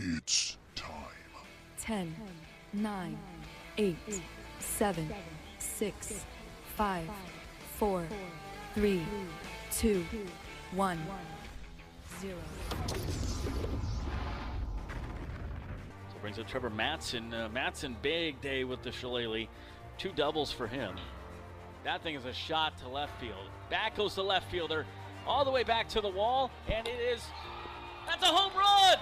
It's time. 10, 9, 8, 7, 6, 5, 4, 3, 2, 1, 0. So brings up Trevor Matson. Matson, big day with the shillelagh. 2 doubles for him. That thing is a shot to left field. Back goes the left fielder, all the way back to the wall, and that's a home run!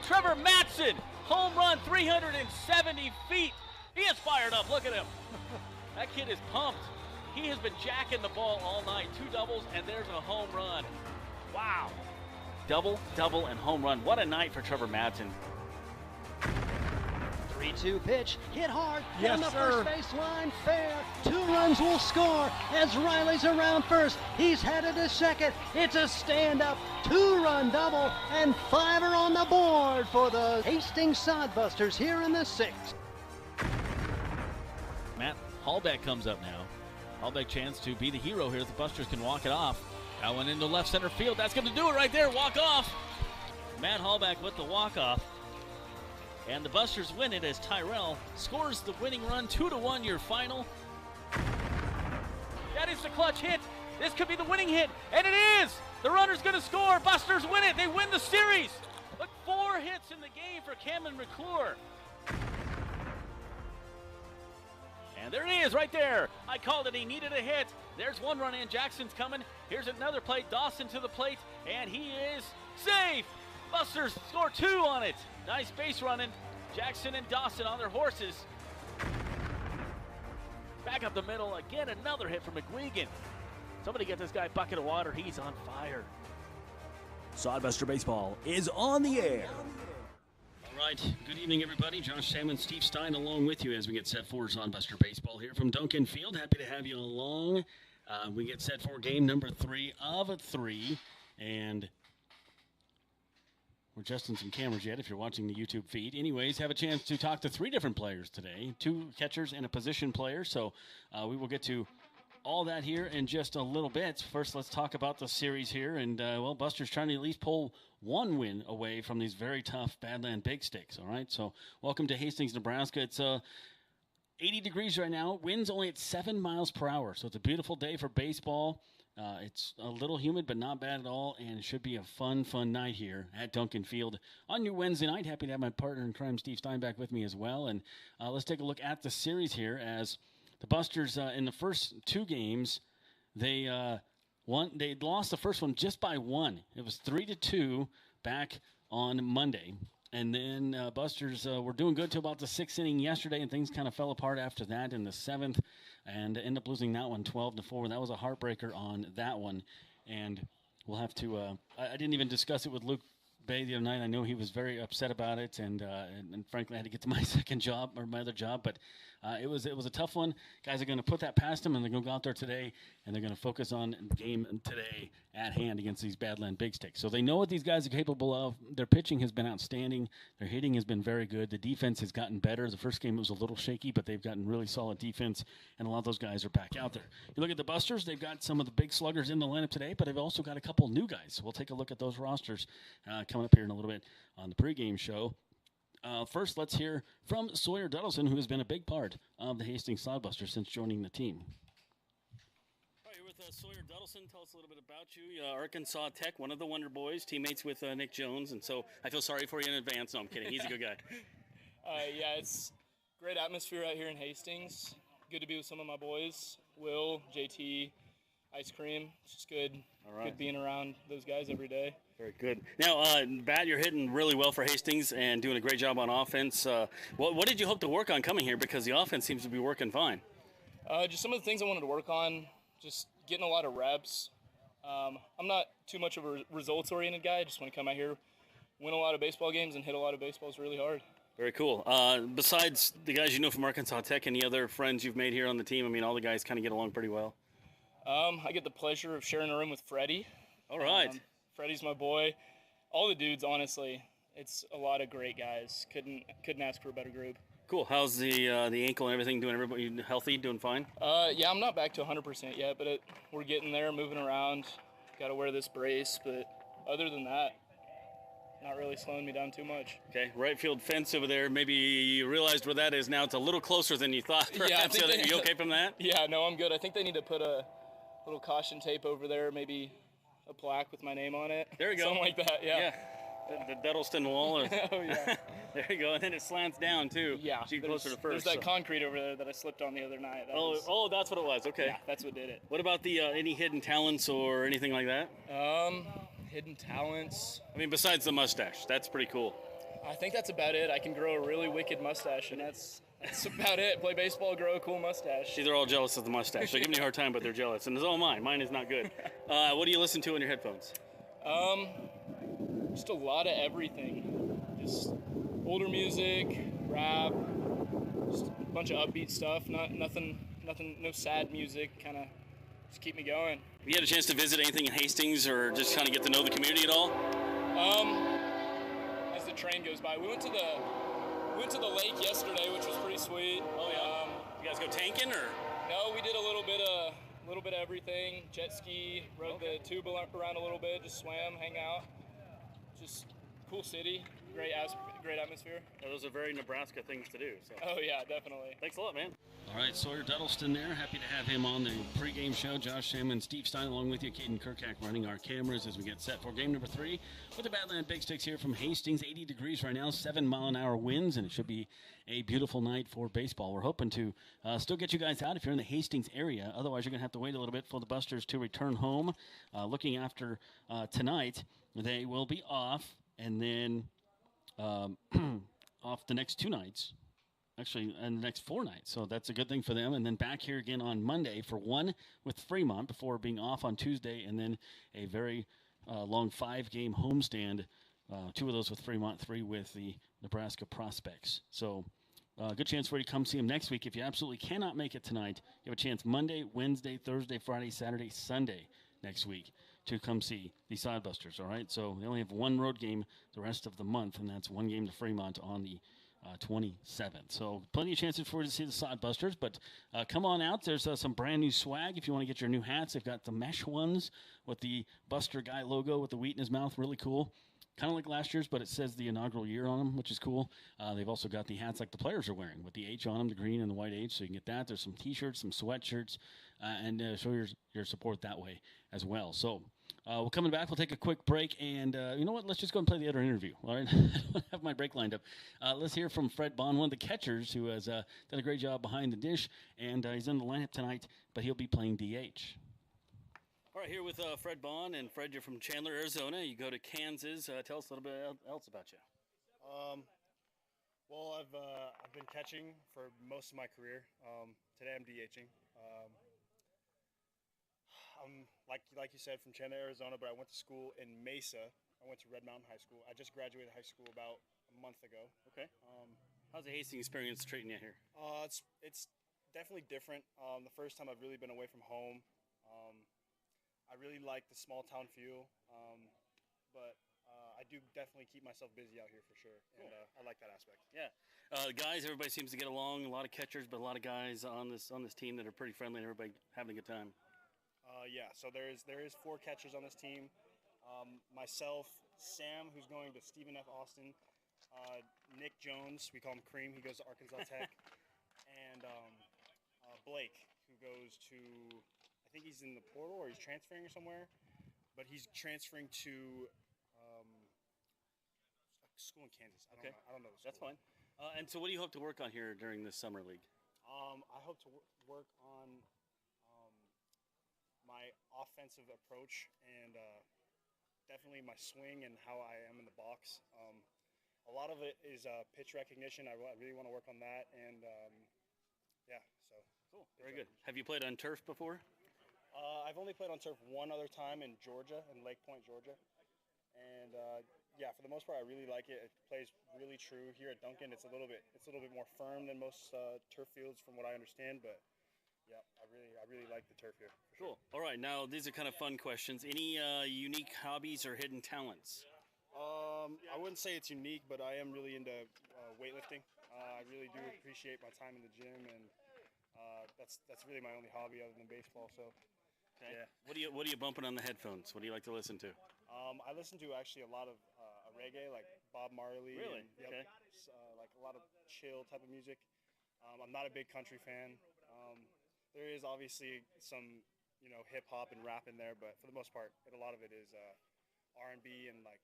Trevor Matson, home run, 370 feet. He is fired up, look at him. That kid is pumped. He has been jacking the ball all night. 2 doubles, and there's a home run. Wow. Double, and home run. What a night for Trevor Matson. 3-2 pitch, hit hard, yes, down the sir. first base line, fair. 2 runs will score as Riley's around first. He's headed to second. It's a stand-up 2-run double, and 5 are on the board for the Hastings Sodbusters here in the 6th. Matt Hallbeck comes up now. Hallbeck chance to be the hero here. The Busters can walk it off. That one into left center field. That's going to do it right there. Walk off. Matt Hallbeck with the walk-off. And the Busters win it as Tyrell scores the winning run. 2-1 your final. That is the clutch hit. This could be the winning hit. And it is. The runner's going to score. Busters win it. They win the series. Look, 4 hits in the game for Cameron McClure. And there it is right there. I called it. He needed a hit. There's 1 run in. Jackson's coming. Here's another plate. Dawson to the plate. And he is safe. Busters score 2 on it. Nice base running. Jackson and Dawson on their horses. Back up the middle. Again, another hit from McGuigan. Somebody get this guy a bucket of water. He's on fire. Sodbuster Baseball is on the air. All right. Good evening, everybody. Josh Salmon, Steve Stein along with you as we get set for Sodbuster Baseball here from Duncan Field. Happy to have you along. We get set for game number 3 of 3. And we're adjusting some cameras yet if you're watching the YouTube feed. Anyways, have a chance to talk to 3 different players today, 2 catchers and a position player. So we will get to all that here in just a little bit. First, let's talk about the series here. And, well, Buster's trying to at least pull 1 win away from these very tough Badland Big Sticks, all right? So welcome to Hastings, Nebraska. It's 80 degrees right now. Wind's only at 7 miles per hour. So it's a beautiful day for baseball. It's a little humid, but not bad at all, and it should be a fun night here at Duncan Field on your Wednesday night. Happy to have my partner in crime, Steve Stein, back with me as well. And let's take a look at the series here as the Busters in the first 2 games, they lost the first one just by 1. It was 3-2 back on Monday. And then Busters were doing good till about the 6th inning yesterday, and things kind of fell apart after that in the 7th, and ended up losing that one 12-4. That was a heartbreaker on that one, and we'll have to. I didn't even discuss it with Luke Bay the other night. I know he was very upset about it, and frankly, I had to get to my my other job, but it was a tough one. Guys are going to put that past them, and they're going to go out there today, and they're going to focus on the game today at hand against these Badland Big Sticks. So they know what these guys are capable of. Their pitching has been outstanding. Their hitting has been very good. The defense has gotten better. The first game was a little shaky, but they've gotten really solid defense, and a lot of those guys are back out there. You look at the Busters, they've got some of the big sluggers in the lineup today, but they've also got a couple new guys. We'll take a look at those rosters coming up here in a little bit on the pregame show. First, let's hear from Sawyer Donaldson, who has been a big part of the Hastings Sodbusters since joining the team. All right, you're with Sawyer Donaldson. Tell us a little bit about you. Arkansas Tech, one of the Wonder Boys, teammates with Nick Jones, and so I feel sorry for you in advance. No, I'm kidding. He's a good guy. Yeah, it's great atmosphere out here in Hastings. Good to be with some of my boys, Will, JT, Ice Cream. It's just good. All right. Good being around those guys every day. Very good. Now, Bat, you're hitting really well for Hastings and doing a great job on offense. What did you hope to work on coming here? Because the offense seems to be working fine. Just some of the things I wanted to work on, just getting a lot of reps. I'm not too much of a results-oriented guy. I just want to come out here, win a lot of baseball games, and hit a lot of baseballs really hard. Very cool. Besides the guys you know from Arkansas Tech, any other friends you've made here on the team? I mean, all the guys kind of get along pretty well. I get the pleasure of sharing a room with Freddie. All right. Freddie's my boy. All the dudes, honestly, it's a lot of great guys. Couldn't ask for a better group. Cool. How's the ankle and everything doing? Everybody healthy, doing fine? Yeah, I'm not back to 100% yet, but we're getting there, moving around. Got to wear this brace, but other than that, not really slowing me down too much. Okay, right field fence over there. Maybe you realized where that is now. It's a little closer than you thought. Yeah, I think Are you okay from that? Yeah, no, I'm good. I think they need to put a little caution tape over there, maybe a plaque with my name on it. There you go. Something like that, yeah. The Duddleston wall. Oh, yeah. There you go. And then it slants down, too. Yeah. So you're closer to first. There's that concrete over there that I slipped on the other night. That's what it was. Okay. Yeah, that's what did it. What about the any hidden talents or anything like that? Hidden talents. I mean, besides the mustache. That's pretty cool. I think that's about it. I can grow a really wicked mustache, and that's about it. Play baseball, grow a cool mustache. See, they're all jealous of the mustache. They're giving me a hard time, but they're jealous. And it's all mine. Mine is not good. What do you listen to on your headphones? Just a lot of everything. Just older music, rap, just a bunch of upbeat stuff. Nothing, no sad music. Kind of just keep me going. Have you had a chance to visit anything in Hastings or just kind of get to know the community at all? As the train goes by, we went to the lake yesterday, which was pretty sweet. Oh yeah. You guys go tanking or? No, we did a little bit of everything. Jet ski, rode the tube around a little bit, just swam, hang out. Just cool city, great atmosphere. Yeah, those are very Nebraska things to do. So. Oh yeah, definitely. Thanks a lot, man. All right, Sawyer Donaldson there. Happy to have him on the pregame show. Josh Salmon, Steve Stein along with you. Caden Kirkak running our cameras as we get set for game number 3 with the Badland Big Sticks here from Hastings. 80 degrees right now, 7-mile-an-hour winds, and it should be a beautiful night for baseball. We're hoping to still get you guys out if you're in the Hastings area. Otherwise, you're going to have to wait a little bit for the Busters to return home. Looking after tonight, they will be off, and then off the next 2 nights. Actually, and the next 4 nights, so that's a good thing for them. And then back here again on Monday for 1 with Fremont before being off on Tuesday, and then a very long 5-game homestand, 2 of those with Fremont, 3 with the Nebraska Prospects. So good chance for you to come see them next week. If you absolutely cannot make it tonight, you have a chance Monday, Wednesday, Thursday, Friday, Saturday, Sunday next week to come see the Sodbusters, all right? So they only have 1 road game the rest of the month, and that's 1 game to Fremont on the 27th. So plenty of chances for you to see the Sodbusters, but come on out. There's some brand new swag if you want to get your new hats. They've got the mesh ones with the Buster Guy logo with the wheat in his mouth. Really cool. Kind of like last year's, but it says the inaugural year on them, which is cool. They've also got the hats like the players are wearing with the H on them, the green and the white H, so you can get that. There's some T-shirts, some sweatshirts, and show your support that way as well. So we're coming back. We'll take a quick break, and you know what? Let's just go and play the other interview. All right, I don't have my break lined up. Let's hear from Fred Bond, one of the catchers, who has done a great job behind the dish, and he's in the lineup tonight, but he'll be playing DH. All right, here with Fred Bond, and Fred, you're from Chandler, Arizona. You go to Kansas. Tell us a little bit else about you. Well, I've been catching for most of my career. Today I'm DHing. I'm like you said, from Chandler, Arizona, but I went to school in Mesa. I went to Red Mountain High School. I just graduated high school about a month ago. Okay. How's the Hastings experience treating you here? It's definitely different. The first time I've really been away from home. I really like the small town feel, but I do definitely keep myself busy out here for sure, and I like that aspect. Yeah, guys, everybody seems to get along. A lot of catchers, but a lot of guys on this team that are pretty friendly and everybody having a good time. Yeah, so there is 4 catchers on this team. Myself, Sam, who's going to Stephen F. Austin, Nick Jones, we call him Cream, he goes to Arkansas Tech, and Blake, who goes to, I think he's in the portal or he's transferring or somewhere, but he's transferring to a school in Kansas. I don't know the school. That's fine. And so what do you hope to work on here during this summer league? I hope to work on my offensive approach and definitely my swing and how I am in the box. A lot of it is pitch recognition. I really want to work on that, and yeah, so. Cool, very good. Have you played on turf before? I've only played on turf one other time in Georgia, in Lake Point, Georgia, and yeah, for the most part, I really like it. It plays really true. Here at Duncan, it's a little bit more firm than most turf fields, from what I understand, but. Yeah, I really like the turf here. Cool. All right, now these are kind of fun questions. Any unique hobbies or hidden talents? I wouldn't say it's unique, but I am really into weightlifting. I really do appreciate my time in the gym, and that's really my only hobby other than baseball. So, okay. Yeah. What are you bumping on the headphones? What do you like to listen to? I listen to actually a lot of reggae, like Bob Marley. Really? And, Okay. Like a lot of chill type of music. I'm not a big country fan. There is obviously some, hip hop and rap in there, but for the most part, a lot of it is R&B and like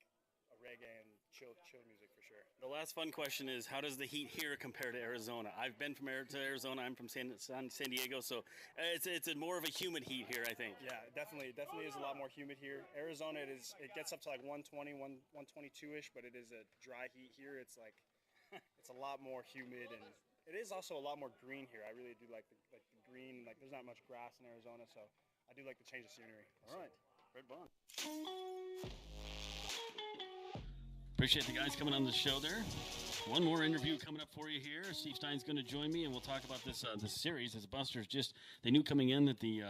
a reggae and chill music for sure. The last fun question is, how does the heat here compare to Arizona? I've been from Arizona. I'm from San Diego, so it's more of a humid heat here, I think. Yeah, definitely is a lot more humid here. Arizona, it gets up to like 120, 122-ish, but it is a dry heat here. It's like it's a lot more humid, and it is also a lot more green here. I really do like the green. Like there's not much grass in Arizona, so I do like to change the scenery. All right, Fred Bond. Appreciate the guys coming on the show there. One more interview coming up for you here. Steve Stein's going to join me, and we'll talk about this series. As Buster's they knew coming in that the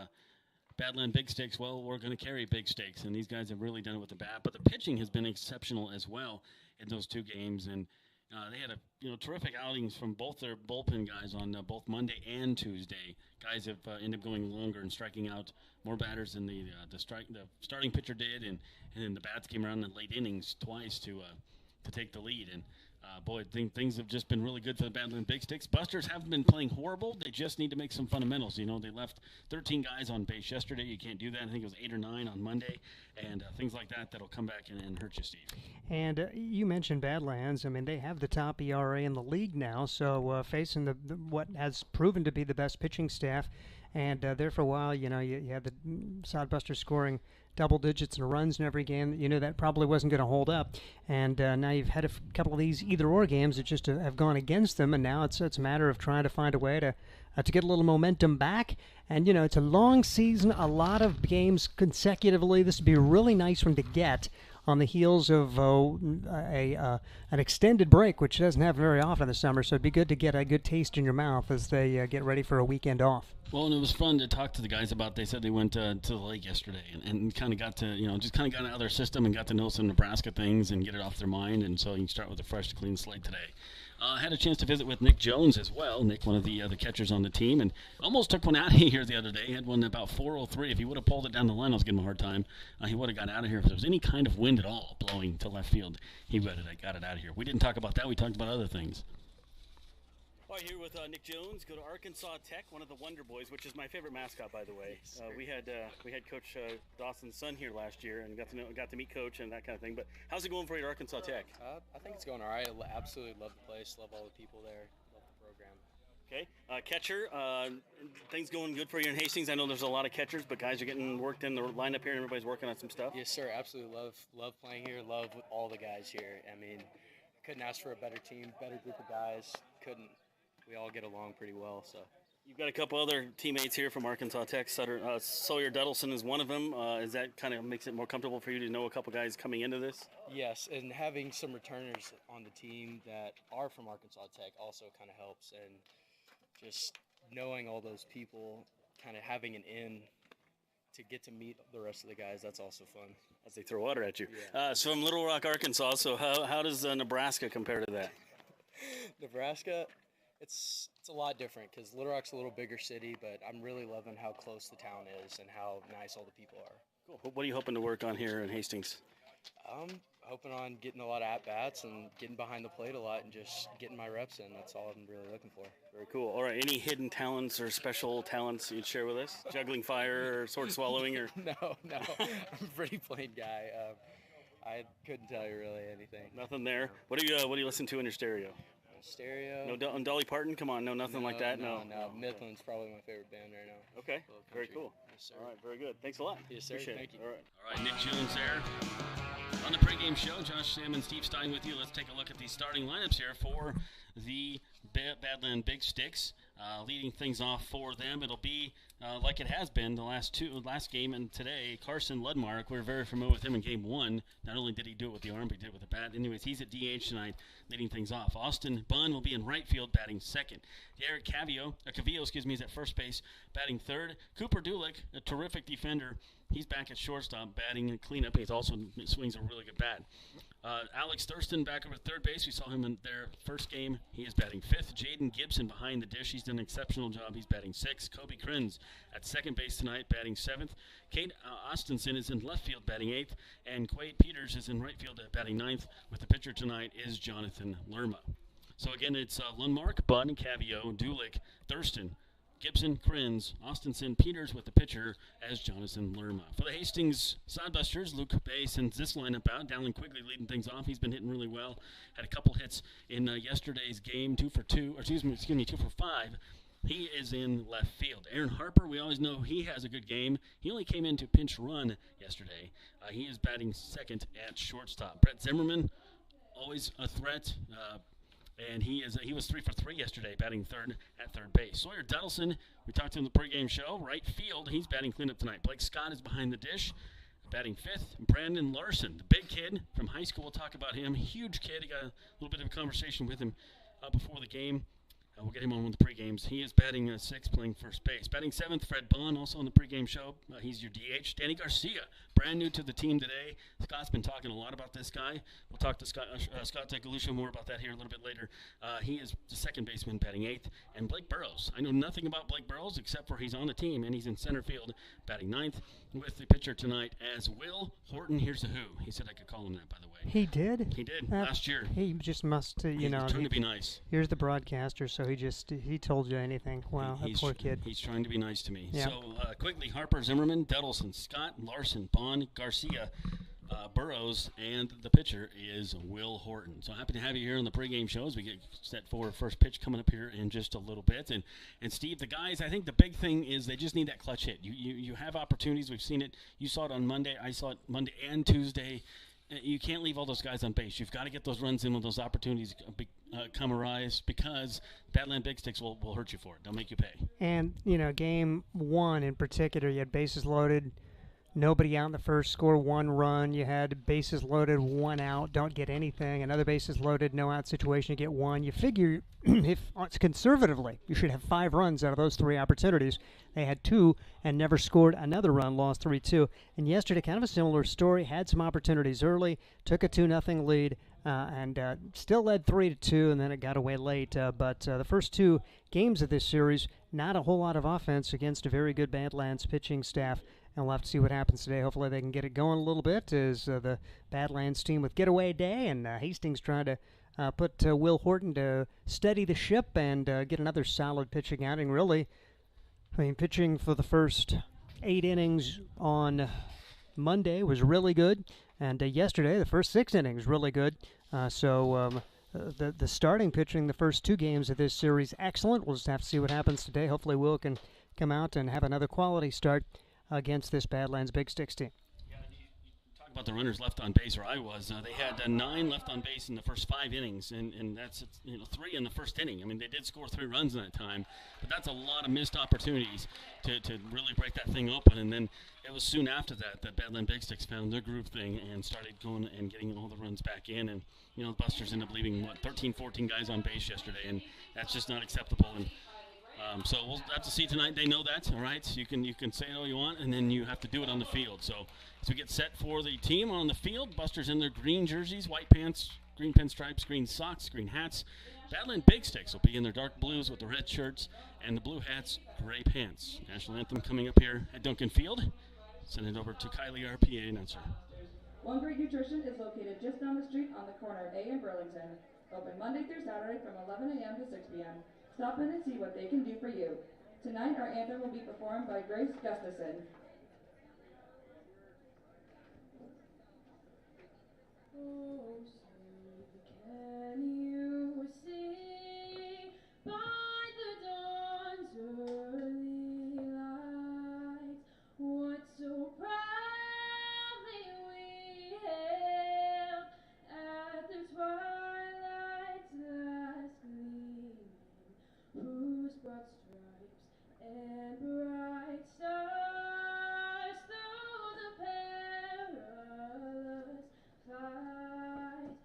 Badland Big Sticks, well, we're going to carry big stakes, and these guys have really done it with the bat. But the pitching has been exceptional as well in those two games, and they had a terrific outings from both their bullpen guys on both Monday and Tuesday. Guys have ended up going longer and striking out more batters than the starting pitcher did, and then the bats came around in late innings twice to take the lead. And things have just been really good for the Badland Big Sticks. Busters haven't been playing horrible. They just need to make some fundamentals. They left 13 guys on base yesterday. You can't do that. I think it was 8 or 9 on Monday, and things like that'll come back and hurt you, Steve. And you mentioned Badlands. I mean, they have the top ERA in the league now, so facing what has proven to be the best pitching staff. And there for a while, you had the Sodbusters scoring double digits and runs in every game. That probably wasn't going to hold up. And now you've had a couple of these either-or games that just have gone against them, and now it's a matter of trying to find a way to get a little momentum back. And, it's a long season, a lot of games consecutively. This would be a really nice one to get on the heels of an extended break, which doesn't happen very often this summer. So it'd be good to get a good taste in your mouth as they get ready for a weekend off. Well, and it was fun to talk to the guys about. They said they went to the lake yesterday and kind of got to, just kind of got out of their system and got to know some Nebraska things and get it off their mind. And so you can start with a fresh, clean slate today. Had a chance to visit with Nick Jones as well. Nick, one of the catchers on the team, and almost took one out of here the other day. He had one about 403. If he would have pulled it down the line, I was giving him a hard time. He would have got out of here. If there was any kind of wind at all blowing to left field, he would have got it out of here. We didn't talk about that. We talked about other things. All right, here with Nick Jones. Go to Arkansas Tech, one of the Wonder Boys, which is my favorite mascot, by the way. We had Coach Dawson's son here last year and got to meet Coach and that kind of thing. But how's it going for you at Arkansas Tech? I think it's going all right. I absolutely love the place, love all the people there, love the program. Okay, catcher, things going good for you in Hastings. I know there's a lot of catchers, but guys are getting worked in the lineup here, and everybody's working on some stuff. Yes, sir. Absolutely love playing here. Love all the guys here. I mean, couldn't ask for a better team, better group of guys. Couldn't. We all get along pretty well. So you've got a couple other teammates here from Arkansas Tech. Sawyer Donaldson is one of them. Is that kind of makes it more comfortable for you to know a couple guys coming into this? Yes, and having some returners on the team that are from Arkansas Tech also kind of helps, and just knowing all those people, kind of having an in to get to meet the rest of the guys, that's also fun. As they throw water at you. Yeah. So from Little Rock, Arkansas, so how does Nebraska compare to that? Nebraska, it's a lot different because Little Rock's a little bigger city, but I'm really loving how close the town is and how nice all the people are. Cool. What are you hoping to work on here in Hastings? I'm hoping on getting a lot of at-bats and getting behind the plate a lot and just getting my reps in. That's all I'm really looking for. Very cool. All right, any hidden talents or special talents you'd share with us? Juggling fire or sword swallowing? Or No. I'm a pretty plain guy. I couldn't tell you really anything. Nothing there. What do you listen to in your stereo? Stereo. No Dolly Parton? Come on, nothing like that? No. Midland's probably my favorite band right now. Okay, very cool. Yes, sir. All right, very good. Thanks a lot. Yes, sir. Appreciate Thank it. you. All right, Nick Jones there. On the pregame show, Josh Sam and Steve Stein with you. Let's take a look at the starting lineups here for the Badland Big Sticks. Leading things off for them, it'll be like it has been the last game and today. Carson Ludmark, we're very familiar with him in Game 1. Not only did he do it with the arm, but he did it with the bat. Anyways, he's at DH tonight, leading things off. Austin Bunn will be in right field, batting second. Derek Cavillo is at first base, batting third. Cooper Dulick, a terrific defender, he's back at shortstop, batting cleanup. He also swings a really good bat. Alex Thurston back over third base. We saw him in their first game. He is batting fifth. Jaden Gibson behind the dish. He's done an exceptional job. He's batting sixth. Kobe Krins at second base tonight, batting seventh. Kate Austinson is in left field, batting eighth. And Quade Peters is in right field, batting ninth. With the pitcher tonight is Jonathan Lerma. So again, it's Lundmark, Bunn, Cavio, Dulick, Thurston, Gibson, Krins, Austinson, Peters with the pitcher as Jonathan Lerma. For the Hastings Sodbusters, Luke Bay sends this lineup out. Dallin Quigley leading things off. He's been hitting really well. Had a couple hits in yesterday's game, 2 for 5. He is in left field. Aaron Harper, we always know he has a good game. He only came in to pinch run yesterday. He is batting second at shortstop. Brett Zimmerman, always a threat. And he was 3 for 3 yesterday, batting third at third base. Sawyer Donaldson, we talked to him in the pregame show, right field. He's batting cleanup tonight. Blake Scott is behind the dish, batting fifth. Brandon Larson, the big kid from high school, we'll talk about him. Huge kid. I got a little bit of a conversation with him before the game. We'll get him on one of the pregames. He is batting sixth, playing first base. Batting seventh, Fred Bond, also on the pregame show. He's your DH. Danny Garcia, brand new to the team today. Scott's been talking a lot about this guy. We'll talk to Scott Galusha more about that here a little bit later. He is the second baseman, batting eighth. And Blake Burrows. I know nothing about Blake Burrows except for he's on the team, and he's in center field, batting ninth. With the pitcher tonight as Will Horton. Here's the who. He said I could call him that, by the way. He did? He did, last year. He just must, He's trying to be nice. Here's the broadcaster, so he told you anything. Wow, that poor kid. He's trying to be nice to me. Yeah. So, Quigley, Harper, Zimmerman, Dedelson, Scott, Larson, Bond, Garcia, Burrows, and the pitcher is Will Horton. So happy to have you here on the pregame show as we get set for first pitch coming up here in just a little bit. And Steve, the guys, I think the big thing is they just need that clutch hit. You have opportunities. We've seen it. You saw it on Monday. I saw it Monday and Tuesday. You can't leave all those guys on base. You've got to get those runs in when those opportunities come arise, because Badland Big Sticks will hurt you for it. They'll make you pay. And, game one in particular, you had bases loaded, nobody out in the first, score one run. You had bases loaded, one out, don't get anything. Another bases loaded, no out situation, you get one. You figure if conservatively, you should have 5 runs out of those 3 opportunities. They had 2 and never scored another run, lost 3-2. And yesterday, kind of a similar story. Had some opportunities early, took a 2-0 lead, and still led 3-2, and then it got away late. But the first 2 games of this series, not a whole lot of offense against a very good Badlands pitching staff. And we'll have to see what happens today. Hopefully they can get it going a little bit as the Badlands team with getaway day, and Hastings trying to put Will Horton to steady the ship and get another solid pitching outing. Really, pitching for the first 8 innings on Monday was really good, and yesterday the first 6 innings really good. So the starting pitching the first 2 games of this series excellent. We'll just have to see what happens today. Hopefully Will can come out and have another quality start against this Badlands Big Sticks team. Yeah, you talk about the runners left on base, or I was. They had 9 left on base in the first 5 innings, and that's 3 in the first inning. I mean, they did score 3 runs in that time, but that's a lot of missed opportunities to really break that thing open. And then it was soon after that Badland Big Sticks found their groove thing and started going and getting all the runs back in. And the Busters ended up leaving 13, 14 guys on base yesterday, and that's just not acceptable. And so we'll have to see tonight. They know that, all right? You can say it all you want, and then you have to do it on the field. So as we get set for the team on the field, Busters in their green jerseys, white pants, green pinstripes, green socks, green hats. Badland Big Sticks will be in their dark blues with the red shirts and the blue hats, gray pants. National anthem coming up here at Duncan Field. Send it over to Kylie, our PA announcer. One Great Nutrition is located just down the street on the corner of A and Burlington. Open Monday through Saturday from 11 a.m. to 6 p.m. Stop in and see what they can do for you. Tonight, our anthem will be performed by Grace Gustafson. Oh, say, can you see by the dawn's early light what so proudly we hailed at the twilight's last gleaming, whose broad stripes and bright stars through the perilous fight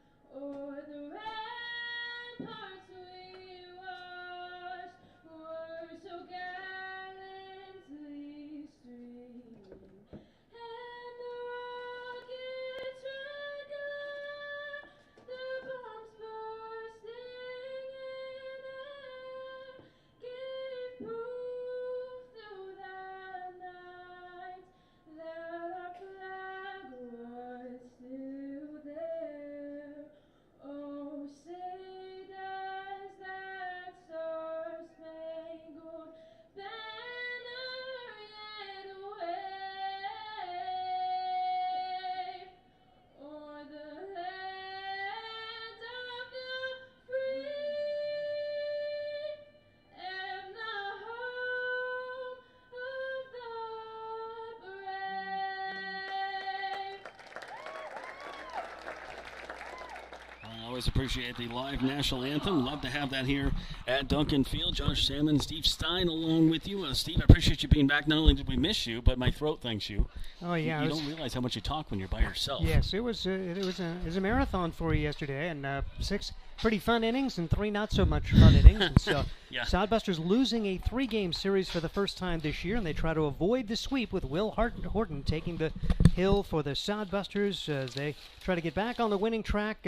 Always appreciate the live national anthem. Love to have that here at Duncan Field. Josh Salmon, Steve Stein along with you. Steve, I appreciate you being back. Not only did we miss you, but my throat thanks you. Oh, yeah. You don't realize how much you talk when you're by yourself. Yes, it was a marathon for you yesterday, and 6 pretty fun innings and 3 not so much fun innings. And so Yeah. Sodbusters losing a 3-game series for the first time this year, and they try to avoid the sweep with Will Horton taking the hill for the Sodbusters as they try to get back on the winning track.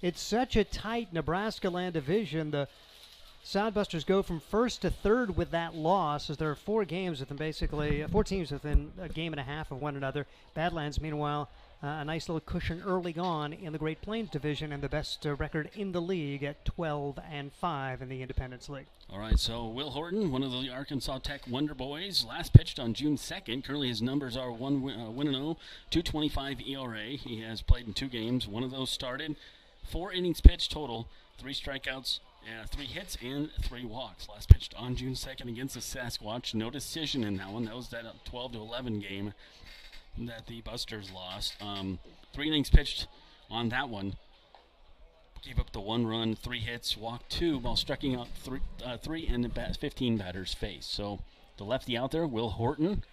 It's such a tight Nebraska land division. The Sodbusters go from first to third with that loss, as there are 4 games within basically 4 teams within a game and a half of one another. Badlands, meanwhile, a nice little cushion early on in the Great Plains division, and the best record in the league at 12-5 in the Independence League. All right, so Will Horton, one of the Arkansas Tech Wonder Boys, last pitched on June 2nd. Currently his numbers are 1-0, 2.25 ERA. He has played in 2 games. One of those started. 4 innings pitched total, 3 strikeouts, 3 hits, and 3 walks. Last pitched on June 2nd against the Sasquatch. No decision in that one. That was that 12-11 game that the Busters lost. 3 innings pitched on that one. Gave up the 1 run, 3 hits, walked 2 while striking out 3 and the 15 batters faced. So the lefty out there, Will Horton.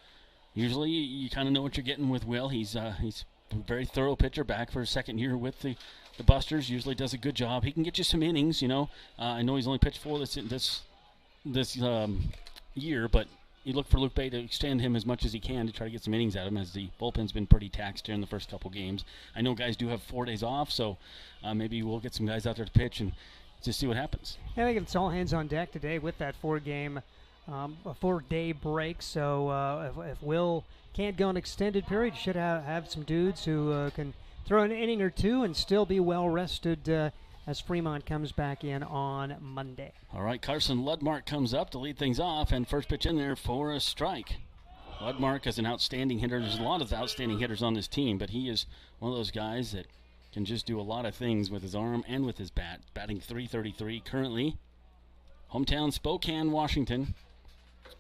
Usually you kind of know what you're getting with Will. He's a very thorough pitcher, back for his 2nd year with the Busters. Usually does a good job. He can get you some innings, you know. I know he's only pitched 4 this year, but you look for Luke Bay to extend him as much as he can to try to get some innings out of him, as the bullpen's been pretty taxed here in the first couple games. I know guys do have 4 days off, so maybe we'll get some guys out there to pitch and just see what happens. I think it's all hands on deck today with that 4-day break. So if Will can't go an extended period, you should have some dudes who can throw an inning or 2 and still be well rested as Fremont comes back in on Monday. All right, Carson Ludmark comes up to lead things off, and first pitch in there for a strike. Ludmark is an outstanding hitter. There's a lot of outstanding hitters on this team, but he is one of those guys that can just do a lot of things with his arm and with his bat. Batting .333 currently. Hometown Spokane, Washington.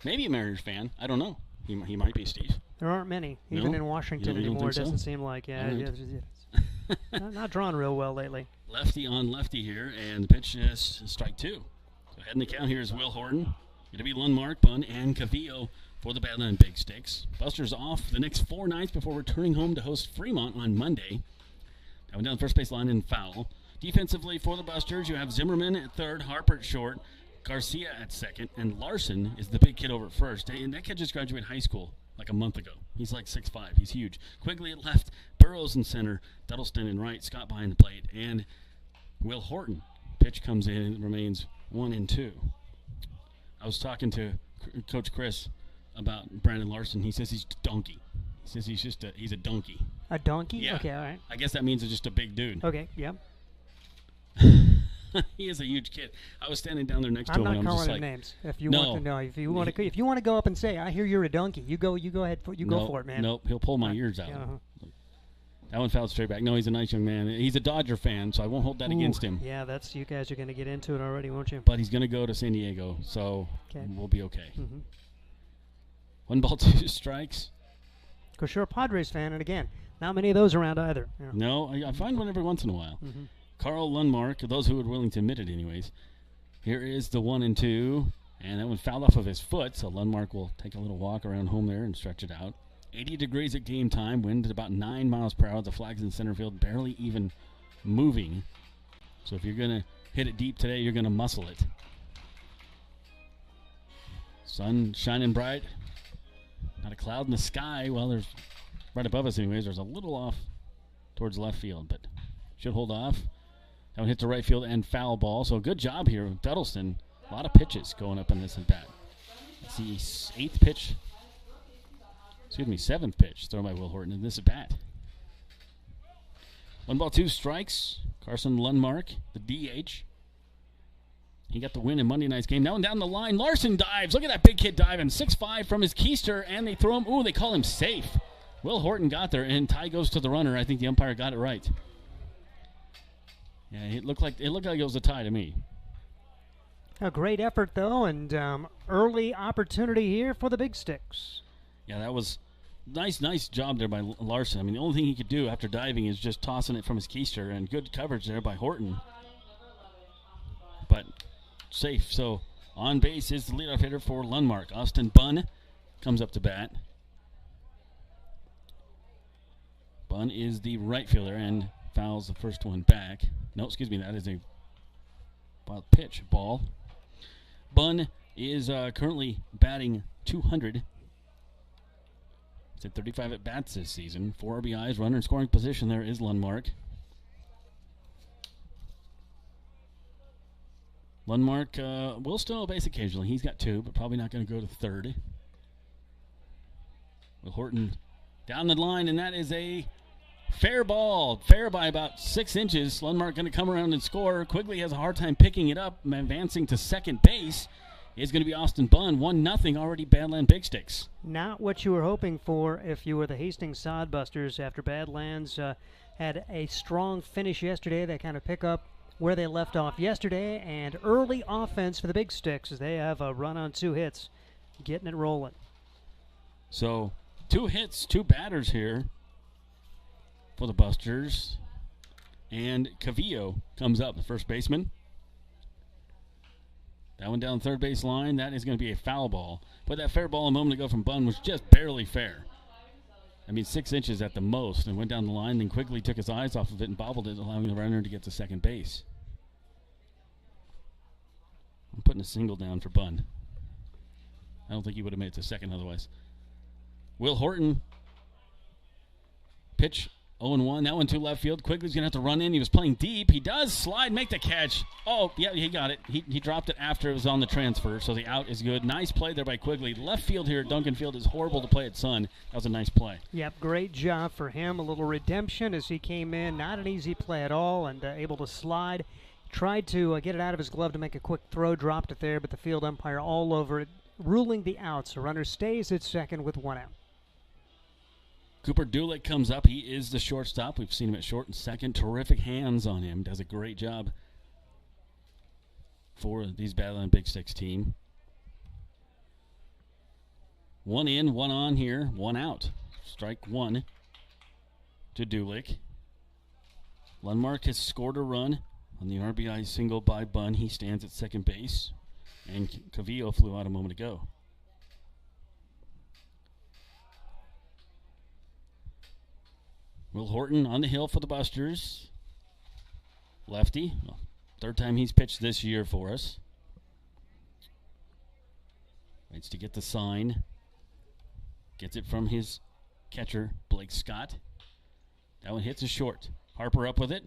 Maybe a Mariners fan. I don't know. He might be, Steve. There aren't many, even in Washington anymore. It doesn't seem like. Not drawn real well lately. Lefty on lefty here, and the pitch is strike 2. So heading the count here is Will Horton. Going to be Lundmark, Bunn, and Cavillo for the Badland Big Sticks. Busters off the next 4 nights before returning home to host Fremont on Monday. Now down the first base line in foul. Defensively for the Busters, you have Zimmerman at 3rd, Harper at short, Garcia at 2nd, and Larson is the big kid over at 1st. And that kid just graduated high school like a month ago. He's like 6'5". He's huge. Quigley at left, Burrows in center, Duddleston in right, Scott behind the plate, and Will Horton. Pitch comes in and remains 1-2. I was talking to Coach Chris about Brandon Larson. He says he's a donkey. He says he's a donkey. A donkey? Yeah. Okay, all right. I guess that means it's just a big dude. Okay, yep. He is a huge kid. I was standing down there next to I'm him. not and I'm calling just him like, names. If you want to know, if you want to go up and say, "I hear you're a donkey," you go ahead. Go for it, man. Nope, he'll pull my ears out. That one fouled straight back. No, he's a nice young man. He's a Dodger fan, so I won't hold that against him. Yeah, you guys are going to get into it already, won't you? But he's going to go to San Diego, so we'll be okay. 1 ball, 2 strikes. Because you're a Padres fan, and again, not many of those around either. You No, know. I find one every once in a while. Carl Lundmark, those who are willing to admit it anyways. Here is the 1-2, and that one fouled off of his foot, so Lundmark will take a little walk around home there and stretch it out. 80 degrees at game time, wind at about 9 miles per hour. The flag's in center field, barely even moving. So if you're going to hit it deep today, you're going to muscle it. Sun shining bright. Not a cloud in the sky. Well, there's right above us anyways. There's a little off towards left field, but should hold off. That one hit the right field and foul ball. So good job here with Duddleston. A lot of pitches going up in this at bat. That's the 7th pitch thrown by Will Horton in this at bat. 1 ball, 2 strikes. Carson Lundmark, the DH. He got the win in Monday night's game. Now and down the line, Larson dives. Look at that big kid diving. 6'5" from his keister, and they throw him. Ooh, they call him safe. Will Horton got there, and tie goes to the runner. I think the umpire got it right. Yeah, it looked like it was a tie to me. A great effort, though, and early opportunity here for the Big Sticks. Yeah, that was nice job there by Larson. I mean, the only thing he could do after diving is just tossing it from his keister, and good coverage there by Horton. but safe. So on base is the leadoff hitter for Lundmark. Austin Bunn comes up to bat. Bunn is the right fielder and fouls the first one back. No, excuse me, that is a wild pitch ball. Bunn is currently batting 200. He's at 35 at bats this season. 4 RBIs, runner in scoring position. There is Lundmark. Lundmark will steal a base occasionally. He's got 2, but probably not going to go to third. Will Horton down the line, and that is a fair ball. Fair by about 6 inches. Lundmark going to come around and score. Quigley has a hard time picking it up. Advancing to second base is going to be Austin Bunn. 1-0 already Badland Big Sticks. Not what you were hoping for if you were the Hastings Sodbusters after Badlands had a strong finish yesterday. They kind of pick up where they left off yesterday, and early offense for the Big Sticks as they have a run on 2 hits, getting it rolling. So 2 hits, 2 batters here for the Busters. And Cavillo comes up, the first baseman. That one down third base line, that is going to be a foul ball. But that fair ball a moment ago from Bunn was just barely fair. I mean, 6 inches at the most, and went down the line, then quickly took his eyes off of it and bobbled it, allowing the runner to get to second base. I'm putting a single down for Bunn. I don't think he would have made it to second otherwise. Will Horton, pitch 0-1. That one to left field. Quigley's going to have to run in. He was playing deep. He does slide, make the catch. Oh, yeah, he got it. He dropped it after it was on the transfer, so the out is good. Nice play there by Quigley. Left field here at Duncan Field is horrible to play at Sun. That was a nice play. Yep, great job for him. A little redemption as he came in. Not an easy play at all, and able to slide. Tried to get it out of his glove to make a quick throw, dropped it there, but the field umpire all over it, ruling the out. So runner stays at second with 1 out. Cooper Dulick comes up. He is the shortstop. We've seen him at short and second. Terrific hands on him. Does a great job for these Badland Big Sticks team. 1 in, 1 on here, 1 out. Strike 1 to Dulick. Lundmark has scored a run on the RBI single by Bunn. He stands at second base. And Cavillo flew out a moment ago. Will Horton on the hill for the Busters. Lefty. Well, 3rd time he's pitched this year for us. Waits to get the sign. Gets it from his catcher, Blake Scott. That one hits a short. Harper up with it.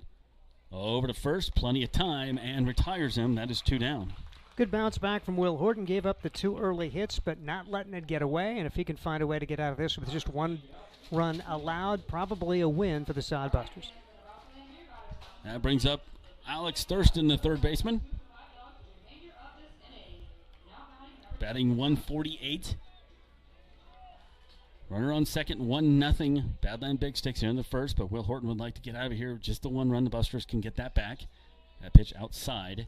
Over to first. Plenty of time and retires him. That is 2 down. Good bounce back from Will Horton. Gave up the 2 early hits, but not letting it get away. And if he can find a way to get out of this with just 1 run allowed, probably a win for the Sodbusters. That brings up Alex Thurston, the third baseman. Batting 148. Runner on second, 1-0. Badland Big Sticks here in the first, but Will Horton would like to get out of here. Just the 1 run. The Busters can get that back. That pitch outside.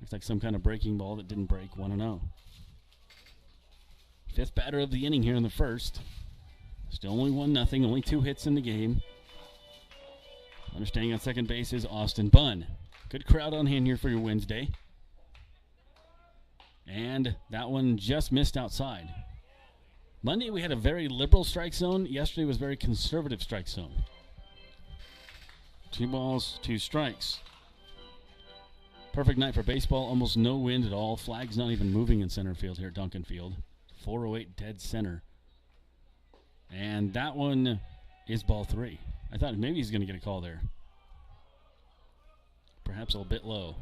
Looks like some kind of breaking ball that didn't break. 1-0. 5th batter of the inning here in the first. Still only 1-0, only 2 hits in the game. Understanding on second base is Austin Bunn. Good crowd on hand here for your Wednesday. And that one just missed outside. Monday we had a very liberal strike zone. Yesterday was very conservative strike zone. 2 balls, 2 strikes. Perfect night for baseball. Almost no wind at all. Flag's not even moving in center field here at Duncan Field. 408 dead center. And that one is ball 3. I thought maybe he's going to get a call there. Perhaps a little bit low.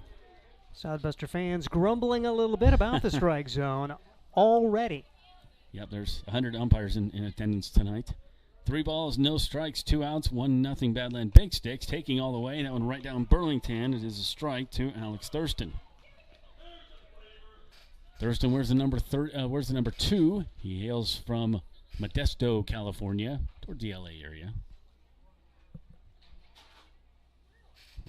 Sodbuster fans grumbling a little bit about the strike zone already. Yep, there's 100 umpires in attendance tonight. 3 balls, no strikes, 2 outs, 1-0 Badland Big Sticks. Taking all the way. That one right down Burlington. It is a strike to Alex Thurston. Thurston wears the number 2. He hails from Modesto, California, towards the LA area.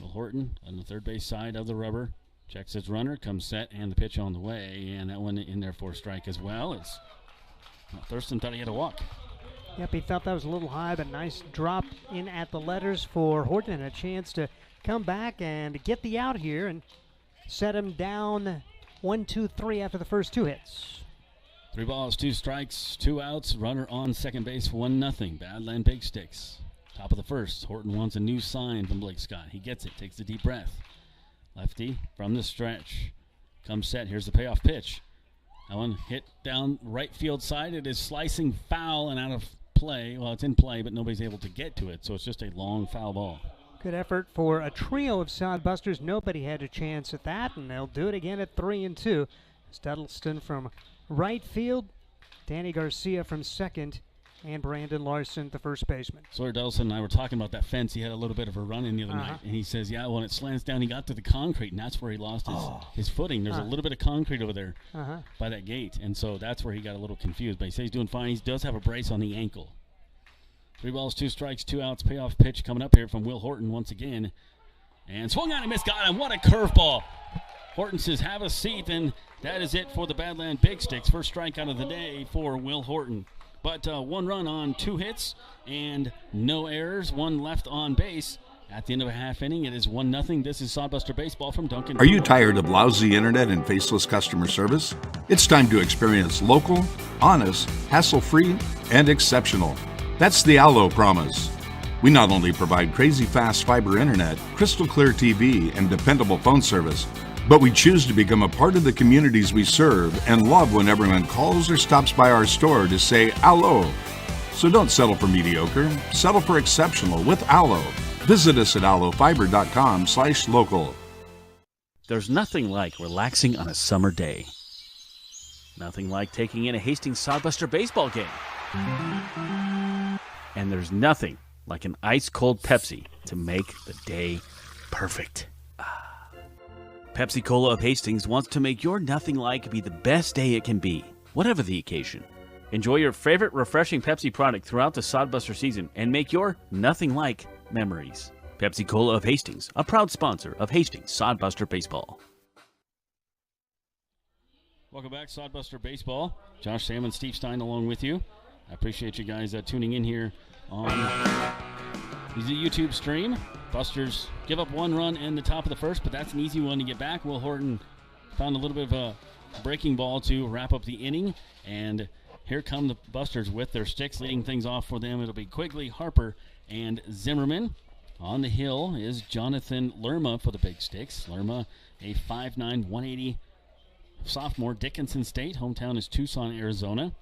Will Horton on the third base side of the rubber. Checks his runner, comes set, and the pitch on the way. And that one in there for a strike as well. Thurston thought he had a walk. Yep, he thought that was a little high, but nice drop in at the letters for Horton and a chance to come back and get the out here and set him down 1-2-3 after the first 2 hits. 3 balls, 2 strikes, 2 outs. Runner on second base, 1-0. Badland Big Sticks. Top of the first. Horton wants a new sign from Blake Scott. He gets it, takes a deep breath. Lefty from the stretch. Comes set. Here's the payoff pitch. That one hit down right field side. It is slicing foul and out of play. Well, it's in play, but nobody's able to get to it, so it's just a long foul ball. Good effort for a trio of sodbusters. Nobody had a chance at that, and they'll do it again at 3-2. Donaldson from right field, Danny Garcia from second, and Brandon Larson, the first baseman. Sawyer Donaldson and I were talking about that fence. He had a little bit of a run in the other night, and he says, yeah, when it slants down, he got to the concrete, and that's where he lost his footing. There's a little bit of concrete over there by that gate, and so that's where he got a little confused. But he says he's doing fine. He does have a brace on the ankle. 3 balls, 2 strikes, 2 outs. Payoff pitch coming up here from Will Horton once again. And swung on and missed. Got him. What a curveball. Horton says, have a seat, and that is it for the Badland Big Sticks. First strikeout of the day for Will Horton. But 1 run on 2 hits and no errors. 1 left on base. At the end of a half inning, it is 1-0. This is Sodbuster Baseball from Duncan. Are you tired of lousy internet and faceless customer service? It's time to experience local, honest, hassle-free, and exceptional. That's the Allo promise. We not only provide crazy fast fiber internet, crystal clear TV, and dependable phone service, but we choose to become a part of the communities we serve and love when everyone calls or stops by our store to say Allo. So don't settle for mediocre, settle for exceptional with Allo. Visit us at allofiber.com/local. There's nothing like relaxing on a summer day. Nothing like taking in a Hastings Sodbuster baseball game. And there's nothing like an ice-cold Pepsi to make the day perfect. Pepsi Cola of Hastings wants to make your nothing like be the best day it can be, whatever the occasion. Enjoy your favorite refreshing Pepsi product throughout the Sodbuster season and make your nothing like memories. Pepsi Cola of Hastings, a proud sponsor of Hastings Sodbuster Baseball. Welcome back, Sodbuster Baseball. Josh Salmon, Steve Stein along with you. I appreciate you guys tuning in here on the YouTube stream. Busters give up 1 run in the top of the first, but that's an easy one to get back. Will Horton found a little bit of a breaking ball to wrap up the inning, and here come the Busters with their sticks. Leading things off for them, it'll be Quigley, Harper, and Zimmerman. On the hill is Jonathan Lerma for the Big Sticks. Lerma, a 5'9", 180 sophomore, Dickinson State. Hometown is Tucson, Arizona.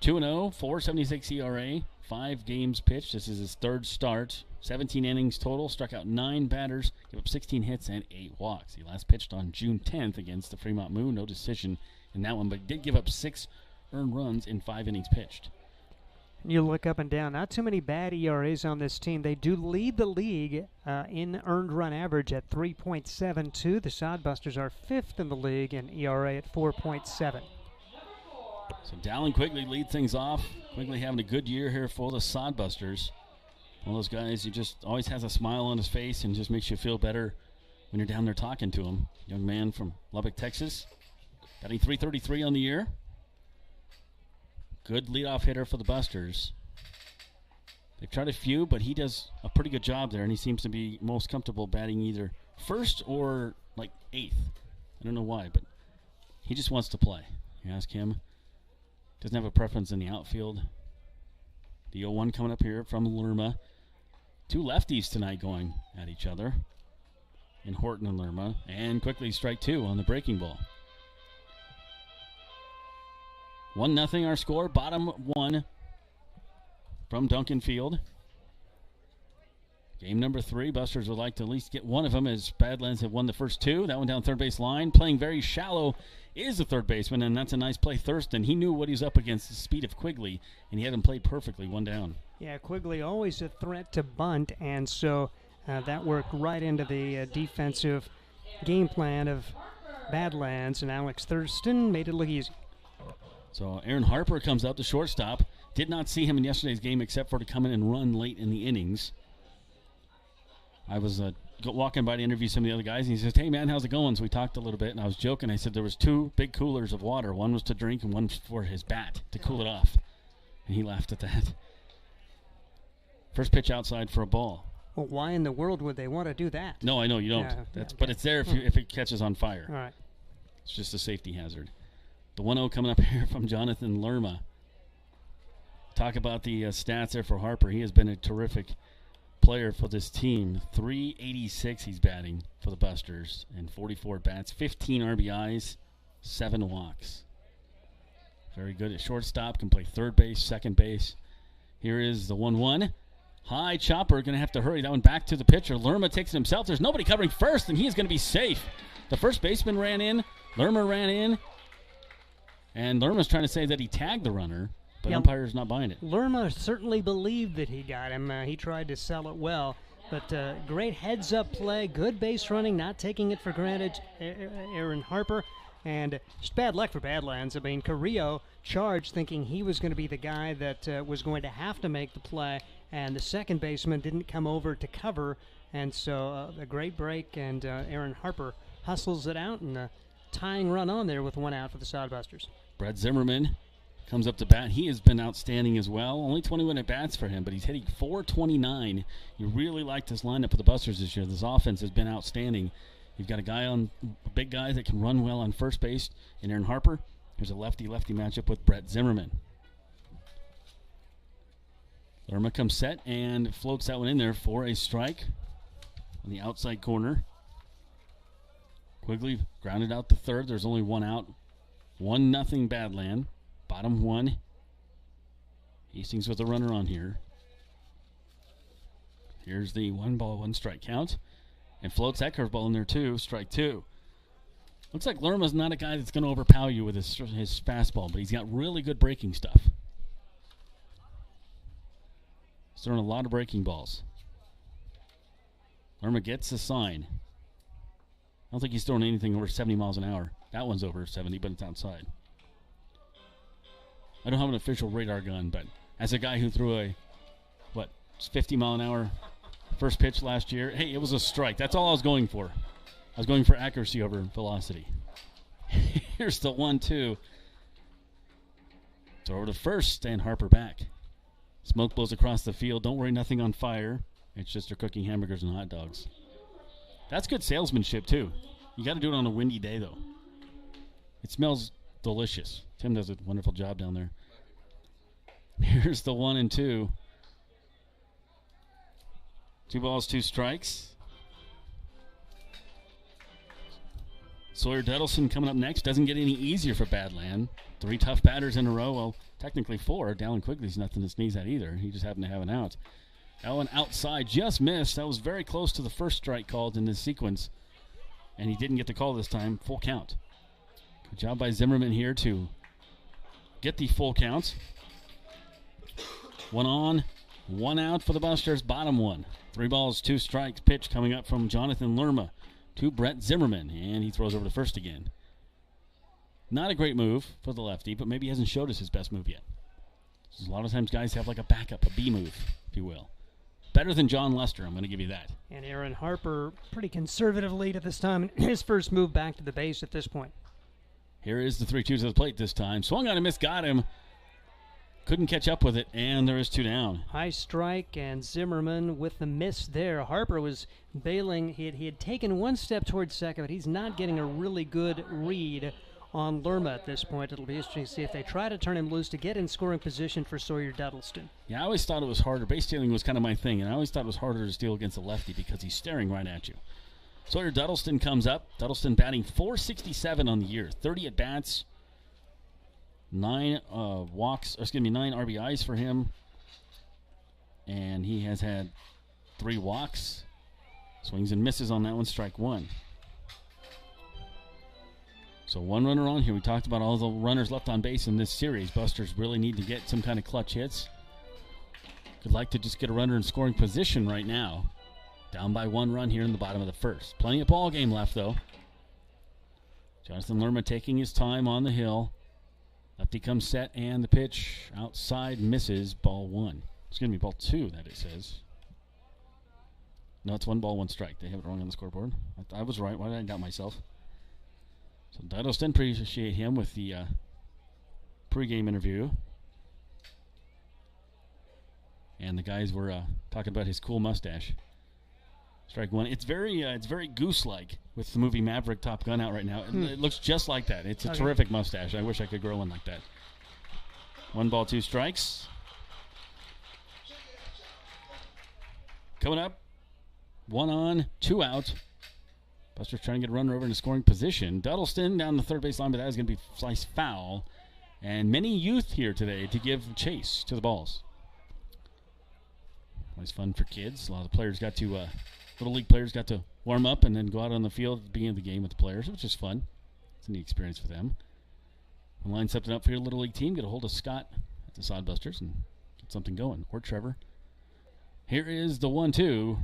2-0, 4.76 ERA, 5 games pitched. This is his 3rd start. 17 innings total, struck out 9 batters, gave up 16 hits and 8 walks. He last pitched on June 10th against the Fremont Moon. No decision in that one, but did give up 6 earned runs in 5 innings pitched. You look up and down, not too many bad ERAs on this team. They do lead the league in earned run average at 3.72. The Sodbusters are 5th in the league in ERA at 4.7. So Dallin Quigley lead things off. Quigley having a good year here for the Sodbusters. One of those guys who just always has a smile on his face and just makes you feel better when you're down there talking to him. Young man from Lubbock, Texas. Batting .333 on the year. Good leadoff hitter for the Busters. They've tried a few, but he does a pretty good job there, and he seems to be most comfortable batting either first or like 8th. I don't know why, but he just wants to play. You ask him. Doesn't have a preference in the outfield. The 0-1 coming up here from Lerma. 2 lefties tonight going at each other in Horton and Lerma. And quickly strike 2 on the breaking ball. 1-0 our score. Bottom 1 from Duncan Field. Game number 3. Busters would like to at least get one of them as Badlands have won the first 2. That one down third base line. Playing very shallow is the third baseman, and that's a nice play. Thurston, he knew what he was up against, the speed of Quigley, and he had him played perfectly, 1 down. Yeah, Quigley always a threat to bunt, and so that worked right into the defensive game plan of Badlands, and Alex Thurston made it look easy. So Aaron Harper comes up, the shortstop. Did not see him in yesterday's game except for to come in and run late in the innings. I was walking by to interview some of the other guys, and he says, hey, man, how's it going? So we talked a little bit, and I was joking. I said there was 2 big coolers of water. One was to drink and one for his bat to cool it off. And he laughed at that. First pitch outside for a ball. Well, why in the world would they want to do that? No, I know you don't. Yeah, But it's there if it catches on fire. All right. It's just a safety hazard. The 1-0 coming up here from Jonathan Lerma. Talk about the stats there for Harper. He has been a terrific player for this team. 386 he's batting for the Busters and 44 bats, 15 RBIs, 7 walks. Very good at shortstop, can play third base, second base. Here is the 1-1. High chopper, going to have to hurry that one back to the pitcher. Lerma takes it himself. There's nobody covering first, and he is going to be safe. The first baseman ran in. Lerma ran in. And Lerma's trying to say that he tagged the runner, but umpire's not buying it. Lerma certainly believed that he got him. He tried to sell it well. But great heads-up play, good base running, not taking it for granted, Aaron Harper. And just bad luck for Badlands. I mean, Carrillo charged thinking he was going to be the guy that was going to have to make the play, and the second baseman didn't come over to cover. And so a great break, and Aaron Harper hustles it out, and a tying run on there with 1 out for the Sodbusters. Brett Zimmerman comes up to bat. He has been outstanding as well. Only 21 at-bats for him, but he's hitting .429. You really like this lineup of the Busters this year. This offense has been outstanding. You've got a big guy that can run well on first base in Aaron Harper. Here's a lefty-lefty matchup with Brett Zimmerman. Lerma comes set and floats that one in there for a strike on the outside corner. Quigley grounded out to third. There's only 1 out. 1-0 Badland. Bottom 1. Hastings with a runner on here. Here's the 1-ball-1-strike count. And floats that curveball in there too. Strike 2. Looks like Lerma's not a guy that's going to overpower you with his fastball, but he's got really good breaking stuff. He's throwing a lot of breaking balls. Lerma gets the sign. I don't think he's throwing anything over 70 miles an hour. That one's over 70, but it's outside. I don't have an official radar gun, but as a guy who threw a, 50-mile-an-hour first pitch last year, hey, it was a strike. That's all I was going for. I was going for accuracy over velocity. Here's the 1-2. Throw over to first, and Harper back. Smoke blows across the field. Don't worry, nothing on fire. It's just they're cooking hamburgers and hot dogs. That's good salesmanship, too. You got to do it on a windy day, though. It smells delicious. Tim does a wonderful job down there. Here's the 1-2. 2 balls, 2 strikes. Sawyer Donaldson coming up next. Doesn't get any easier for Badland. 3 tough batters in a row. Well, technically 4. Dallin Quigley's nothing to sneeze at either. He just happened to have an out. That one outside just missed. That was very close to the first strike called in this sequence. And he didn't get the call this time. Full count. Good job by Zimmerman here to get the full count. 1 on, 1 out for the Busters. Bottom 1. 3 balls, 2 strikes. Pitch coming up from Jonathan Lerma to Brett Zimmerman. And he throws over to first again. Not a great move for the lefty, but maybe he hasn't showed us his best move yet. A lot of times guys have like a backup, a B move, if you will. Better than John Lester, I'm going to give you that. And Aaron Harper, pretty conservative lead at this time. His first move back to the base at this point. Here is the 3-2 to the plate this time. Swung on a miss, got him. Couldn't catch up with it, and there is 2 down. High strike, and Zimmerman with the miss there. Harper was bailing. He had taken 1 step towards second, but he's not getting a really good read on Lerma at this point. It'll be interesting to see if they try to turn him loose to get in scoring position for Sawyer Donaldson. Yeah, I always thought it was harder. Base stealing was kind of my thing, and I always thought it was harder to steal against a lefty because he's staring right at you. Sawyer Donaldson comes up. Donaldson batting .467 on the year. 30 at-bats. 9 RBIs for him. And he has had 3 walks. Swings and misses on that one, strike 1. So 1 runner on here. We talked about all the runners left on base in this series. Busters really need to get some kind of clutch hits. Could like to just get a runner in scoring position right now. Down by 1 run here in the bottom of the first. Plenty of ball game left, though. Jonathan Lerma taking his time on the hill. Lefty comes set, and the pitch outside misses. Ball 1. It's going to be ball 2, that it says. No, it's 1 ball, 1 strike. They have it wrong on the scoreboard. I was right. Why did I doubt myself? So Donaldson, appreciate him with the pregame interview. And the guys were talking about his cool mustache. Strike one. It's very Goose-like with the movie Maverick Top Gun out right now. It looks just like that. It's a terrific mustache. I wish I could grow one like that. 1 ball, 2 strikes. Coming up, 1 on, 2 out. Buster's trying to get a runner over into scoring position. Donaldson down the third base line, but that is going to be slice foul. And many youth here today to give chase to the balls. Always fun for kids. A lot of the players Little League players got to warm up and then go out on the field at the beginning of the game with the players, which is fun. It's a neat experience for them. And line something up for your Little League team. Get a hold of Scott at the Sodbusters and get something going. Or Trevor. Here is the 1-2.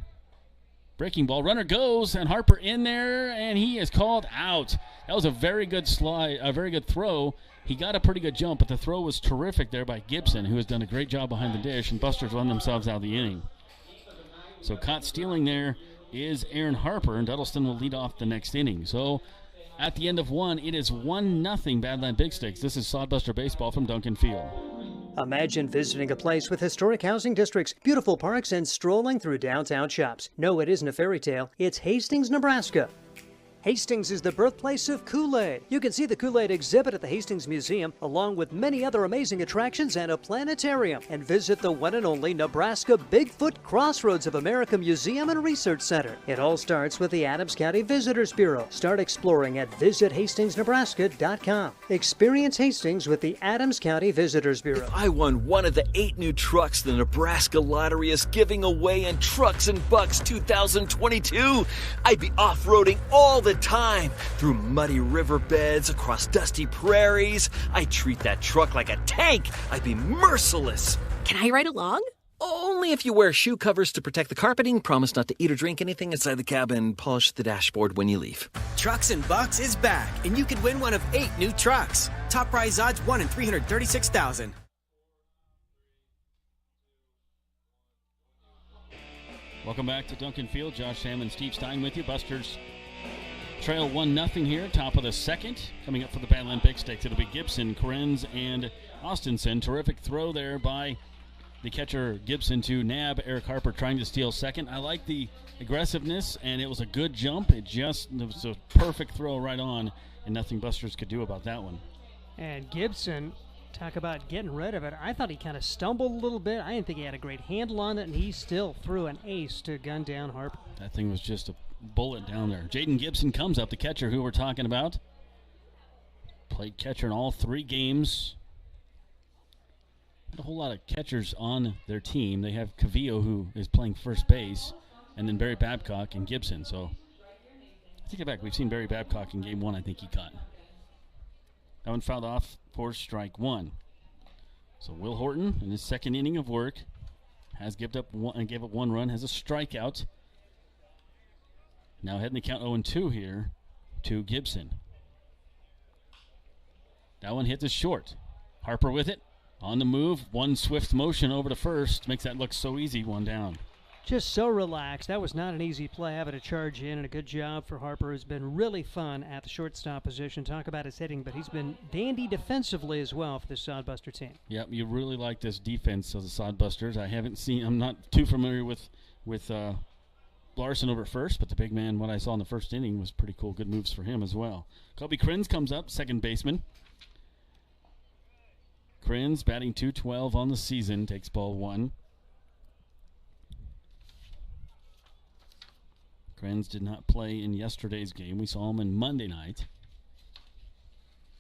Breaking ball. Runner goes, and Harper in there, and he is called out. That was a very good slide, a very good throw. He got a pretty good jump, but the throw was terrific there by Gibson, who has done a great job behind the dish, and Busters run themselves out of the inning. So caught stealing there is Aaron Harper, and Duddleston will lead off the next inning. So at the end of 1, it is 1-0 Badland Big Sticks. This is Sodbuster Baseball from Duncan Field. Imagine visiting a place with historic housing districts, beautiful parks, and strolling through downtown shops. No, it isn't a fairy tale. It's Hastings, Nebraska. Hastings is the birthplace of Kool-Aid. You can see the Kool-Aid exhibit at the Hastings Museum, along with many other amazing attractions and a planetarium. And visit the one and only Nebraska Bigfoot Crossroads of America Museum and Research Center. It all starts with the Adams County Visitors Bureau. Start exploring at visithastingsnebraska.com. Experience Hastings with the Adams County Visitors Bureau. If I won one of the 8 new trucks the Nebraska Lottery is giving away in Trucks and Bucks 2022, I'd be off-roading all the time through muddy riverbeds, across dusty prairies. I treat that truck like a tank. I'd be merciless. Can I ride along? Only if you wear shoe covers to protect the carpeting, promise not to eat or drink anything inside the cab, and polish the dashboard when you leave. Trucks and Bucks is back, and you could win one of 8 new trucks. Top prize odds 1 in 336,000. Welcome back to Duncan Field. Josh Sam and Steve Stein with you. Busters trail 1-0 here, top of the second. Coming up for the Badland Big Sticks, it'll be Gibson, Krenz, and Austinson. Terrific throw there by the catcher Gibson to nab Eric Harper, trying to steal second. I like the aggressiveness, and it was a good jump. It was a perfect throw right on, and nothing Busters could do about that one. And Gibson, talk about getting rid of it. I thought he kind of stumbled a little bit. I didn't think he had a great handle on it, and he still threw an ace to gun down Harper. That thing was just a bullet down there. Jaden Gibson comes up, the catcher who we're talking about. Played catcher in all 3 games. Not a whole lot of catchers on their team. They have Cavillo, who is playing first base, and then Barry Babcock and Gibson. So I take it back. We've seen Barry Babcock in game 1. I think he caught. That one fouled off for strike 1. So Will Horton, in his second inning of work, has gave up 1 run, has a strikeout. Now heading the count 0-2 here to Gibson. That one hits us short. Harper with it. On the move. One swift motion over to first. Makes that look so easy. 1 down. Just so relaxed. That was not an easy play, having to charge in, and a good job for Harper, who's been really fun at the shortstop position. Talk about his hitting, but he's been dandy defensively as well for the Sodbuster team. Yep, you really like this defense of the Sodbusters. I'm not too familiar with Larson over at first, but the big man, what I saw in the first inning was pretty cool. Good moves for him as well. Kobe Krenz comes up, second baseman. Krenz batting .212 on the season, takes ball 1. Krenz did not play in yesterday's game. We saw him in Monday night.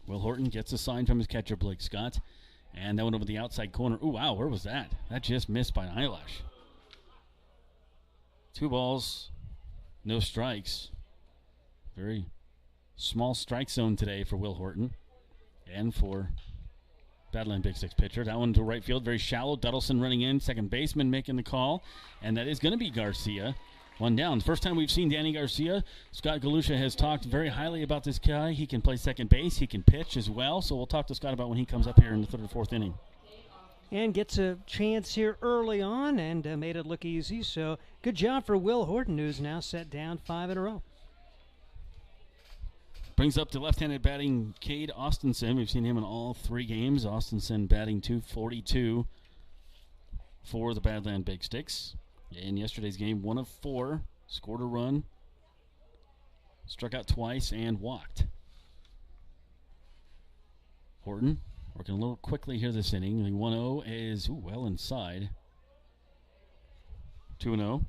Will Horton gets a sign from his catcher, Blake Scott. And that went over the outside corner. Ooh, wow, where was that? That just missed by an eyelash. 2 balls, no strikes. Very small strike zone today for Will Horton and for Badland Big Sticks pitcher. That one to right field, very shallow. Duddleston running in, second baseman making the call, and that is going to be Garcia. 1 down. First time we've seen Danny Garcia. Scott Galusha has talked very highly about this guy. He can play second base. He can pitch as well, so we'll talk to Scott about when he comes up here in the 3rd or 4th inning. And gets a chance here early on and made it look easy. So good job for Will Horton, who's now set down 5 in a row. Brings up the left-handed batting Cade Austinson. We've seen him in all 3 games. Austinson batting .242 for the Badland Big Sticks. In yesterday's game, 1 of 4 scored a run, struck out twice, and walked. Horton working a little quickly here this inning. The 1-0 is well inside. 2-0.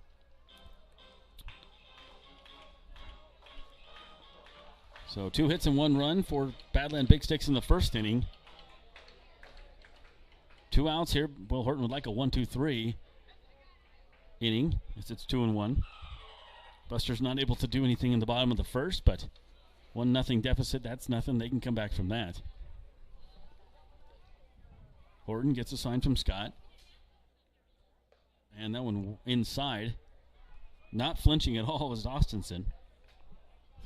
So 2 hits and 1 run for Badland Big Sticks in the first inning. 2 outs here. Will Horton would like a 1-2-3 inning. It's 2-1. Buster's not able to do anything in the bottom of the first, but 1-0 deficit, that's nothing. They can come back from that. Horton gets a sign from Scott. And that one inside. Not flinching at all was Austinson.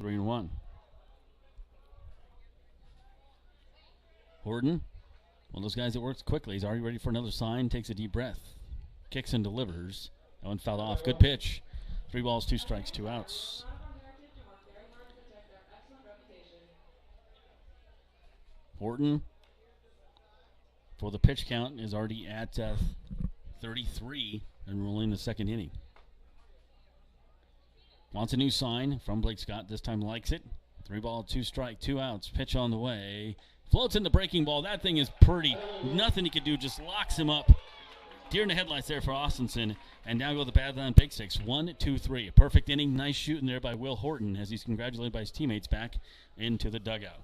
3-1. Horton, one of those guys that works quickly. He's already ready for another sign, takes a deep breath, kicks and delivers. That one fouled off. Good pitch. 3 balls, 2 strikes, 2 outs. Horton, for the pitch count, is already at 33 and rolling the second inning. Wants a new sign from Blake Scott. This time likes it. 3 ball, 2 strike, 2 outs. Pitch on the way. Floats in the breaking ball. That thing is pretty. Nothing he could do. Just locks him up. Deer in the headlights there for Austinson. And now go the Badland Big Sticks. 1-2-3. A perfect inning. Nice shooting there by Will Horton as he's congratulated by his teammates back into the dugout.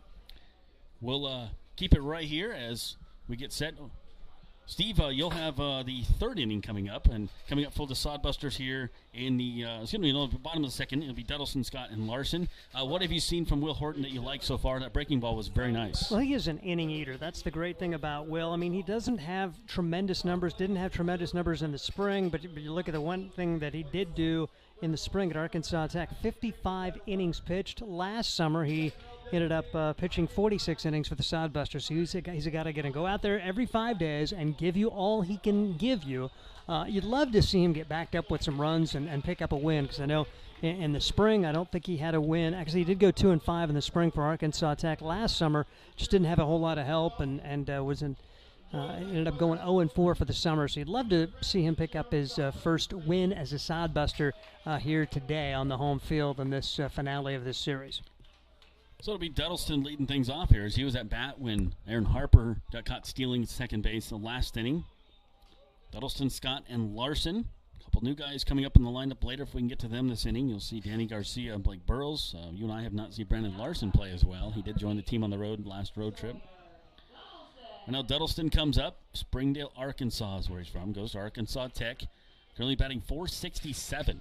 We'll keep it right here as we get set. Steve, you'll have the third inning coming up, and coming up for the Sodbusters here in the bottom of the second. It'll be Duddleston, Scott, and Larson. What have you seen from Will Horton that you like so far? That breaking ball was very nice. Well, he is an inning eater. That's the great thing about Will. I mean, he doesn't have tremendous numbers, didn't have tremendous numbers in the spring, but you look at the one thing that he did do in the spring at Arkansas Tech, 55 innings pitched. Last summer, he ended up pitching 46 innings for the Sodbusters. So he's a guy that can go out there every 5 days and give you all he can give you. You'd love to see him get backed up with some runs and pick up a win, because I know in the spring I don't think he had a win. Actually, he did go 2-5 in the spring for Arkansas Tech. Last summer just didn't have a whole lot of help and ended up going 0-4 for the summer. So you'd love to see him pick up his first win as a Sodbuster here today on the home field in this finale of this series. So it'll be Duddleston leading things off here as he was at bat when Aaron Harper got caught stealing second base in the last inning. Duddleston, Scott, and Larson. A couple new guys coming up in the lineup later. If we can get to them this inning, you'll see Danny Garcia and Blake Burrows. You and I have not seen Brandon Larson play as well. He did join the team on the last road trip. And now Duddleston comes up. Springdale, Arkansas is where he's from. Goes to Arkansas Tech. Currently batting .467.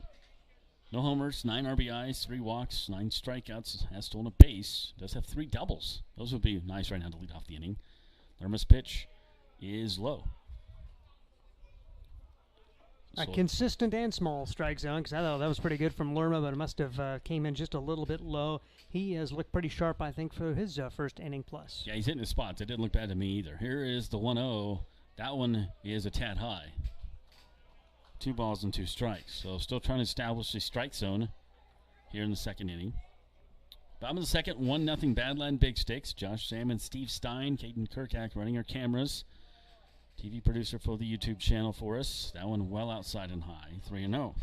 No homers, 9 RBIs, 3 walks, 9 strikeouts. Has stolen a base. Does have 3 doubles. Those would be nice right now to lead off the inning. Lerma's pitch is low. A consistent and small strike zone, because I thought that was pretty good from Lerma, but it must have came in just a little bit low. He has looked pretty sharp, I think, for his first inning plus. Yeah, he's hitting his spots. It didn't look bad to me either. Here is the 1-0. That one is a tad high. 2 balls and 2 strikes. So still trying to establish the strike zone here in the second inning. Bottom of the second, 1-0 Badland Big Sticks. Josh Salmon, Steve Stein, Caden Kirkak running our cameras. TV producer for the YouTube channel for us. That one well outside and high, 3-0.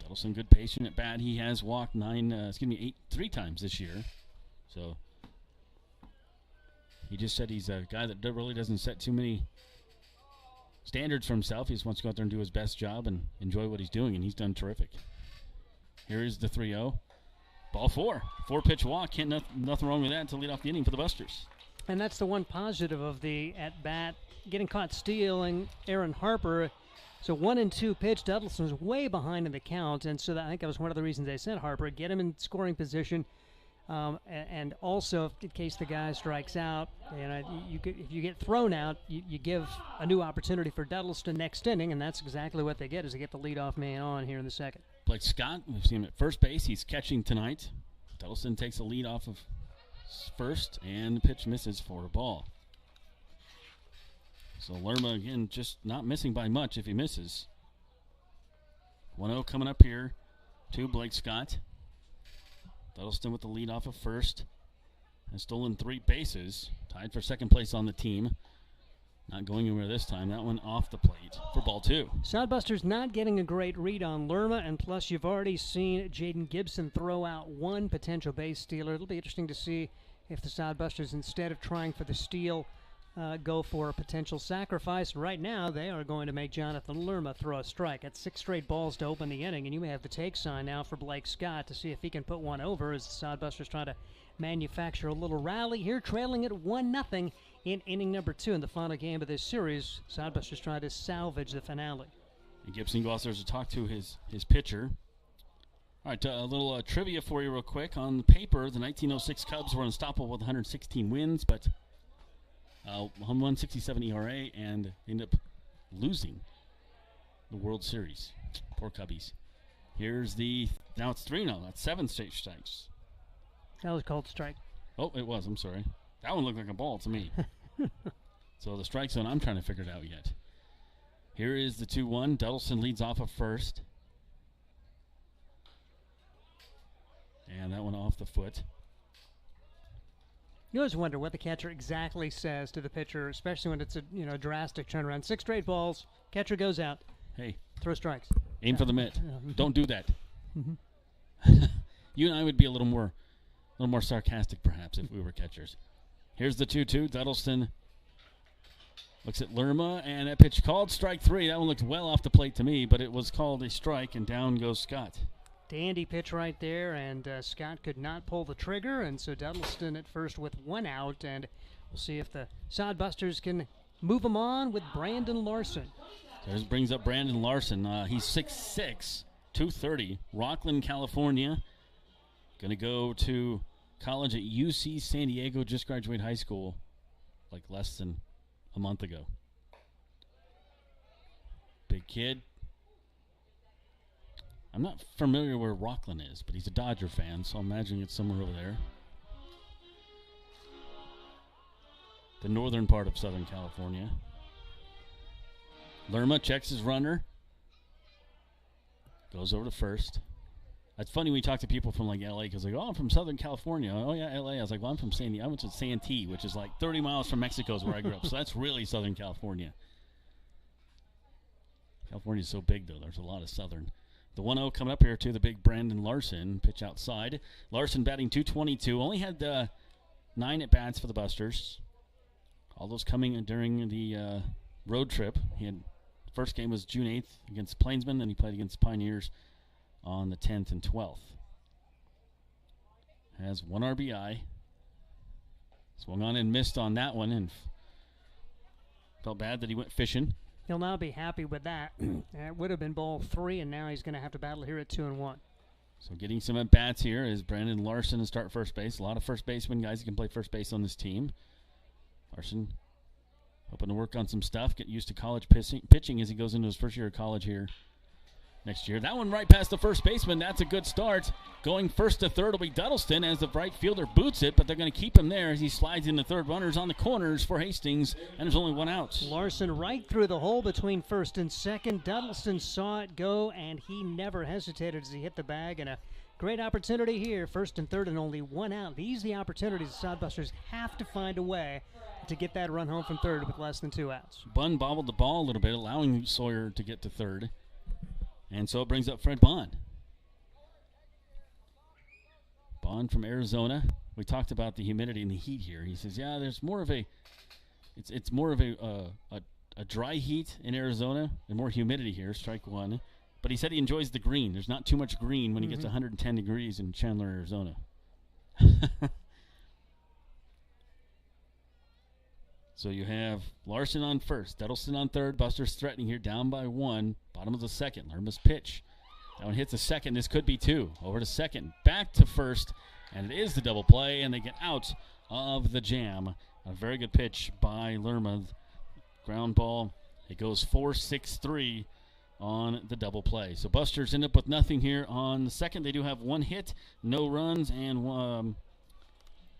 Duddleston, good patient at bat. He has walked 3 times this year. So he just said he's a guy that really doesn't set too many standards for himself. He just wants to go out there and do his best job and enjoy what he's doing, and he's done terrific. Here is the 3-0. Ball 4. 4-pitch walk. Nothing wrong with that to lead off the inning for the Busters. And that's the one positive of the at-bat, getting caught stealing Aaron Harper. So 1-2 pitch. Duddleston's way behind in the count, and so I think that was one of the reasons they sent Harper. Get him in scoring position, and also in case the guy strikes out, if you get thrown out, you give a new opportunity for Duddleston next inning, and that's exactly what they get, is they get the leadoff man on here in the second. Blake Scott, we've seen him at first base. He's catching tonight. Duddleston takes a lead off of first, and the pitch misses for a ball. So Lerma, again, just not missing by much if he misses. 1-0 coming up here to Blake Scott. Duddleston with the lead off of first. Has stolen 3 bases. Tied for second place on the team. Not going anywhere this time. That one off the plate for ball 2. Sodbusters not getting a great read on Lerma, and plus you've already seen Jaden Gibson throw out one potential base stealer. It'll be interesting to see if the Sodbusters, instead of trying for the steal, go for a potential sacrifice. Right now, they are going to make Jonathan Lerma throw a strike. That's 6 straight balls to open the inning, and you may have the take sign now for Blake Scott to see if he can put one over as the Sodbusters try to manufacture a little rally here, trailing it 1-0 in inning number 2 in the final game of this series. Sodbusters try to salvage the finale. And Gibson goes there to talk to his pitcher. All right, a little trivia for you real quick. On paper, the 1906 Cubs were unstoppable with 116 wins, but 167 ERA, and ended up losing the World Series. Poor Cubbies. Here's now it's 3-0. That's 7 straight strikes. That was called strike. Oh, it was. I'm sorry. That one looked like a ball to me. So the strike zone, I'm trying to figure it out yet. Here is the 2-1. Donaldson leads off of first. And that one off the foot. You always wonder what the catcher exactly says to the pitcher, especially when it's a drastic turnaround. 6 straight balls, catcher goes out. Hey, throw strikes. Aim for the mitt. Don't do that. Mm-hmm. You and I would be a little more sarcastic, perhaps, if we were catchers. Here's the 2-2. Duddleston looks at Lerma, and that pitch called strike 3. That one looked well off the plate to me, but it was called a strike, and down goes Scott. Dandy pitch right there, and Scott could not pull the trigger, and so Duddleston at first with 1 out, and we'll see if the Sodbusters can move him on with Brandon Larson. So this brings up Brandon Larson. He's 6'6", 230, Rockland, California. Going to go to college at UC San Diego, just graduated high school like less than a month ago. Big kid. I'm not familiar where Rockland is, but he's a Dodger fan, so I'm imagining it's somewhere over there. The northern part of Southern California. Lerma checks his runner. Goes over to first. That's funny when you talk to people from like LA, because like, oh, I'm from Southern California. Oh yeah, LA. I was like, well, I'm from I went to Santee, which is like 30 miles from Mexico is where I grew up. So that's really Southern California. California's so big though. There's a lot of Southern. The 1-0 coming up here to the big Brandon Larson. Pitch outside. Larson batting .222. Only had 9 at-bats for the Busters. All those coming during the road trip. First game was June 8th against Plainsman. Then he played against Pioneers on the 10th and 12th. Has 1 RBI. Swung on and missed on that one, and felt bad that he went fishing. He'll now be happy with that. It would have been ball 3, and now he's going to have to battle here at 2-1. So getting some at-bats here is Brandon Larson to start first base. A lot of first basemen, guys who can play first base on this team. Larson hoping to work on some stuff, get used to college pitching as he goes into his first year of college here next year. That one right past the first baseman. That's a good start. Going first to third will be Duddleston as the right fielder boots it, but they're going to keep him there as he slides into third. Runners on the corners for Hastings, and there's only 1 out. Larson right through the hole between first and second. Duddleston saw it go, and he never hesitated as he hit the bag, and a great opportunity here. First and third and only 1 out. These are the opportunities the Sodbusters have to find a way to get that run home from third with less than 2 outs. Bunn bobbled the ball a little bit, allowing Sawyer to get to third. And so it brings up Fred Bond. Bond from Arizona. We talked about the humidity and the heat here. He says, yeah, there's more of it's more of a dry heat in Arizona and more humidity here, strike 1. But he said he enjoys the green. There's not too much green when he gets 110 degrees in Chandler, Arizona. So you have Larson on first, Duddleston on third, Busters threatening here, down by 1, bottom of the second. Lerma's pitch. That one hits the second. This could be 2. Over to second, back to first, and it is the double play, and they get out of the jam. A very good pitch by Lerma. Ground ball. It goes 4-6-3 on the double play. So Busters end up with nothing here on the second. They do have 1 hit, no runs, and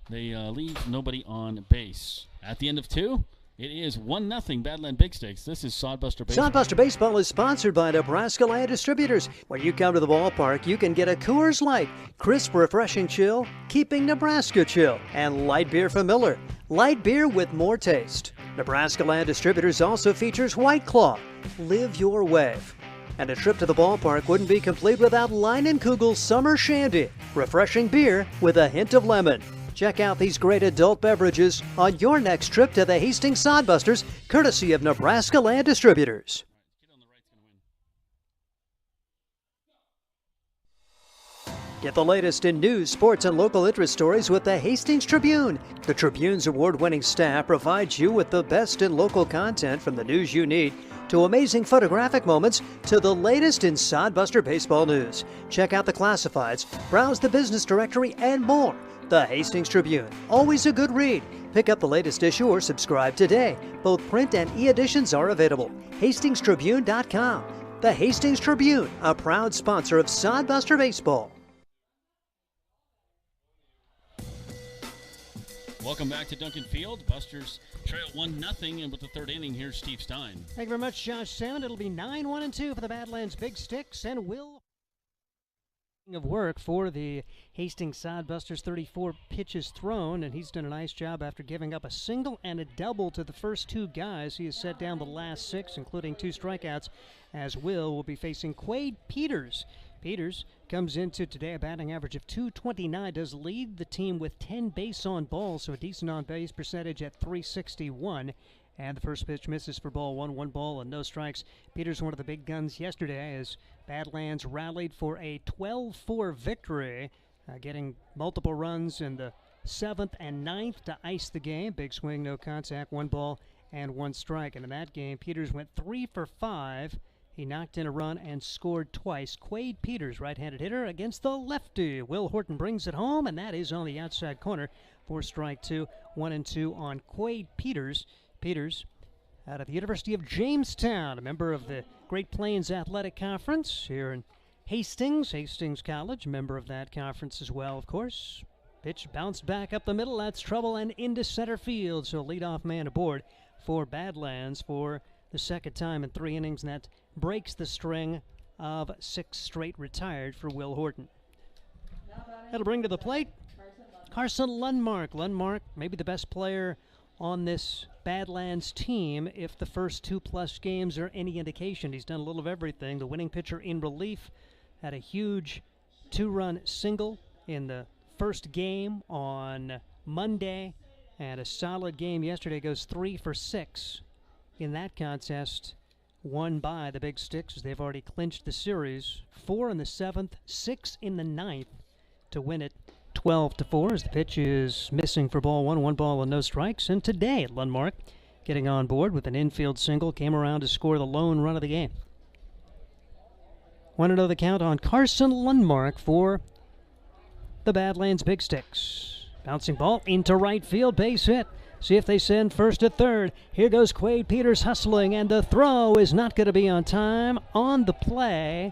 they leave nobody on base. At the end of 2, it is 1-0 Badland Big Sticks. This is Sodbuster Baseball. Sodbuster Baseball is sponsored by Nebraska Land Distributors. When you come to the ballpark, you can get a Coors Light, crisp, refreshing chill, keeping Nebraska chill, and light beer from Miller. Light beer with more taste. Nebraska Land Distributors also features White Claw. Live your wave. And a trip to the ballpark wouldn't be complete without Leinenkugel's Summer Shandy, refreshing beer with a hint of lemon. Check out these great adult beverages on your next trip to the Hastings Sodbusters, courtesy of Nebraska Land Distributors. Get the latest in news, sports, and local interest stories with the Hastings Tribune. The Tribune's award-winning staff provides you with the best in local content, from the news you need to amazing photographic moments to the latest in Sodbuster baseball news. Check out the classifieds, browse the business directory, and more. The Hastings Tribune, always a good read. Pick up the latest issue or subscribe today. Both print and e-editions are available. HastingsTribune.com. The Hastings Tribune, a proud sponsor of Sodbuster Baseball. Welcome back to Duncan Field. Busters trail 1-0, and with the third inning, here's Steve Stein. Thank you very much, Josh Salmon. It'll be 9-1-2 for the Badlands Big Sticks, and Will of work for the Hastings Sodbusters. 34 pitches thrown, and he's done a nice job after giving up a single and a double to the first two guys. He has set down the last 6, including 2 strikeouts, as will be facing Quade Peters. Peters comes into today a batting average of .229, does lead the team with 10 base on balls, so a decent on-base percentage at .361. And the first pitch misses for ball 1 ball and no strikes. Peters, one of the big guns yesterday, as Badlands rallied for a 12-4 victory, getting multiple runs in the 7th and 9th to ice the game. Big swing, no contact, 1 ball and 1 strike. And in that game, Peters went 3 for 5. He knocked in a run and scored twice. Quade Peters, right-handed hitter, against the lefty. Will Horton brings it home, and that is on the outside corner for strike 2. 1-2 on Quade Peters. Peters, out of the University of Jamestown, a member of the Great Plains Athletic Conference here in Hastings College, member of that conference as well, of course. Pitch bounced back up the middle. That's trouble and into center field. So leadoff man aboard for Badlands for the second time in 3 innings, and that breaks the string of 6 straight retired for Will Horton. That'll bring to the plate Carson Lundmark. Lundmark, maybe the best player on this Badlands team if the first 2+ games are any indication. He's done a little of everything. The winning pitcher in relief had a huge 2-run single in the first game on Monday, and a solid game yesterday. Goes 3 for 6 in that contest, won by the Big Sticks as they've already clinched the series. 4 in the 7th, 6 in the 9th to win it 12-4 as the pitch is missing for ball 1 ball and no strikes. And today, Lundmark getting on board with an infield single, came around to score the lone run of the game. 1-0 the count on Carson Lundmark for the Badlands Big Sticks. Bouncing ball into right field, base hit. See if they send first to third. Here goes Quade Peters hustling, and the throw is not going to be on time. On the play,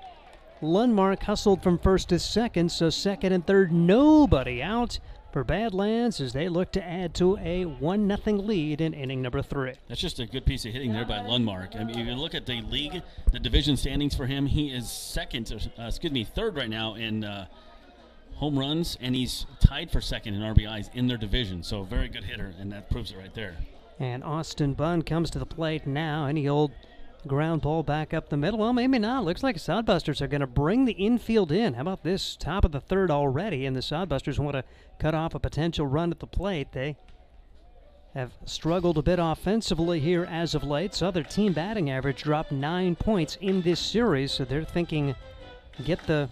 Lundmark hustled from first to second, so second and third, nobody out for Badlands as they look to add to a 1-0 lead in inning number 3. That's just a good piece of hitting there by Lundmark. I mean, if you look at the league, the division standings for him, he is third right now in home runs, and he's tied for second in RBIs in their division. So a very good hitter, and that proves it right there. And Austin Bunn comes to the plate now. Any old ground ball back up the middle? Well, maybe not. Looks like the Sodbusters are going to bring the infield in. How about this? Top of the 3rd already, and the Sodbusters want to cut off a potential run at the plate. They have struggled a bit offensively here as of late. So their team batting average dropped 9 points in this series, so they're thinking get the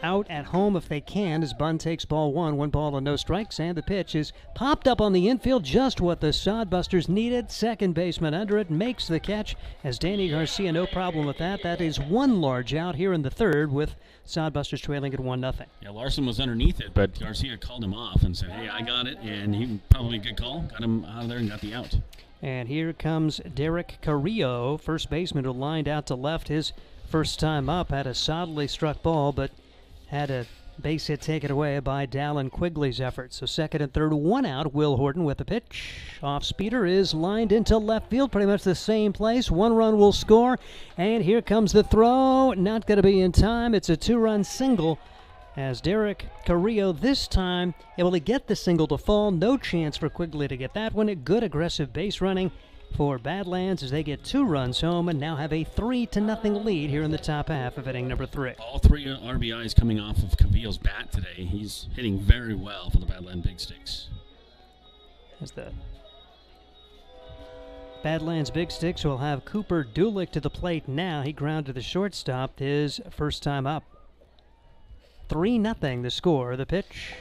out at home if they can, as Bunn takes ball 1 ball and no strikes, and the pitch is popped up on the infield, just what the Sodbusters needed. Second baseman under it makes the catch, as Danny Garcia, no problem with that. That is 1 large out here in the 3rd, with Sodbusters trailing at 1-0. Yeah, Larson was underneath it, but Garcia called him off and said, hey, I got it, and he probably a good call, got him out of there and got the out. And here comes Derek Carrillo, first baseman, who lined out to left his first time up, had a solidly struck ball, but had a base hit taken away by Dallin Quigley's effort. So second and third, 1 out. Will Horton with the pitch. Off speeder is lined into left field, pretty much the same place. 1 run will score, and here comes the throw. Not going to be in time. It's a 2-run single, as Derek Carrillo this time able to get the single to fall. No chance for Quigley to get that one. A good aggressive base running for Badlands as they get 2 runs home and now have a 3-0 lead here in the top half of inning number 3. All 3 RBIs coming off of Cavillo's bat today. He's hitting very well for the Badland Big Sticks. As the Badlands Big Sticks will have Cooper Dulick to the plate now. He grounded the shortstop his first time up. 3-0 the score. The pitch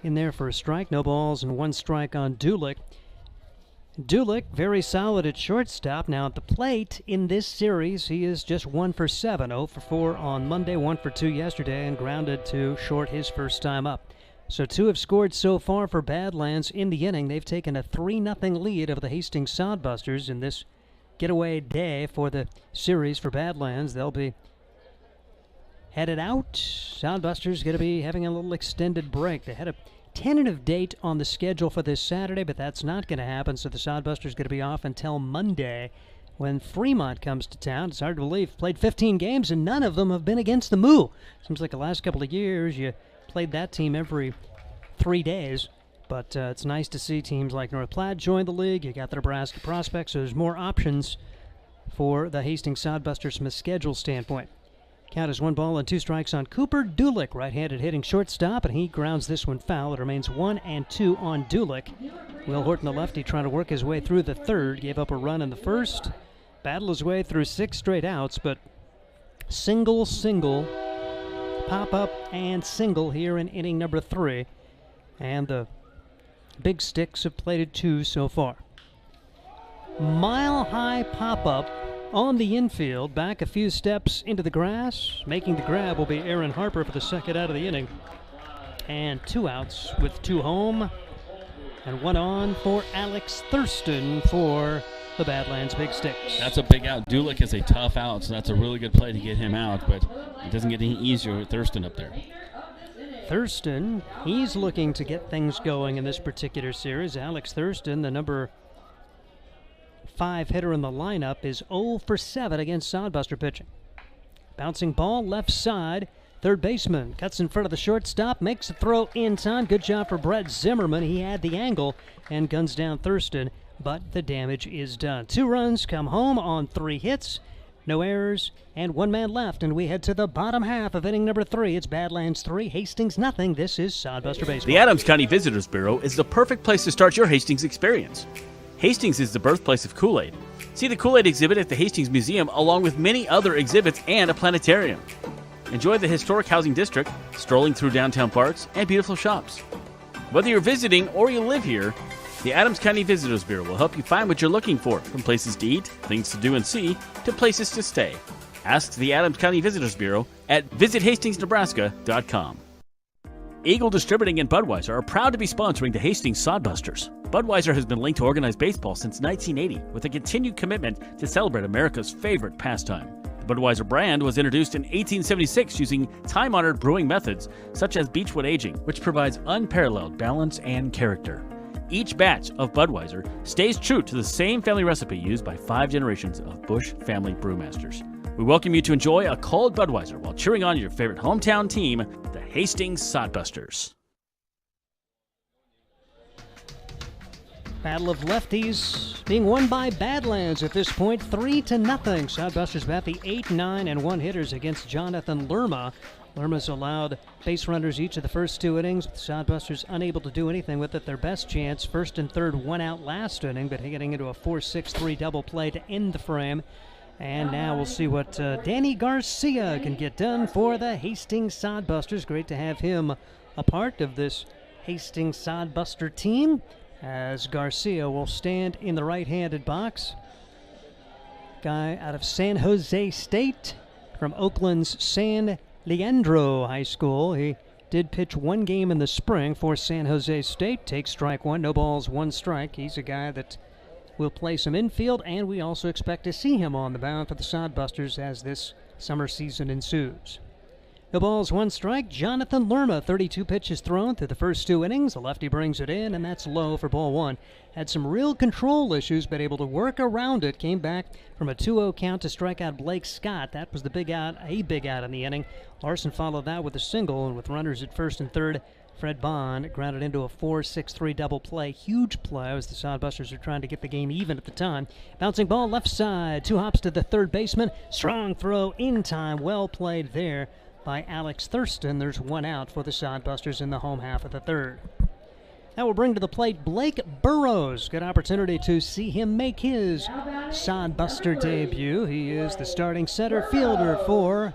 in there for a strike. No balls and 1 strike on Dulick. Dulick very solid at shortstop. Now at the plate in this series, he is just 1 for 7. 0 for 4 on Monday, 1 for 2 yesterday, and grounded to short his first time up. So 2 have scored so far for Badlands in the inning. They've taken a 3-0 lead over the Hastings Sodbusters in this getaway day for the series for Badlands. They'll be headed out. Sodbusters going to be having a little extended break. They had a tentative date on the schedule for this Saturday, but that's not going to happen, so the Sodbusters going to be off until Monday when Fremont comes to town. It's hard to believe. Played 15 games, and none of them have been against the Moo. Seems like the last couple of years you played that team every 3 days, but it's nice to see teams like North Platte join the league. You got the Nebraska prospects, so there's more options for the Hastings Sodbusters from a schedule standpoint. Count is 1 ball and 2 strikes on Cooper Dulick, right-handed hitting shortstop, and he grounds this one foul. It remains 1-2 on Dulick. Will Horton, the lefty, trying to work his way through the third, gave up a run in the first, battled his way through 6 straight outs, but single, pop-up, and single here in inning number 3, and the Big Sticks have plated 2 so far. Mile-high pop-up on the infield, back a few steps into the grass. Making the grab will be Aaron Harper for the second out of the inning. And 2 outs with 2 home and 1 on for Alex Thurston for the Badlands Big Sticks. That's a big out. Dulick is a tough out, so that's a really good play to get him out, but it doesn't get any easier with Thurston up there. Thurston, he's looking to get things going in this particular series. Alex Thurston, the number 5 hitter in the lineup, is 0 for 7 against Sodbuster pitching. Bouncing ball left side. Third baseman cuts in front of the shortstop, makes a throw in time. Good job for Brett Zimmerman. He had the angle and guns down Thurston, but the damage is done. 2 runs come home on 3 hits. No errors and 1 man left, and we head to the bottom half of inning number 3. It's Badlands 3, Hastings nothing. This is Sodbuster Baseball. The Adams County Visitors Bureau is the perfect place to start your Hastings experience. Hastings is the birthplace of Kool-Aid. See the Kool-Aid exhibit at the Hastings Museum along with many other exhibits and a planetarium. Enjoy the historic housing district, strolling through downtown parks, and beautiful shops. Whether you're visiting or you live here, the Adams County Visitors Bureau will help you find what you're looking for, from places to eat, things to do and see, to places to stay. Ask the Adams County Visitors Bureau at visithastingsnebraska.com. Eagle Distributing and Budweiser are proud to be sponsoring the Hastings Sodbusters. Budweiser has been linked to organized baseball since 1980 with a continued commitment to celebrate America's favorite pastime. The Budweiser brand was introduced in 1876 using time-honored brewing methods such as beechwood aging, which provides unparalleled balance and character. Each batch of Budweiser stays true to the same family recipe used by 5 generations of Bush family brewmasters. We welcome you to enjoy a cold Budweiser while cheering on your favorite hometown team, the Hastings Sodbusters. Battle of lefties being won by Badlands at this point, 3-0. Sodbusters bat the 8, 9, and 1 hitters against Jonathan Lerma. Lerma's allowed base runners each of the first 2 innings. The Sodbusters unable to do anything with it. Their best chance, first and third, 1 out last inning, but getting into a 4-6-3 double play to end the frame. And now we'll see what Danny Garcia can get done for the Hastings Sodbusters. Great to have him a part of this Hastings Sodbuster team, as Garcia will stand in the right-handed box. Guy out of San Jose State from Oakland's San Leandro High School. He did pitch 1 game in the spring for San Jose State. Takes strike 1, no balls, 1 strike. He's a guy that will play some infield, and we also expect to see him on the mound for the Sodbusters as this summer season ensues. No balls, one strike. Jonathan Lerma, 32 pitches thrown through the first 2 innings. The lefty brings it in, and that's low for ball 1. Had some real control issues, but able to work around it. Came back from a 2-0 count to strike out Blake Scott. That was the big out in the inning. Larson followed that with a single, and with runners at first and third, Fred Bond grounded into a 4-6-3 double play. Huge play as the Sodbusters are trying to get the game even at the time. Bouncing ball left side, 2 hops to the third baseman. Strong throw in time, well played there by Alex Thurston. There's 1 out for the Sodbusters in the home half of the third. That will bring to the plate Blake Burrows. Good opportunity to see him make his Sodbuster debut. He is the starting center fielder for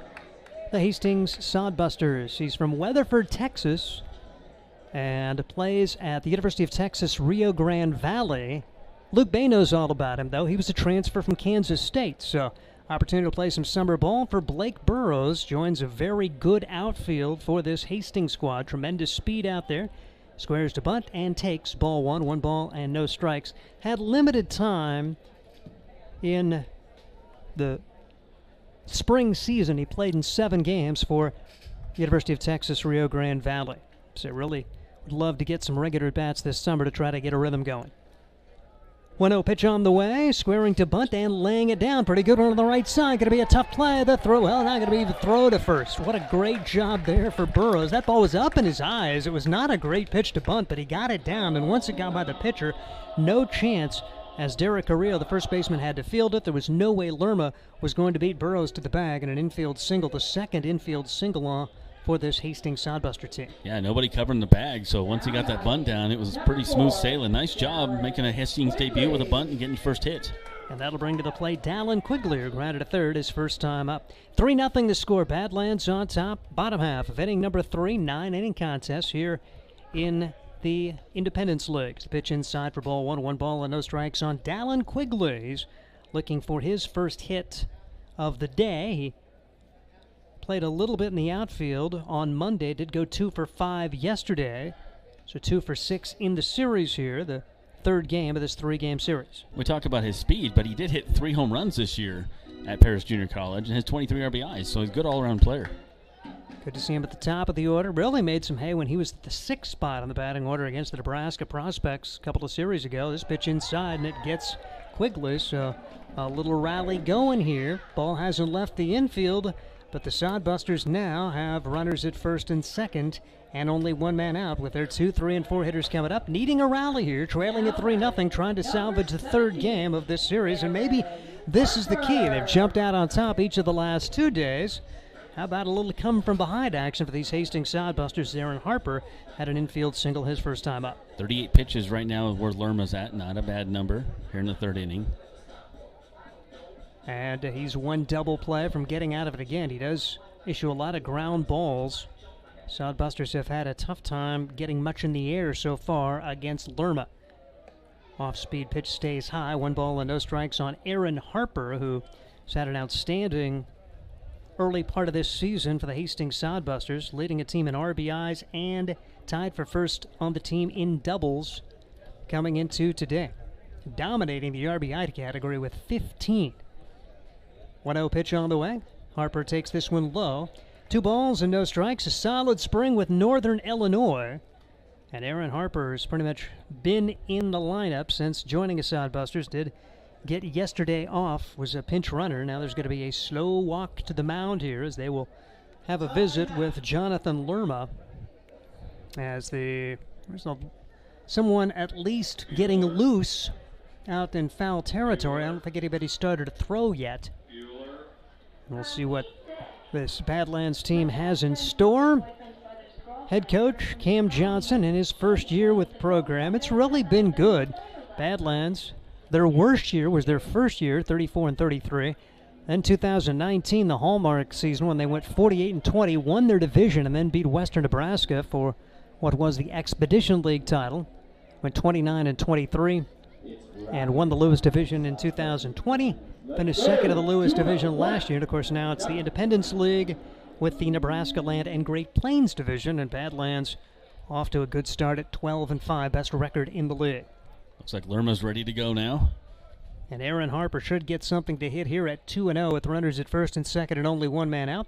the Hastings Sodbusters. He's from Weatherford, Texas, and plays at the University of Texas, Rio Grande Valley. Luke Bay knows all about him, though. He was a transfer from Kansas State, so opportunity to play some summer ball for Blake Burrows. Joins a very good outfield for this Hastings squad. Tremendous speed out there. Squares to bunt and takes ball 1. 1 ball and no strikes. Had limited time in the spring season. He played in 7 games for University of Texas, Rio Grande Valley. So really would love to get some regular bats this summer to try to get a rhythm going. 1-0 pitch on the way, squaring to bunt and laying it down. Pretty good one on the right side. Going to be a tough play. The throw, well, not going to be the throw to first. What a great job there for Burrows. That ball was up in his eyes. It was not a great pitch to bunt, but he got it down. And once it got by the pitcher, no chance, as Derek Carrillo, the first baseman, had to field it. There was no way Lerma was going to beat Burrows to the bag in an infield single, the second infield single for this Hastings Sodbuster team. Yeah, nobody covering the bag, so once he got that bunt down, it was pretty smooth sailing. Nice job making a Hastings debut with a bunt and getting first hit. And that'll bring to the plate Dallin Quigley, who grounded to third his first time up. 3-0 the score. Badlands on top, bottom half of inning number 3, 9-inning contest here in the Independence League. The pitch inside for ball 1, 1 ball and no strikes on Dallin Quigley. He's looking for his first hit of the day. He played a little bit in the outfield on Monday, did go 2 for 5 yesterday, so 2 for 6 in the series here, the third game of this 3-game series. We talk about his speed, but he did hit 3 home runs this year at Paris Junior College and has 23 RBIs, so he's a good all-around player. Good to see him at the top of the order. Really made some hay when he was at the 6th spot on the batting order against the Nebraska Prospects a couple of series ago. This pitch inside, and it gets Quigley, so a little rally going here. Ball hasn't left the infield, but the Sodbusters now have runners at first and second and only 1 man out with their 2, 3, and 4 hitters coming up. Needing a rally here, trailing at 3-0, trying to salvage the third game of this series. And maybe this is the key. They've jumped out on top each of the last 2 days. How about a little come-from-behind action for these Hastings Sodbusters? Aaron Harper had an infield single his first time up. 38 pitches right now where Lerma's at. Not a bad number here in the 3rd inning. And he's 1 double play from getting out of it again. He does issue a lot of ground balls. Sodbusters have had a tough time getting much in the air so far against Lerma. Off-speed pitch stays high. 1 ball and no strikes on Aaron Harper, who's had an outstanding early part of this season for the Hastings Sodbusters, leading a team in RBIs and tied for first on the team in doubles coming into today. Dominating the RBI category with 15. 1-0 pitch on the way. Harper takes this one low. 2 balls and no strikes. A solid spring with Northern Illinois. And Aaron Harper has pretty much been in the lineup since joining the Sodbusters. Did get yesterday off, was a pinch runner. Now there's going to be a slow walk to the mound here as they will have a visit with Jonathan Lerma. As there's someone at least getting loose out in foul territory. I don't think anybody started to throw yet. We'll see what this Badlands team has in store. Head coach Cam Johnson in his first year with the program. It's really been good. Badlands, their worst year was their first year, 34-33. Then 2019, the hallmark season when they went 48-20, won their division, and then beat Western Nebraska for what was the Expedition League title. Went 29-23 and won the Lewis Division in 2020. Finished second of the Lewis Division last year. And of course, now it's the Independence League with the Nebraska Land and Great Plains Division. And Badlands off to a good start at 12-5, best record in the league. Looks like Lerma's ready to go now. And Aaron Harper should get something to hit here at 2-0 with runners at first and second and only 1 man out.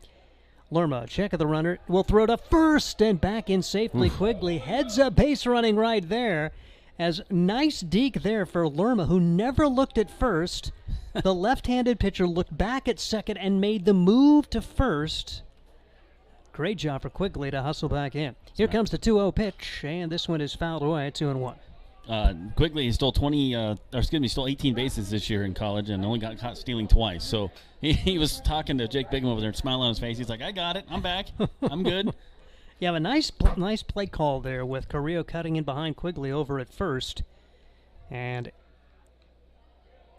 Lerma, check of the runner, will throw to first and back in safely. Quigley heads a base running right there. As nice deke there for Lerma, who never looked at first. The left-handed pitcher looked back at second and made the move to first. Great job for Quigley to hustle back in. Here comes the 2-0 pitch, and this one is fouled away, 2-1. Quigley stole 18 bases this year in college and only got caught stealing twice. So he was talking to Jake Bigham over there and smiling on his face. He's like, I got it. I'm back. I'm good. Yeah, a nice play call there with Carrillo cutting in behind Quigley over at first. And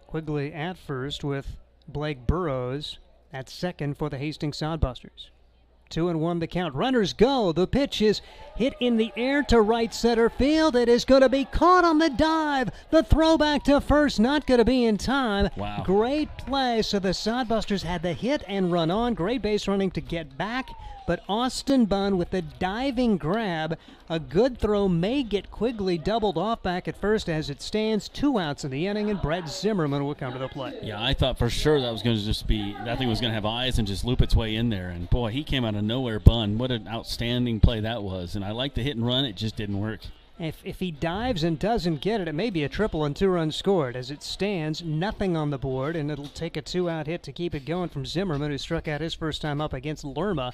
Quigley at first with Blake Burrows at second for the Hastings Sodbusters. 2-1 the count. Runners go. The pitch is hit in the air to right center field. It is going to be caught on the dive. The throw back to first, not going to be in time. Wow. Great play. So the Sodbusters had the hit and run on. Great base running to get back. But Austin Bunn with the diving grab. A good throw may get Quigley doubled off back at first as it stands. 2 outs in the inning, and Brett Zimmerman will come to the plate. Yeah, I thought for sure that was going to just be, that thing was going to have eyes and just loop its way in there. And boy, he came out of nowhere, Bunn. What an outstanding play that was. And I like the hit and run. It just didn't work. If he dives and doesn't get it, it may be a triple and 2 runs scored. As it stands, nothing on the board, and it'll take a 2-out hit to keep it going from Zimmerman, who struck out his first time up against Lerma.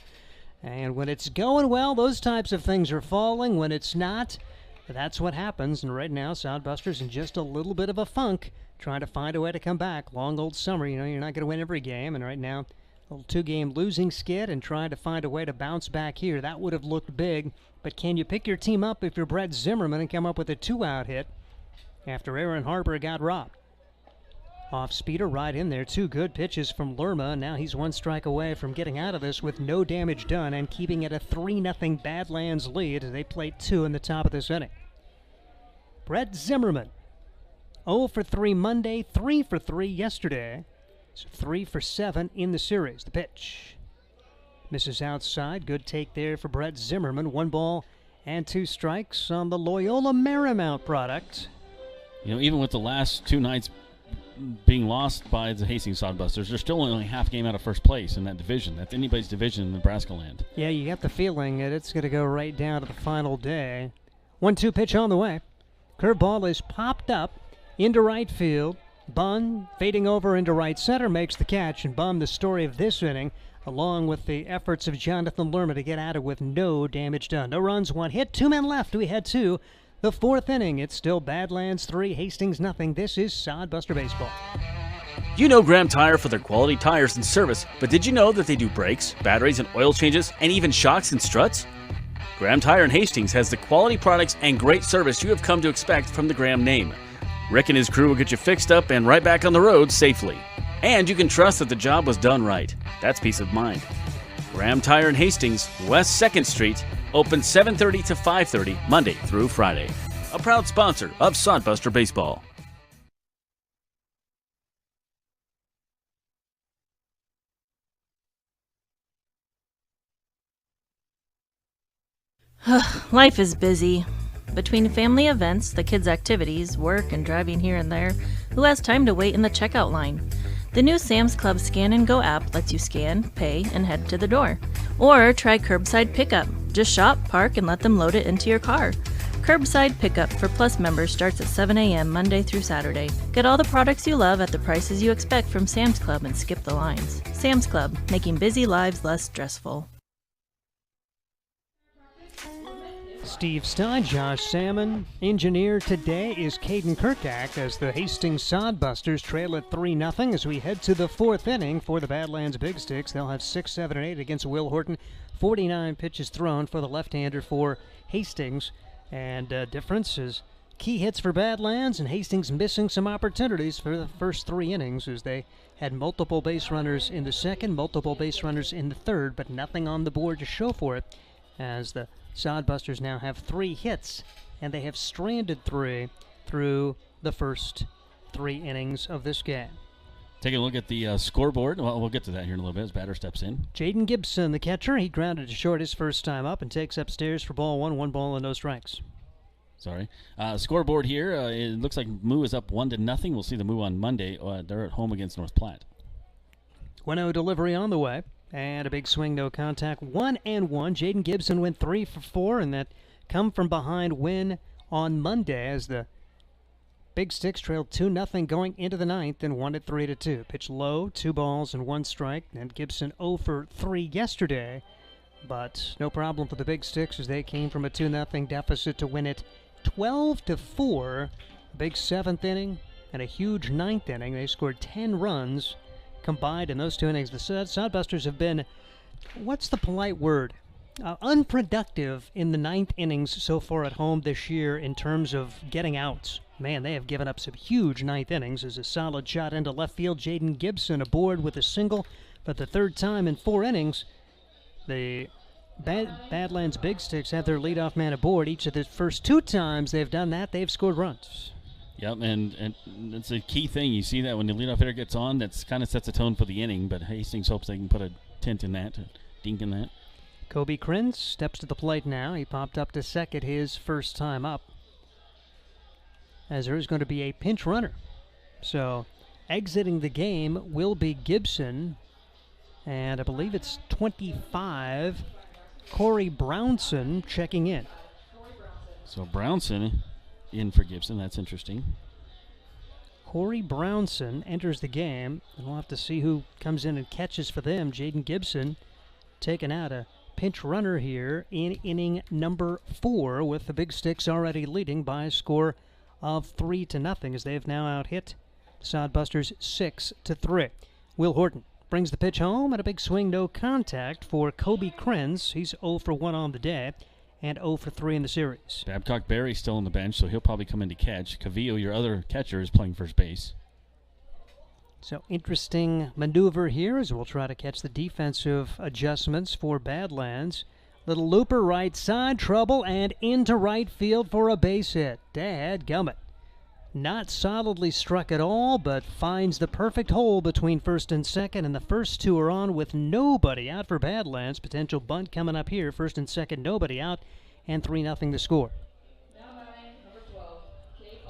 And when it's going well, those types of things are falling. When it's not, that's what happens. And right now, Sodbusters in just a little bit of a funk, trying to find a way to come back. Long old summer, you're not going to win every game. And right now, a little 2-game losing skid and trying to find a way to bounce back here. That would have looked big. But can you pick your team up if you're Brett Zimmerman and come up with a 2-out hit after Aaron Harper got robbed? Off-speeder right in there. 2 good pitches from Lerma. Now he's 1 strike away from getting out of this with no damage done and keeping it a 3-0 Badlands lead as they play 2 in the top of this inning. Brett Zimmerman, 0 for 3 Monday, 3 for 3 yesterday. So 3 for 7 in the series. The pitch misses outside. Good take there for Brett Zimmerman. 1 ball and 2 strikes on the Loyola Marymount product. Even with the last 2 nights being lost by the Hastings Sodbusters, they're still only half game out of first place in that division. That's anybody's division in Nebraska land. Yeah, you got the feeling that it's going to go right down to the final day. 1-2 pitch on the way. Curveball is popped up into right field. Bunn fading over into right center makes the catch, and Bunn, the story of this inning, along with the efforts of Jonathan Lerma to get out of it with no damage done. No runs, 1 hit, 2 men left. We had 2. The 4th inning, it's still Badlands 3, Hastings nothing. This is Sodbuster Baseball. You know Graham Tire for their quality tires and service, but did you know that they do brakes, batteries, and oil changes, and even shocks and struts? Graham Tire in Hastings has the quality products and great service you have come to expect from the Graham name. Rick and his crew will get you fixed up and right back on the road safely. And you can trust that the job was done right. That's peace of mind. Graham Tire in Hastings, West 2nd Street, open 7:30 to 5:30, Monday through Friday. A proud sponsor of Sodbuster Baseball. Life is busy. Between family events, the kids' activities, work, and driving here and there, who has time to wait in the checkout line? The new Sam's Club Scan and Go app lets you scan, pay, and head to the door. Or try curbside pickup. Just shop, park, and let them load it into your car. Curbside pickup for Plus members starts at 7 a.m. Monday through Saturday. Get all the products you love at the prices you expect from Sam's Club and skip the lines. Sam's Club, making busy lives less stressful. Steve Stein, Josh Salmon. Engineer today is Caden Kirkak as the Hastings Sodbusters trail at 3-0 as we head to the 4th inning for the Badlands Big Sticks. They'll have 6, 7, and 8 against Will Horton. 49 pitches thrown for the left-hander for Hastings. And difference is key hits for Badlands, and Hastings missing some opportunities for the first 3 innings as they had multiple base runners in the 2nd, multiple base runners in the 3rd, but nothing on the board to show for it as the Sodbusters now have 3 hits, and they have stranded 3 through the first 3 innings of this game. Taking a look at the scoreboard. Well, we'll get to that here in a little bit as batter steps in. Jaden Gibson, the catcher, he grounded to short his first time up and takes upstairs for ball 1, 1 ball and no strikes. Sorry. Scoreboard here, it looks like Moo is up 1-0. We'll see the Moo on Monday. They're at home against North Platte. 1-0 delivery on the way. And a big swing, no contact. 1-1. Jaden Gibson went 3 for 4, and that come from behind win on Monday as the Big Sticks trailed 2-0 going into the ninth and won it 3-2. Pitch low, 2 balls and 1 strike. And Gibson 0 for 3 yesterday, but no problem for the Big Sticks as they came from a 2-0 deficit to win it 12-4. Big 7th inning and a huge 9th inning. They scored 10 runs combined in those 2 innings. The Sodbusters have been, what's the polite word? Unproductive in the 9th innings so far at home this year in terms of getting outs. Man, they have given up some huge 9th innings. As a solid shot into left field, Jaden Gibson aboard with a single for the 3rd time in 4 innings. The Badlands Big Sticks have their leadoff man aboard. Each of the first 2 times they've done that, they've scored runs. Yep, and it's a key thing. You see that when the leadoff hitter gets on, that's kind of sets a tone for the inning, but Hastings hopes they can put a tint in that, a dink in that. Kobe Krenz steps to the plate now. He popped up to second his first time up, as there is going to be a pinch runner. So exiting the game will be Gibson, and I believe it's 25, Corey Brownson checking in. So Brownson in for Gibson. That's interesting. Corey Brownson enters the game, and we'll have to see who comes in and catches for them. Jaden Gibson taking out a pinch runner here in inning number 4, with the Big Sticks already leading by a score of 3-0 as they have now out-hit the Sodbusters 6-3. Will Horton brings the pitch home, and a big swing, no contact for Kobe Krenz. He's 0 for 1 on the day and 0 for 3 in the series. Babcock Berry still on the bench, so he'll probably come in to catch. Cavillo, your other catcher, is playing first base. So interesting maneuver here as we'll try to catch the defensive adjustments for Badlands. Little looper right side, trouble, and into right field for a base hit. Dadgummit. Not solidly struck at all, but finds the perfect hole between first and second, and the first 2 are on with nobody out for Badlands. Potential bunt coming up here. First and second, nobody out, and 3-0 the score.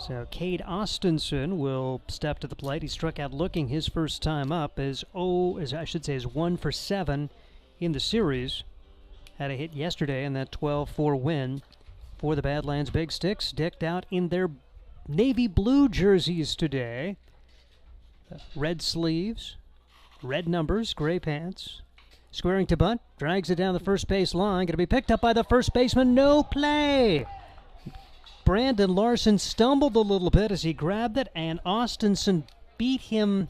So Cade Austinson will step to the plate. He struck out looking his first time up, is 1 for 7 in the series. Had a hit yesterday in that 12-4 win for the Badlands Big Sticks, decked out in their navy blue jerseys today. Red sleeves, red numbers, gray pants. Squaring to bunt, drags it down the first base line. Going to be picked up by the first baseman. No play! Brandon Larson stumbled a little bit as he grabbed it, and Austinson beat him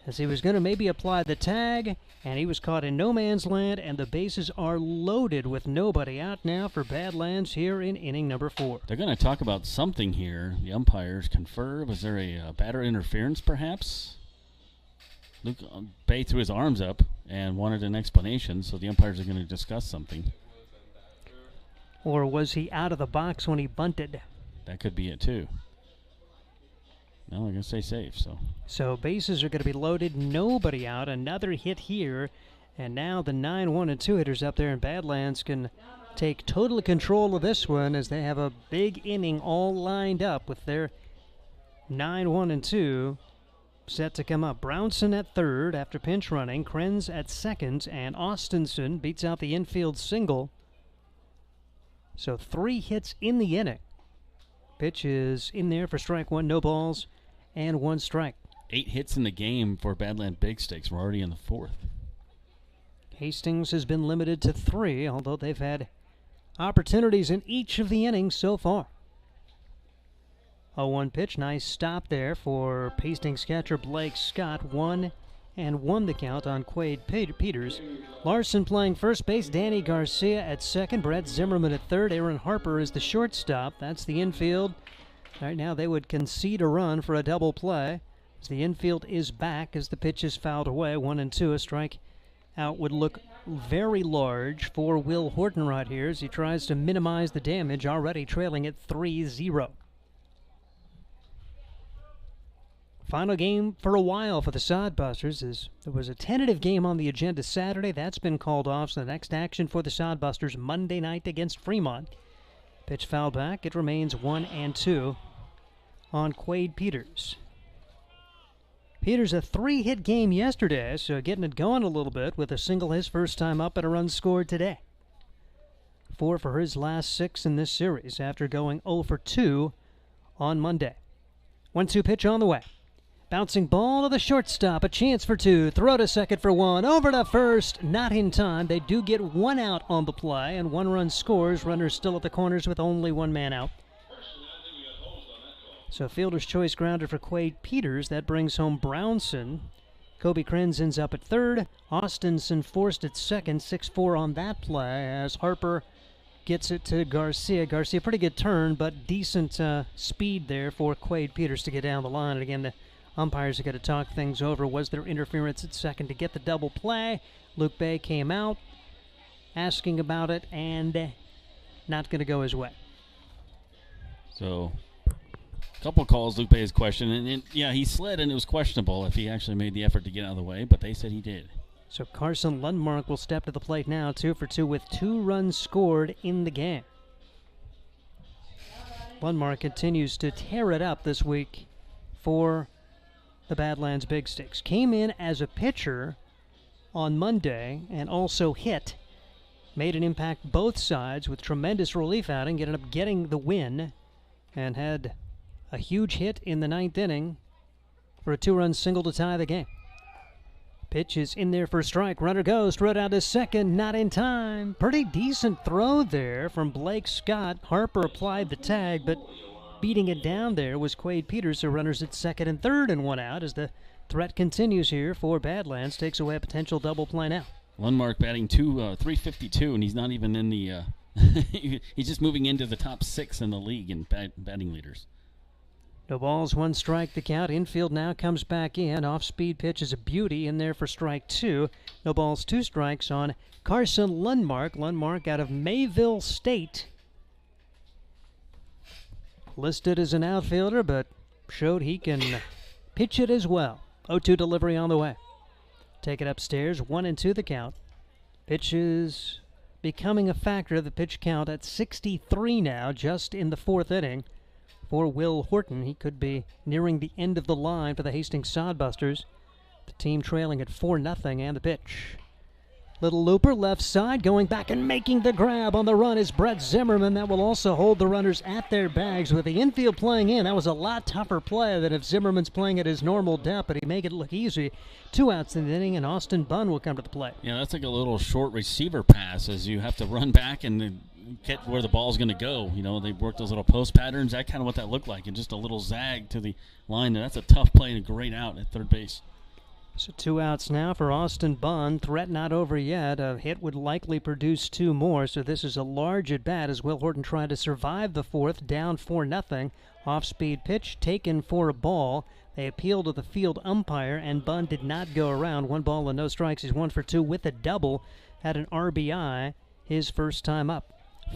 as he was going to maybe apply the tag, and he was caught in no man's land, and the bases are loaded with nobody out now for Badlands here in inning number 4. They're going to talk about something here. The umpires confer. Was there a batter interference, perhaps? Luke Bay threw his arms up and wanted an explanation, so the umpires are going to discuss something. Or was he out of the box when he bunted? That could be it, too. No, they're going to stay safe, So bases are going to be loaded, nobody out. Another hit here, and now the 9-1 and 2 hitters up there in Badlands can take total control of this one as they have a big inning all lined up with their 9-1 and 2 set to come up. Brownson at third after pinch running, Krenz at second, and Austinson beats out the infield single. So 3 hits in the inning. Pitch is in there for strike 1, no balls, and 1 strike. 8 hits in the game for Badland Big Sticks. We're already in the 4th. Hastings has been limited to 3, although they've had opportunities in each of the innings so far. 0-1 pitch, nice stop there for Hastings catcher Blake Scott. 1-1 the count on Quade Peters. Larson playing first base, Danny Garcia at second, Brett Zimmerman at third, Aaron Harper is the shortstop. That's the infield. Right now they would concede a run for a double play as the infield is back as the pitch is fouled away. 1-2, a strike out would look very large for Will Horton right here as he tries to minimize the damage, already trailing at 3-0. Final game for a while for the Sodbusters is there was a tentative game on the agenda Saturday. That's been called off, so the next action for the Sodbusters Monday night against Fremont. Pitch fouled back. It remains 1-2 on Quade Peters. Peters a 3-hit game yesterday, so getting it going a little bit with a single his first time up and a run scored today. 4 for his last 6 in this series after going 0 for 2 on Monday. 1-2 pitch on the way. Bouncing ball to the shortstop, a chance for 2, throw to second for 1, over to first, not in time. They do get 1 out on the play, and 1 run scores. Runners still at the corners with only 1 man out. So fielder's choice grounder for Quade Peters. That brings home Brownson. Kobe Krenz ends up at third. Austinson forced at second, 6-4 on that play as Harper gets it to Garcia. Garcia, pretty good turn, but decent speed there for Quade Peters to get down the line. And again, the umpires have got to talk things over. Was there interference at second to get the double play? Luke Bay came out asking about it and not going to go his way. So, a couple calls, Luke Bay has questioned. And yeah, he slid and it was questionable if he actually made the effort to get out of the way, but they said he did. So Carson Lundmark will step to the plate now, 2 for 2 with 2 runs scored in the game. Lundmark continues to tear it up this week for the Badlands Big Sticks. Came in as a pitcher on Monday and also hit. Made an impact both sides with tremendous relief outing, ended up getting the win, and had a huge hit in the 9th inning for a 2-run single to tie the game. Pitch is in there for a strike. Runner goes, throw down to second, not in time. Pretty decent throw there from Blake Scott. Harper applied the tag, but beating it down there was Quade Peters, who runners at second and third and 1 out as the threat continues here for Badlands. Takes away a potential double play now. Lundmark batting 352, and he's not even in the he's just moving into the top 6 in the league in batting leaders. No balls, 1 strike the count. Infield now comes back in. Off-speed pitch is a beauty in there for strike 2. No balls, 2 strikes on Carson Lundmark. Lundmark out of Mayville State. Listed as an outfielder, but showed he can pitch it as well. 0-2 delivery on the way. Take it upstairs, 1-2 the count. Pitch is becoming a factor. The pitch count at 63 now, just in the 4th inning. For Will Horton, he could be nearing the end of the line for the Hastings Sodbusters. The team trailing at 4-0, and the pitch. Little looper, left side, going back and making the grab on the run is Brett Zimmerman. That will also hold the runners at their bags. With the infield playing in, that was a lot tougher play than if Zimmerman's playing at his normal depth, but he made it look easy. 2 outs in the inning, and Austin Bunn will come to the plate. Yeah, that's like a little short receiver pass as you have to run back and get where the ball's going to go. You know, they work those little post patterns. That's kind of what that looked like, and just a little zag to the line. That's a tough play and a great out at third base. So 2 outs now for Austin Bunn. Threat not over yet. A hit would likely produce 2 more, so this is a large at bat as Will Horton tried to survive the 4th, down 4-0. Off-speed pitch taken for a ball. They appealed to the field umpire, and Bunn did not go around. 1 ball and no strikes. He's 1 for 2 with a double. Had an RBI his first time up.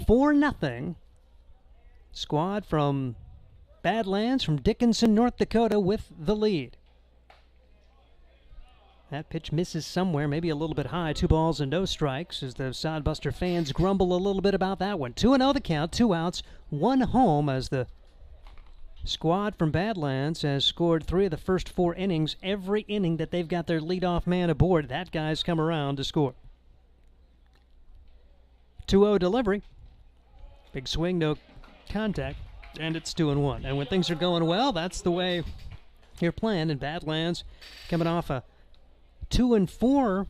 4-0. Squad from Badlands, from Dickinson, North Dakota, with the lead. That pitch misses somewhere, maybe a little bit high. 2 balls and no strikes as the Sodbuster fans grumble a little bit about that one. 2-0 the count, 2 outs, 1 home as the squad from Badlands has scored 3 of the first 4 innings. Every inning that they've got their leadoff man aboard, that guy's come around to score. 2-0 delivery. Big swing, no contact, and it's 2-1. And when things are going well, that's the way you're playing. And Badlands coming off a 2-4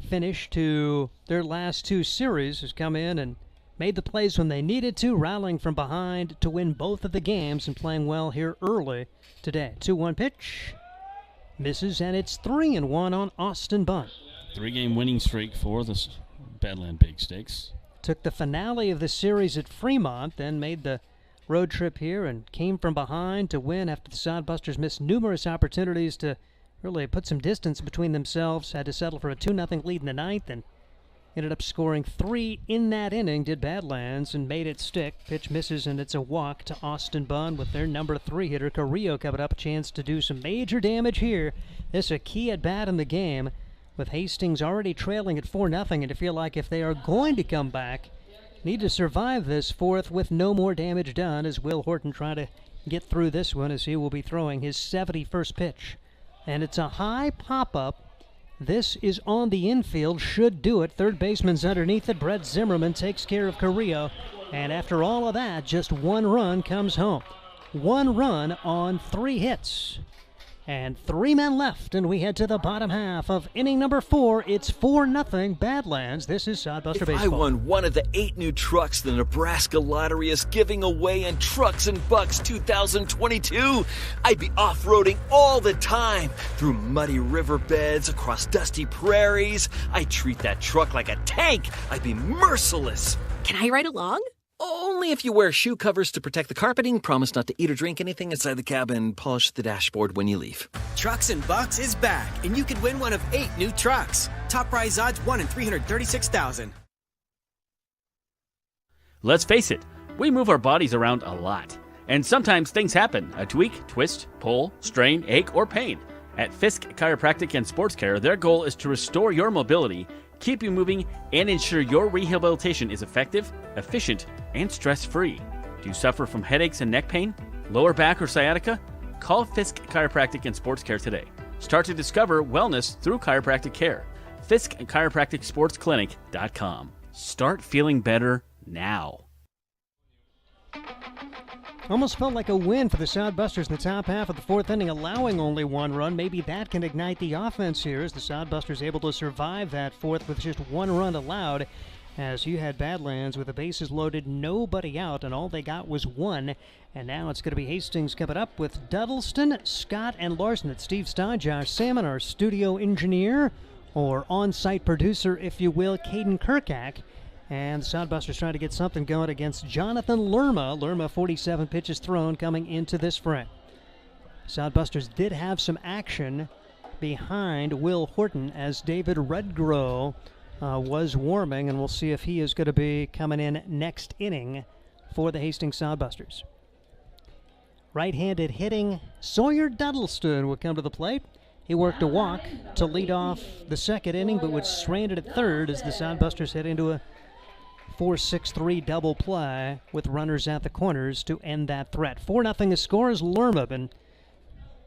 finish to their last 2 series has come in and made the plays when they needed to, rallying from behind to win both of the games and playing well here early today. 2-1 pitch. Misses, and it's 3-1 on Austin Bunn. 3-game winning streak for the Badland Big Sticks. Took the finale of the series at Fremont, then made the road trip here and came from behind to win after the Sodbusters missed numerous opportunities to really put some distance between themselves. Had to settle for a 2-0 lead in the 9th and ended up scoring 3 in that inning, did Badlands, and made it stick. Pitch misses, and it's a walk to Austin Bunn with their number 3 hitter, Carrillo, coming up. A chance to do some major damage here. This is a key at bat in the game, with Hastings already trailing at 4-0, and to feel like if they are going to come back, need to survive this 4th with no more damage done as Will Horton try to get through this one as he will be throwing his 71st pitch and it's a high pop-up. This is on the infield, should do it. Third baseman's underneath it. Brett Zimmerman takes care of Carrillo. And after all of that, just one run comes home. 1 run on 3 hits. And 3 men left, and we head to the bottom half of inning number 4. It's 4-0 Badlands. This is Sodbuster Baseball. If I won one of the 8 new trucks the Nebraska Lottery is giving away in Trucks and Bucks 2022, I'd be off-roading all the time through muddy riverbeds, across dusty prairies. I'd treat that truck like a tank. I'd be merciless. Can I ride along? Only if you wear shoe covers to protect the carpeting, promise not to eat or drink anything inside the cab, and polish the dashboard when you leave. Trucks and Bucks is back, and you could win one of 8 new trucks. Top prize odds 1 in 336,000. Let's face it, we move our bodies around a lot. And sometimes things happen. A tweak, twist, pull, strain, ache, or pain. At Fisk Chiropractic and Sports Care, their goal is to restore your mobility, keep you moving, and ensure your rehabilitation is effective, efficient, and stress-free. Do you suffer from headaches and neck pain, lower back, or sciatica? Call Fisk Chiropractic and Sports Care today. Start to discover wellness through chiropractic care. Fisk Chiropractic Sports Clinic.com. Start feeling better now. Almost felt like a win for the Sodbusters in the top half of the 4th inning, allowing only 1 run. Maybe that can ignite the offense here as the Sodbusters able to survive that 4th with just 1 run allowed, as you had Badlands with the bases loaded, nobody out, and all they got was 1. And now it's going to be Hastings coming up with Duddleston, Scott, and Larson. It's Steve Stein, Josh Salmon, our studio engineer, or on-site producer, if you will, Caden Kirkak. And the Sodbusters trying to get something going against Jonathan Lerma. Lerma, 47 pitches thrown coming into this frame. Sodbusters did have some action behind Will Horton as David Redgrow was warming, and we'll see if he is going to be coming in next inning for the Hastings Sodbusters. Right-handed hitting Sawyer Donaldson will come to the plate. He worked a walk to lead off the 2nd inning, but was stranded at 3rd as the Sodbusters head into a 4-6-3 double play with runners at the corners to end that threat. 4-0 the score as Lerma been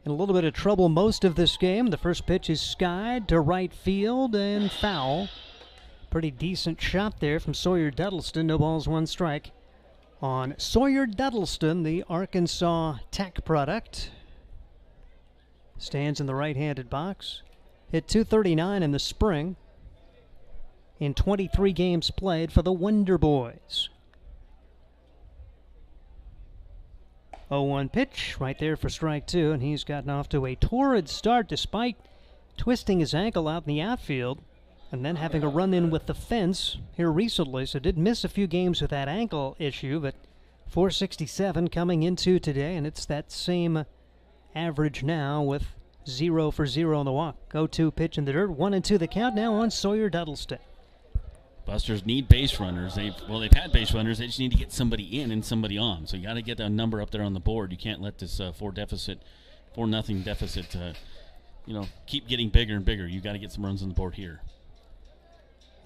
in a little bit of trouble most of this game. The first pitch is skied to right field and foul. Pretty decent shot there from Sawyer Duddleston. No balls, 1 strike on Sawyer Duddleston, the Arkansas Tech product. Stands in the right-handed box. Hit .239 in the spring. In 23 games played for the Wonder Boys. 0-1 pitch right there for strike 2, and he's gotten off to a torrid start despite twisting his ankle out in the outfield and then having a run-in with the fence here recently, so did miss a few games with that ankle issue, but 467 coming into today, and it's that same average now with 0 for 0 on the walk. 0-2 pitch in the dirt, 1-2 the count now on Sawyer Duddleston. Busters need base runners. They've had base runners. They just need to get somebody in and somebody on. So you got to get that number up there on the board. You can't let this 4-0 deficit, keep getting bigger and bigger. You got to get some runs on the board here.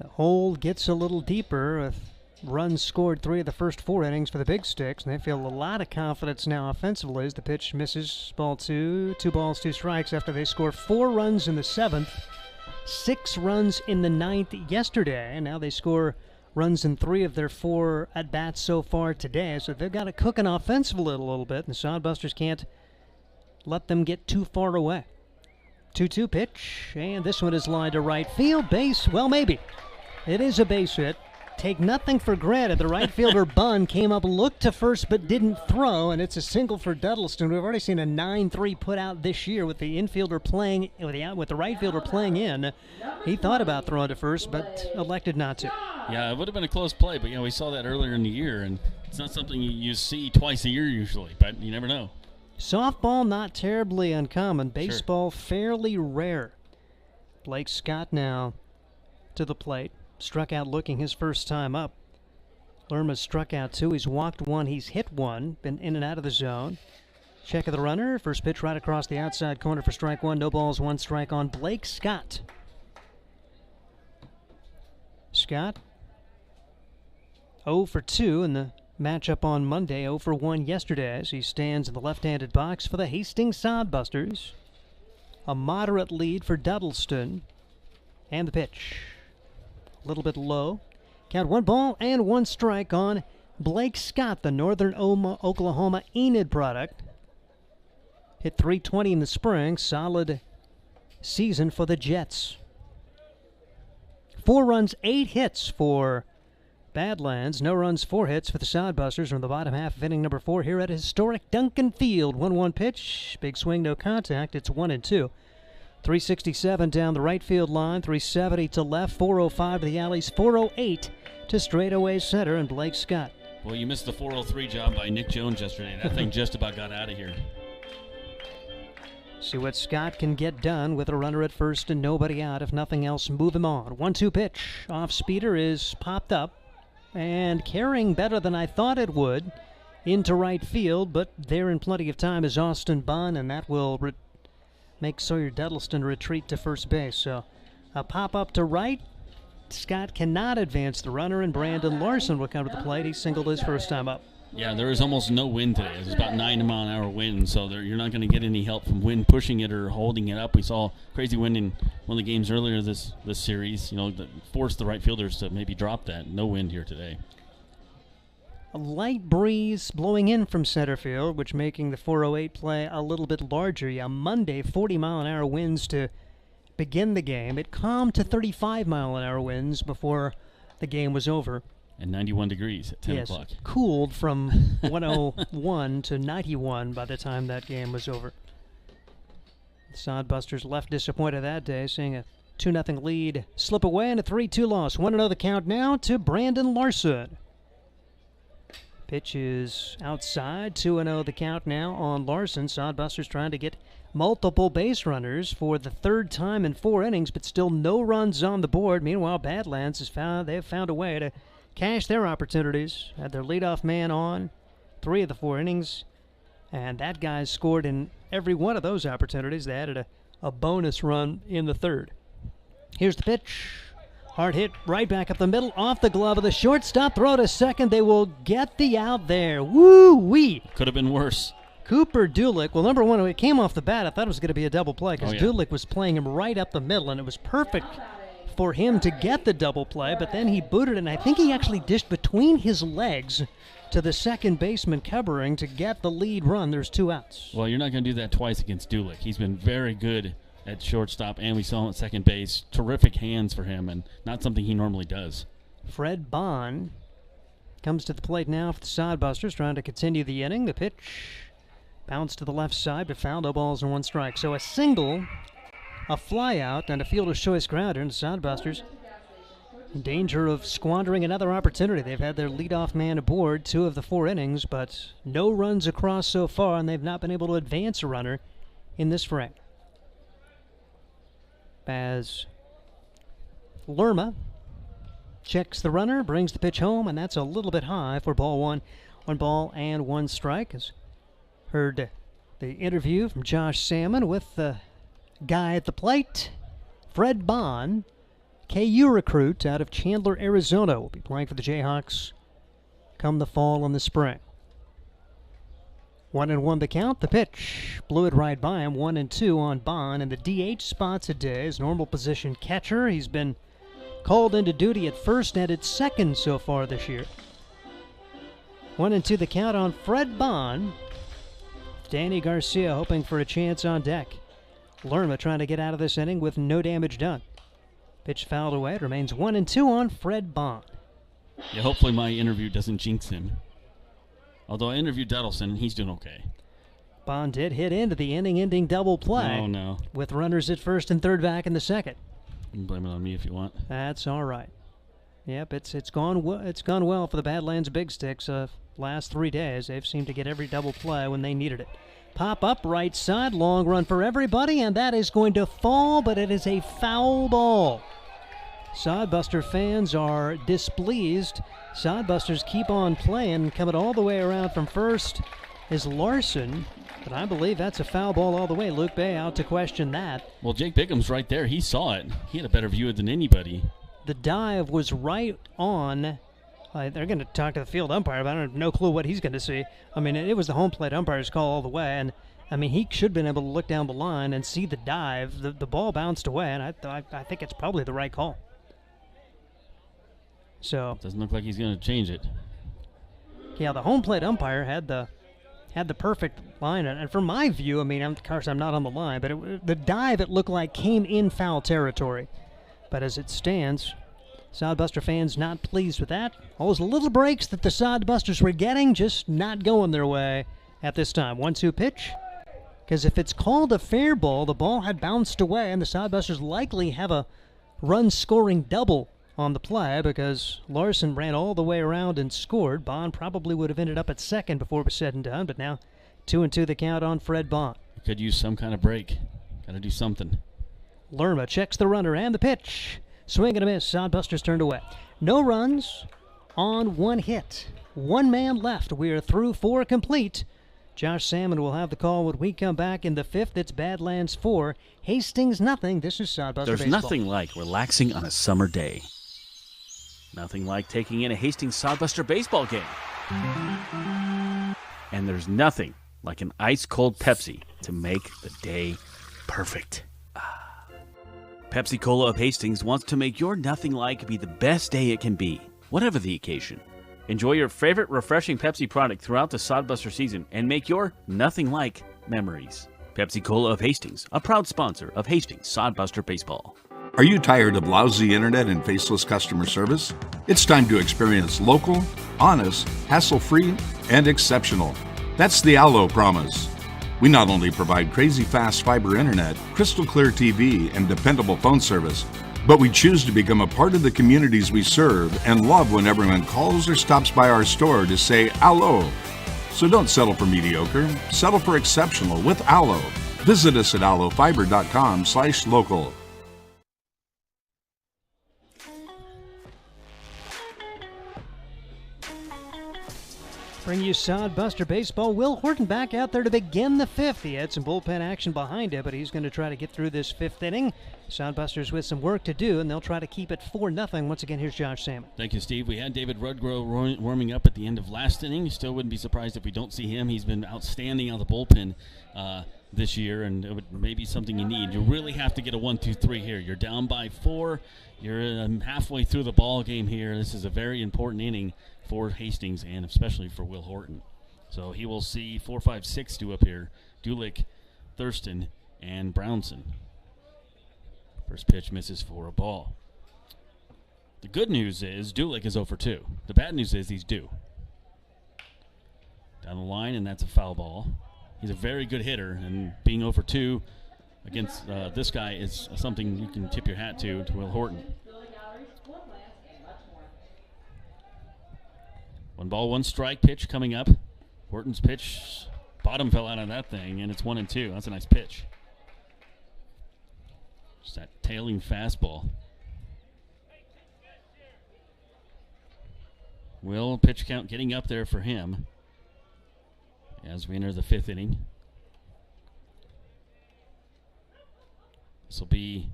The hole gets a little deeper with runs scored 3 of the first 4 innings for the Big Sticks, and they feel a lot of confidence now offensively as the pitch misses. Ball 2, 2 balls, 2 strikes after they score 4 runs in the 7th. 6 runs in the 9th yesterday, and now they score runs in 3 of their 4 at-bats so far today. So they've got it cooking offensively a little bit, and the Sodbusters can't let them get too far away. 2-2 pitch, and this one is lined to right field. Base, well, maybe. It is a base hit. Take nothing for granted. The right fielder, Bunn, came up, looked to first, but didn't throw, and it's a single for Duddleston. We've already seen a 9-3 put out this year with the infielder playing, with the right fielder playing in. He thought about throwing to first, but elected not to. Yeah, it would have been a close play, but we saw that earlier in the year, and it's not something you see twice a year usually, but you never know. Softball, not terribly uncommon. Baseball, fairly rare. Blake Scott now to the plate. Struck out looking his first time up. Lerma's struck out 2. He's walked 1. He's hit 1. Been in and out of the zone. Check of the runner. First pitch right across the outside corner for strike 1. No balls, 1 strike on Blake Scott. Scott 0 for 2 in the matchup on Monday. 0 for 1 yesterday as he stands in the left-handed box for the Hastings Sodbusters. A moderate lead for Donaldson. And the pitch. A little bit low. Count 1 ball and 1 strike on Blake Scott, the Northern Oklahoma Enid product. Hit .320 in the spring. Solid season for the Jets. 4 runs, 8 hits for Badlands. No runs, 4 hits for the Sodbusters from the bottom half of inning number 4 here at historic Duncan Field. 1-1 pitch. Big swing, no contact. It's 1-2. 367 down the right field line. 370 to left. 405 to the alleys. 408 to straightaway center and Blake Scott. Well, you missed the 403 job by Nick Jones yesterday. That thing just about got out of here. See what Scott can get done with a runner at first and nobody out. If nothing else, move him on. 1-2 pitch. Off speeder is popped up and carrying better than I thought it would into right field, but there in plenty of time is Austin Bunn, and that will make Sawyer Donaldson retreat to first base. So a pop up to right. Scott cannot advance the runner, and Brandon Larson will come to the plate. He singled his first time up. Yeah, there is almost no wind today. It's about 9-mile-an-hour wind, so you're not going to get any help from wind pushing it or holding it up. We saw crazy wind in one of the games earlier this series, that forced the right fielders to maybe drop that. No wind here today. A light breeze blowing in from center field, which making the 408 play a little bit larger. Yeah, Monday, 40-mile-an-hour winds to begin the game. It calmed to 35-mile-an-hour winds before the game was over. And 91 degrees at 10 o'clock. Cooled from 101 to 91 by the time that game was over. The Sodbusters left disappointed that day, seeing a 2-0 lead slip away and a 3-2 loss. 1-0 the count now to Brandon Larson. Pitch is outside. 2-0 the count now on Larson. Sodbusters trying to get multiple base runners for the 3rd time in 4 innings, but still no runs on the board. Meanwhile, Badlands they've found a way to cash their opportunities. Had their leadoff man on 3 of the 4 innings, and that guy scored in every one of those opportunities. They added a bonus run in the 3rd. Here's the pitch. Hard hit right back up the middle, off the glove of the shortstop. Throw to second. They will get the out there. Woo-wee. Could have been worse. Cooper Dulick. Well, number one, when it came off the bat, I thought it was going to be a double play because Dulick was playing him right up the middle, and it was perfect for him to get the double play, but then he booted it, and I think he actually dished between his legs to the second baseman covering to get the lead run. There's 2 outs. Well, you're not going to do that twice against Dulick. He's been very good at shortstop, and we saw him at second base. Terrific hands for him, and not something he normally does. Fred Bond comes to the plate now for the Sodbusters, trying to continue the inning. The pitch bounced to the left side, but foul. No balls and 1 strike. So a single, a fly out, and a fielder's choice grounder, and the Sodbusters in danger of squandering another opportunity. They've had their leadoff man aboard 2 of the 4 innings, but no runs across so far, and they've not been able to advance a runner in this frame. As Lerma checks the runner, brings the pitch home, and that's a little bit high for ball 1. 1 ball and 1 strike. As heard the interview from Josh Salmon with the guy at the plate. Fred Bond, KU recruit out of Chandler, Arizona, will be playing for the Jayhawks come the fall and the spring. 1-1 the count. The pitch blew it right by him. 1-2 on Bond, and the DH spot today is normal position catcher. He's been called into duty at first and at second so far this year. 1-2 the count on Fred Bond. Danny Garcia hoping for a chance on deck. Lerma trying to get out of this inning with no damage done. Pitch fouled away. It remains 1-2 on Fred Bond. Yeah, hopefully my interview doesn't jinx him. Although I interviewed Donaldson, and he's doing okay. Bond did hit into the inning-ending double play. Oh, no. With runners at first and third back in the second. You can blame it on me if you want. That's all right. Yep, it's gone well for the Badlands Big Sticks. Last 3 days, they've seemed to get every double play when they needed it. Pop up right side, long run for everybody, and that is going to fall, but it is a foul ball. Sodbuster fans are displeased. Sodbusters keep on playing, coming all the way around from first is Larson, but I believe that's a foul ball all the way. Luke Bay out to question that. Well, Jake Bickham's right there. He saw it. He had a better view than anybody. The dive was right on. They're going to talk to the field umpire, but I have no clue what he's going to see. I mean, it was the home plate umpire's call all the way, and I mean, he should have been able to look down the line and see the dive. The ball bounced away, and I think it's probably the right call. So doesn't look like he's going to change it. Yeah, the home plate umpire had the perfect line, and from my view, I mean, of course, I'm not on the line, but the dive, it looked like, came in foul territory. But as it stands, Sodbuster fans not pleased with that. All those little breaks that the Sodbusters were getting, just not going their way at this time. 1-2 pitch. Because if it's called a fair ball, the ball had bounced away, and the Sodbusters likely have a run-scoring double on the play because Larson ran all the way around and scored. Bond probably would have ended up at second before it was said and done, but now 2-2 the count on Fred Bond. Could use some kind of break. Got to do something. Lerma checks the runner and the pitch. Swing and a miss. Sodbusters turned away. No runs on 1 hit. 1 man left. We are through 4 complete. Josh Salmon will have the call when we come back in the 5th. It's Badlands 4, Hastings nothing. This is Sodbuster There's Baseball. nothing like relaxing on a summer day. Nothing like taking in a Hastings Sodbuster baseball game. And there's nothing like an ice-cold Pepsi to make the day perfect. Pepsi Cola of Hastings wants to make your nothing like be the best day it can be, whatever the occasion. Enjoy your favorite refreshing Pepsi product throughout the Sodbuster season and make your nothing like memories. Pepsi Cola of Hastings, a proud sponsor of Hastings Sodbuster Baseball. Are you tired of lousy internet and faceless customer service? It's time to experience local, honest, hassle-free, and exceptional. That's the Allo promise. We not only provide crazy fast fiber internet, crystal clear TV, and dependable phone service, but we choose to become a part of the communities we serve and love when everyone calls or stops by our store to say Allo. So don't settle for mediocre, settle for exceptional with Allo. Visit us at allofiber.com/local. Bring you Sodbuster Baseball. Will Horton back out there to begin the 5th. He had some bullpen action behind it, but he's going to try to get through this 5th inning. Sodbusters with some work to do, and they'll try to keep it 4-0. Once again, here's Josh Salmon. Thank you, Steve. We had David Rudgrove warming up at the end of last inning. Still wouldn't be surprised if we don't see him. He's been outstanding out of the bullpen this year, and it would maybe something you need. You really have to get a 1-2-3 here. You're down by 4. You're halfway through the ball game here. This is a very important inning for Hastings and especially for Will Horton. So he will see 4, 5, 6 due up here. Dulick, Thurston, and Brownson. First pitch misses for a ball. The good news is Dulick is 0 for 2. The bad news is he's due. Down the line, and that's a foul ball. He's a very good hitter, and being 0 for 2 against this guy is something you can tip your hat to Will Horton. 1 ball, 1 strike pitch coming up. Horton's pitch, bottom fell out on that thing, and it's 1-2. That's a nice pitch. Just that tailing fastball. Will pitch count getting up there for him as we enter the 5th inning. This will be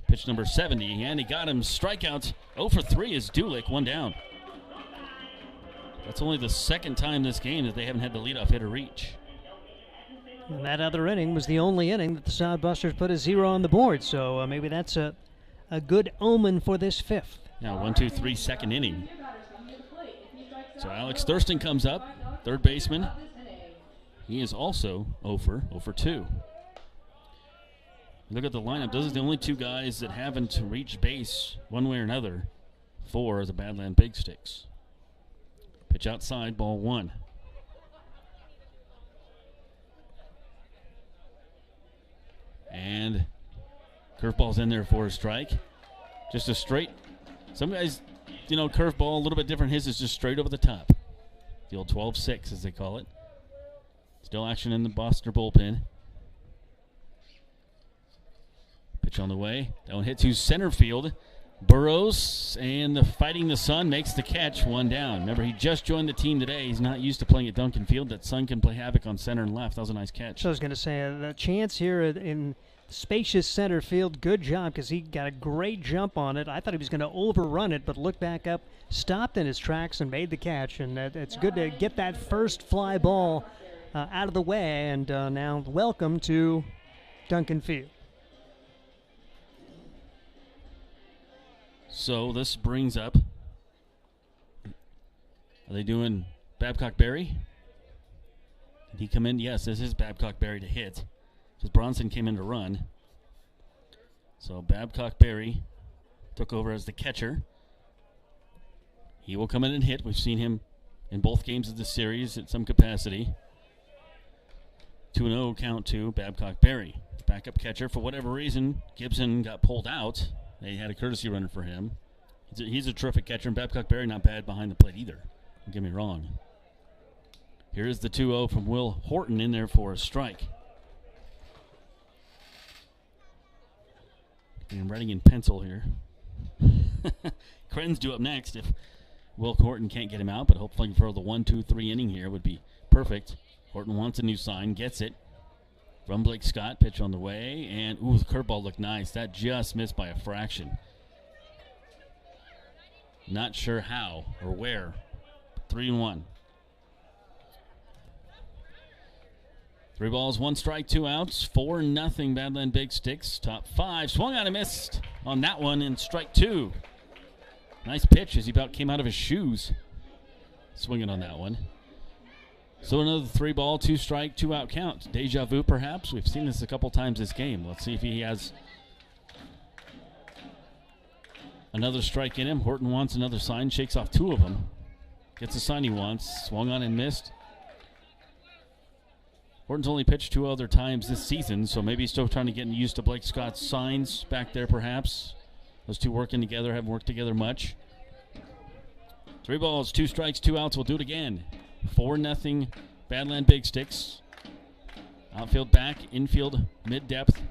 pitch number 70, and he got him. Strikeout. 0 for 3 is Dulick, 1 down. That's only the 2nd time this game that they haven't had the leadoff hitter reach. And that other inning was the only inning that the Sodbusters put a 0 on the board, so maybe that's a good omen for this 5th. Now 1-2-3 2nd inning. So Alex Thurston comes up, third baseman. He is also 0 for 2. Look at the lineup. Those are the only 2 guys that haven't reached base one way or another for the Badland Big Sticks. Pitch outside, ball 1. And curveball's in there for a strike. Just a straight. Some guys, curveball a little bit different. His is just straight over the top. The old 12-6, as they call it. Still action in the Boston bullpen. Pitch on the way. That one hit to center field. Burrows, and fighting the sun, makes the catch, 1 down. Remember, he just joined the team today. He's not used to playing at Duncan Field. That sun can play havoc on center and left. That was a nice catch. So I was going to say, the chance here in spacious center field, good job because he got a great jump on it. I thought he was going to overrun it, but looked back up, stopped in his tracks, and made the catch. And it's good to get that first fly ball out of the way, and now welcome to Duncan Field. So this brings up, are they doing Babcock-Berry? Did he come in? Yes, this is Babcock-Berry to hit, because Bronson came in to run. So Babcock-Berry took over as the catcher. He will come in and hit. We've seen him in both games of the series at some capacity. 2-0 count to Babcock-Berry. Backup catcher, for whatever reason, Gibson got pulled out. They had a courtesy runner for him. He's a terrific catcher, and Babcock-Berry not bad behind the plate either. Don't get me wrong. Here is the 2-0 from Will Horton in there for a strike. I'm writing in pencil here. Kren's due up next if Will Horton can't get him out, but hopefully for the 1-2-3 inning here would be perfect. Horton wants a new sign, gets it. From Blake Scott, pitch on the way, and ooh, the curveball looked nice. That just missed by a fraction. Not sure how or where. 3-1. 3 balls, 1 strike, 2 outs. 4-0 Badland Big Sticks. Top 5. Swung on and missed on that one in strike 2. Nice pitch as he about came out of his shoes. Swinging on that one. So another 3 ball, 2 strike, 2 out count. Deja vu perhaps. We've seen this a couple times this game. Let's see if he has another strike in him. Horton wants another sign. Shakes off 2 of them. Gets the sign he wants. Swung on and missed. Horton's only pitched 2 other times this season, so maybe he's still trying to get used to Blake Scott's signs back there perhaps. Those two working together, haven't worked together much. 3 balls, 2 strikes, 2 outs. We'll do it again. 4-0 Badland Big Sticks. Outfield back, infield mid-depth.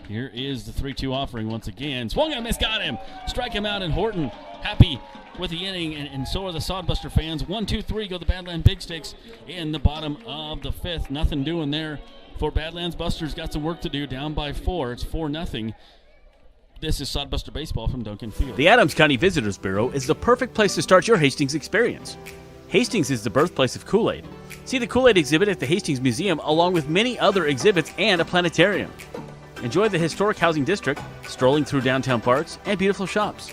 Here is the 3-2 offering once again. Swung and missed, got him. Strike him out, and Horton happy with the inning, and so are the Sodbuster fans. 1-2-3 go the Badland Big Sticks in the bottom of the 5th. Nothing doing there for Badlands. Busters got some work to do, down by 4. It's 4-0. This is Sodbuster Baseball from Duncan Field. The Adams County Visitors Bureau is the perfect place to start your Hastings experience. Hastings is the birthplace of Kool-Aid. See the Kool-Aid exhibit at the Hastings Museum along with many other exhibits and a planetarium. Enjoy the historic housing district, strolling through downtown parks, and beautiful shops.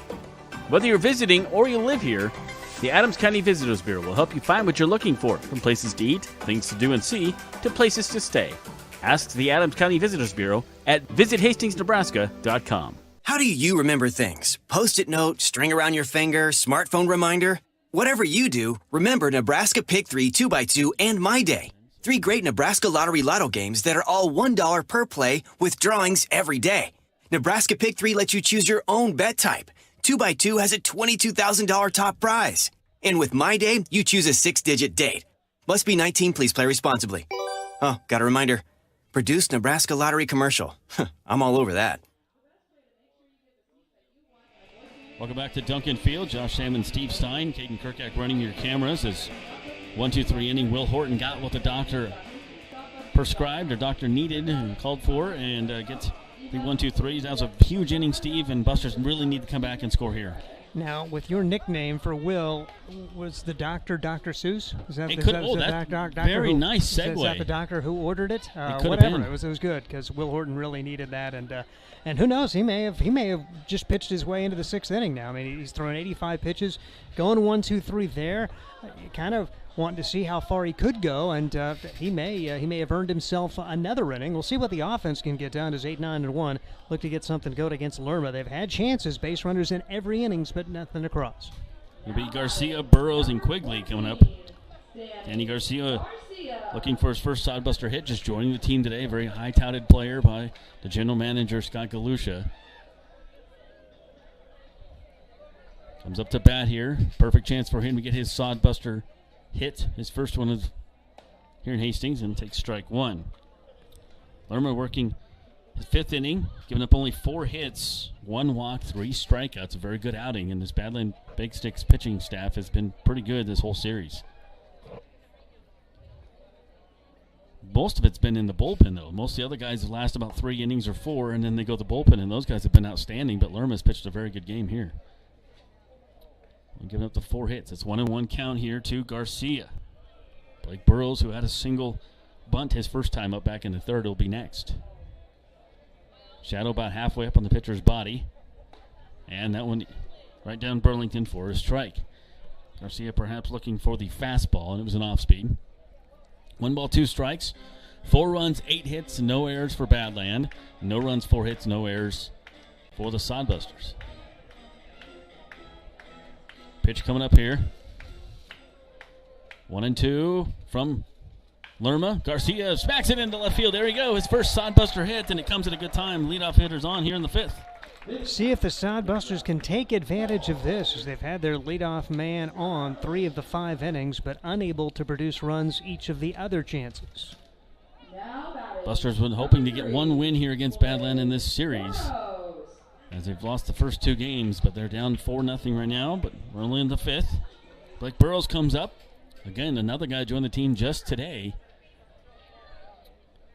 Whether you're visiting or you live here, the Adams County Visitors Bureau will help you find what you're looking for, from places to eat, things to do and see, to places to stay. Ask the Adams County Visitors Bureau at visithastingsnebraska.com. How do you remember things? Post-it note, string around your finger, smartphone reminder? Whatever you do, remember Nebraska Pick 3 2x2 and My Day. 3 great Nebraska Lottery Lotto games that are all $1 per play with drawings every day. Nebraska Pick 3 lets you choose your own bet type. 2x2 has a $22,000 top prize. And with My Day, you choose a 6-digit date. Must be 19, please play responsibly. Oh, got a reminder. Produced Nebraska Lottery commercial. I'm all over that. Welcome back to Duncan Field. Josh Salmon, Steve Stein, Caden Kirkak running your cameras as 1-2-3 inning. Will Horton got what the doctor prescribed or doctor needed and called for, and gets the 1-2-3. That was a huge inning, Steve, and Busters really need to come back and score here. Now, with your nickname for Will, was the doctor Dr. Seuss? Is that very nice segue. Is that the doctor who ordered it? Whatever. It was good because Will Horton really needed that, and who knows? He may have just pitched his way into the 6th inning now. I mean, he's thrown 85 pitches, going 1-2-3 there. Kind of wanting to see how far he could go, and he may have earned himself another inning. We'll see what the offense can get down. Is 8-9-1. Look to get something going against Lerma. They've had chances, base runners in every innings, but nothing across. It'll be Garcia, Burrows, and Quigley coming up. Danny Garcia looking for his first Sodbuster hit, just joining the team today. Very high-touted player by the general manager, Scott Galusha. Comes up to bat here. Perfect chance for him to get his Sodbuster hit, his first one of here in Hastings, and takes strike 1. Lerma working his 5th inning, giving up only 4 hits, 1 walk, 3 strikeouts. A very good outing, and this Badland Big Sticks pitching staff has been pretty good this whole series. Most of it's been in the bullpen, though. Most of the other guys last about 3 innings or 4, and then they go to the bullpen, and those guys have been outstanding, but Lerma's pitched a very good game here. And giving up the 4 hits. It's 1-1 count here to Garcia. Blake Burrows, who had a single bunt his first time up back in the third, will be next. Shadow about halfway up on the pitcher's body. And that one right down Burlington for a strike. Garcia perhaps looking for the fastball, and it was an off-speed. 1 ball, 2 strikes. 4 runs, 8 hits, no errors for Badland. No runs, 4 hits, no errors for the Sodbusters. Pitch coming up here. 1-2 from Lerma. Garcia smacks it into left field. There we go. His first Sodbuster hit, and it comes at a good time. Leadoff hitter's on here in the 5th. See if the Sodbusters can take advantage of this, as they've had their leadoff man on 3 of the 5 innings, but unable to produce runs each of the other chances. Busters were hoping to get 1 win here against Badland in this series, as they've lost the first 2 games, but they're down 4-0 right now, but we're only in the 5th. Blake Burrows comes up. Again, another guy joined the team just today.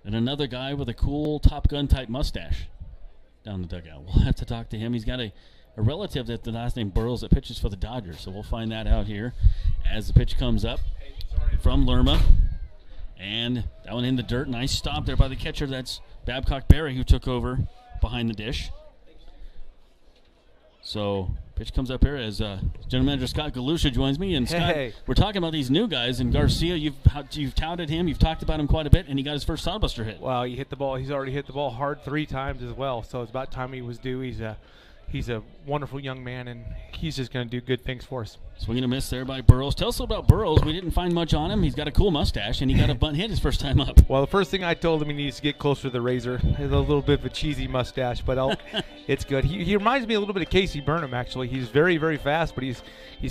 And another guy with a cool Top Gun type mustache down the dugout. We'll have to talk to him. He's got a relative that the last name Burrows that pitches for the Dodgers, so we'll find that out here as the pitch comes up from Lerma. And that one in the dirt. Nice stop there by the catcher. That's Babcock Berry, who took over behind the dish. So pitch comes up here as General Manager Scott Galusha joins me. And Scott, we're talking about these new guys. And Garcia, you've touted him. You've talked about him quite a bit, and he got his first Sodbuster hit. Well, he hit the ball. He's already hit the ball hard 3 times as well. So it's about time he was due. He's a wonderful young man, and he's just going to do good things for us. Swing and a miss there by Burrows. Tell us about Burrows. We didn't find much on him. He's got a cool mustache, and he got a bunt hit his first time up. Well, the first thing I told him, he needs to get closer to the razor. He has a little bit of a cheesy mustache, but it's good. He reminds me a little bit of Casey Burnham, actually. He's very, very fast, but he's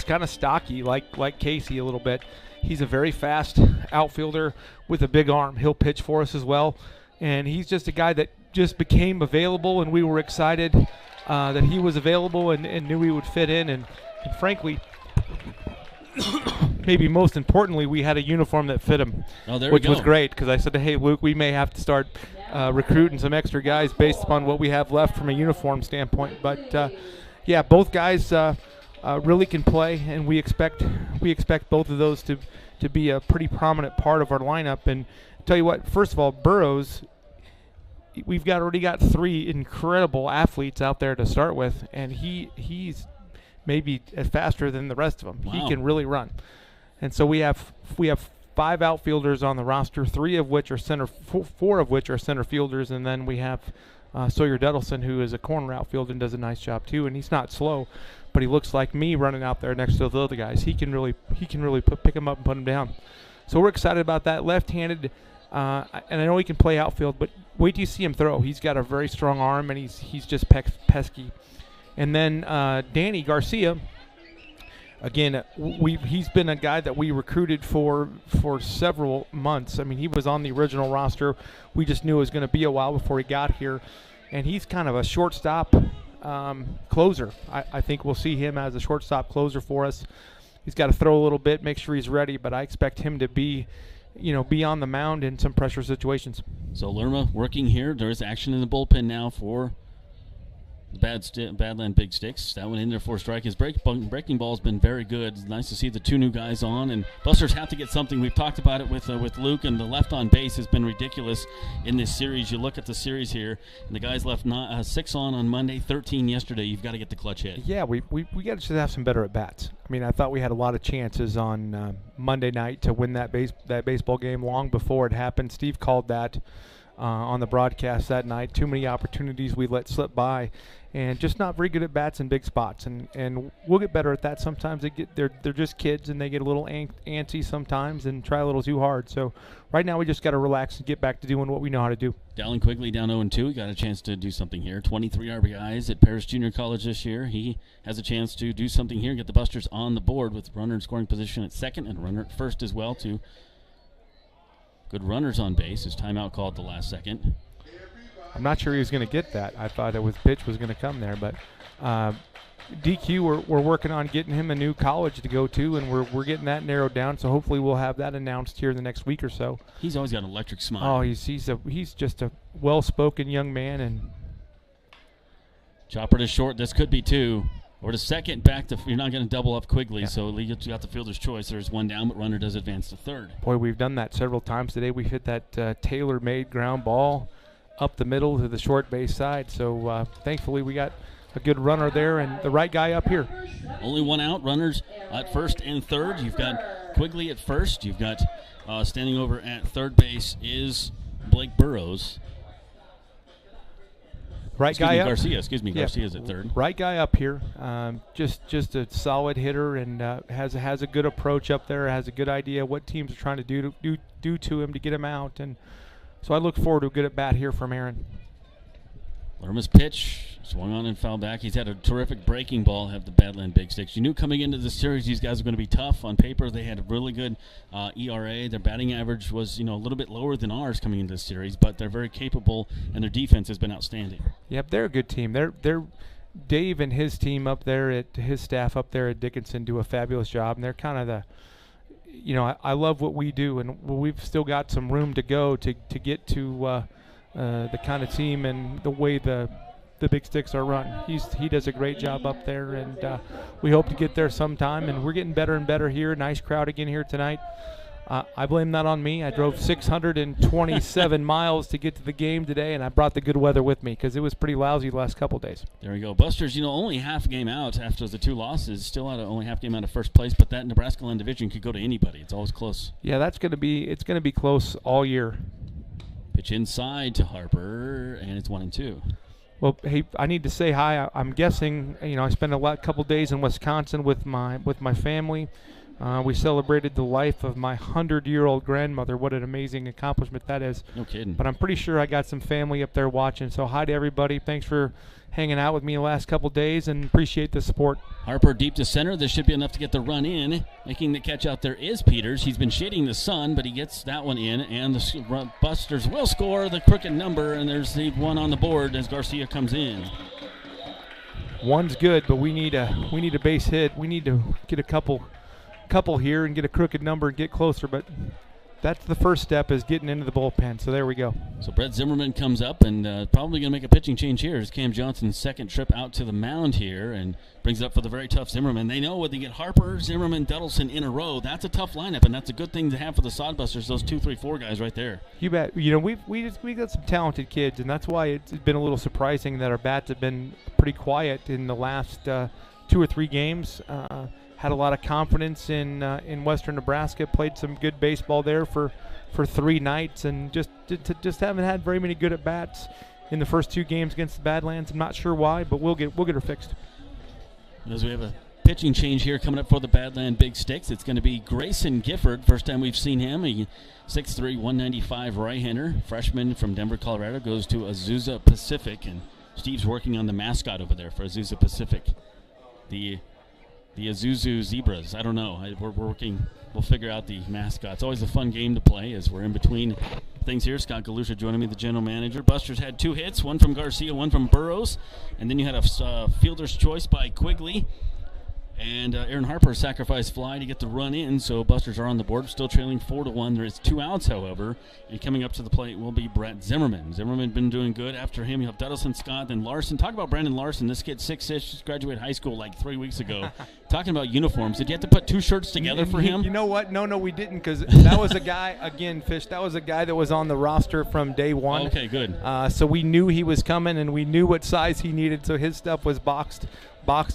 kind of stocky, like Casey a little bit. He's a very fast outfielder with a big arm. He'll pitch for us as well, and he's just a guy that just became available, and we were excited that he was available and knew he would fit in. And frankly, maybe most importantly, we had a uniform that fit him, which was great, because I said to, hey, Luke, we may have to start recruiting some extra guys based upon what we have left from a uniform standpoint. But, yeah, both guys really can play, and we expect both of those to be a pretty prominent part of our lineup. And I'll tell you what, first of all, Burrows, we've already got 3 incredible athletes out there to start with, and he's maybe faster than the rest of them. Wow. He can really run. And so we have 5 outfielders on the roster, 4 of which are center fielders, and then we have Sawyer Donaldson, who is a corner outfielder and does a nice job too. And he's not slow, but he looks like me running out there next to the other guys. He can really pick him up and put him down. So we're excited about that. Left-handed, and I know he can play outfield, but wait till you see him throw. He's got a very strong arm, and he's just pesky. And then Danny Garcia, again, he's been a guy that we recruited for several months. I mean, he was on the original roster. We just knew it was going to be a while before he got here. And he's kind of a shortstop closer. I think we'll see him as a shortstop closer for us. He's got to throw a little bit, make sure he's ready, but I expect him to be on the mound in some pressure situations. So Lerma working here. There is action in the bullpen now for Badland Big Sticks. That one in there for a strike. His breaking ball has been very good. It's nice to see the 2 new guys on, and Busters have to get something. We've talked about it with Luke, and the left on base has been ridiculous in this series. You look at the series here, and the guys left 6 on Monday, 13 yesterday. You've got to get the clutch hit. Yeah, we got to have some better at bats. I mean, I thought we had a lot of chances on Monday night to win that baseball game long before it happened. Steve called that on the broadcast that night. Too many opportunities we let slip by, and just not very good at bats in big spots. And we'll get better at that. Sometimes they're just kids, and they get a little antsy sometimes and try a little too hard. So right now we just got to relax and get back to doing what we know how to do. Dallin Quigley down 0-2. He got a chance to do something here. 23 RBIs at Paris Junior College this year. He has a chance to do something here and get the Busters on the board with runner in scoring position at second and runner at first as well, too. Good runners on base. His timeout called the last second. I'm not sure he was going to get that. I thought pitch was going to come there, but DQ, we're working on getting him a new college to go to, and we're getting that narrowed down. So hopefully we'll have that announced here in the next week or so. He's always got an electric smile. Oh, he's just a well-spoken young man. And chopper to short. This could be 2. Or to second, back to, you're not going to double up Quigley, so you got the fielder's choice. There's one down, but runner does advance to third. Boy, we've done that several times today. We've hit that tailor-made ground ball up the middle to the short base side. So thankfully we got a good runner there and the right guy up here. Only one out, runners at first and third. You've got Quigley at first. You've got standing over at third base is Blake Burrows. Garcia's at third. Right guy up here. Just a solid hitter and has a good approach up there. Has a good idea what teams are trying to do to him to get him out. And so I look forward to a good at bat here from Aaron. Lerma's pitch swung on and fouled back. He's had a terrific breaking ball. Have the Badland Big Sticks. You knew coming into this series these guys were going to be tough. On paper, they had a really good ERA. Their batting average was a little bit lower than ours coming into this series, but they're very capable and their defense has been outstanding. Yep, they're a good team. They're Dave and his team up there his staff up there at Dickinson do a fabulous job, and they're kind of the. I love what we do, and we've still got some room to go to get to the kind of team and the way the Big Sticks are run. He does a great job up there, and we hope to get there sometime. And we're getting better and better here. Nice crowd again here tonight. I blame that on me. I drove 627 miles to get to the game today, and I brought the good weather with me because it was pretty lousy the last couple days. There we go. Busters, only half a game out after the two losses. Still only half game out of first place, but that Nebraska Land division could go to anybody. It's always close. Yeah, it's going to be close all year. Pitch inside to Harper, and it's 1-2. Well, hey, I need to say hi. I'm guessing, I spent a couple days in Wisconsin with my family. We celebrated the life of my 100-year-old grandmother. What an amazing accomplishment that is. No kidding. But I'm pretty sure I got some family up there watching. So hi to everybody. Thanks for hanging out with me the last couple days and appreciate the support. Harper deep to center. This should be enough to get the run in. Making the catch out there is Peters. He's been shading the sun, but he gets that one in. And the Busters will score the crooked number, and there's the one on the board as Garcia comes in. One's good, but we need a base hit. We need to get a couple here and get a crooked number and get closer, but that's the first step is getting into the bullpen. So there we go. So Brett Zimmerman comes up and probably going to make a pitching change here. It's Cam Johnson's second trip out to the mound here and brings it up for the very tough Zimmerman. They know when they get Harper, Zimmerman, Donaldson in a row, that's a tough lineup, and that's a good thing to have for the Sodbusters, those 2, 3, 4 guys right there. You bet. We got some talented kids, and that's why it's been a little surprising that our bats have been pretty quiet in the last 2 or 3 games. Had a lot of confidence in Western Nebraska. Played some good baseball there for 3 nights, and just haven't had very many good at bats in the first 2 games against the Badlands. I'm not sure why, but we'll get her fixed. As we have a pitching change here coming up for the Badland Big Sticks, it's going to be Grayson Gifford. First time we've seen him. A 6'3", 195 right-hander, freshman from Denver, Colorado, goes to Azusa Pacific, and Steve's working on the mascot over there for Azusa Pacific. The Azuzu Zebras. I don't know. We're working. We'll figure out the mascot. It's always a fun game to play as we're in between things here. Scott Galusha joining me, the general manager. Busters had 2 hits, one from Garcia, one from Burrows. And then you had a fielder's choice by Quigley. And Aaron Harper sacrificed fly to get the run in, so Busters are on the board, still trailing 4-1. There is 2 outs, however, and coming up to the plate will be Brett Zimmerman. Zimmerman been doing good. After him, you have Donaldson, Scott, then Larson. Talk about Brandon Larson. This kid, 6'6", just graduated high school like 3 weeks ago. Talking about uniforms, did you have to put 2 shirts together for him? You know what? No, we didn't, because that was a guy, again, Fish, that was a guy that was on the roster from day one. Okay, good. So we knew he was coming, and we knew what size he needed, so his stuff was boxed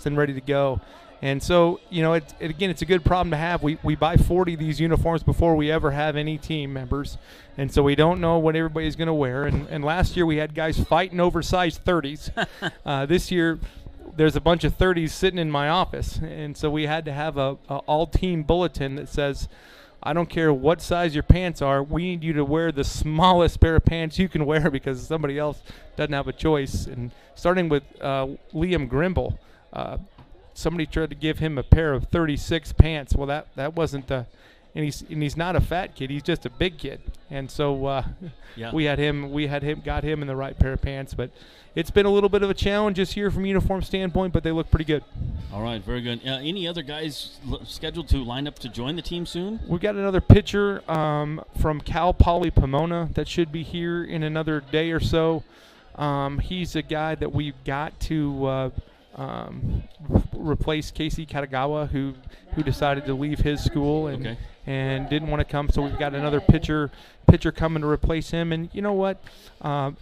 and ready to go. And so, it's a good problem to have. We buy 40 of these uniforms before we ever have any team members. And so we don't know what everybody's going to wear. And last year we had guys fighting over size 30s. This year there's a bunch of 30s sitting in my office. And so we had to have a all-team bulletin that says, I don't care what size your pants are, we need you to wear the smallest pair of pants you can wear because somebody else doesn't have a choice. And starting with Liam Grimble, somebody tried to give him a pair of 36 pants. Well, that wasn't the, and he's not a fat kid. He's just a big kid. And so got him in the right pair of pants. But it's been a little bit of a challenge this year from uniform standpoint, but they look pretty good. All right, very good. Any other guys scheduled to line up to join the team soon? We've got another pitcher from Cal Poly Pomona that should be here in another day or so. He's a guy that we've got to replace Casey Katagawa, who decided to leave his school and didn't want to come. So we've got another pitcher coming to replace him. And you know what?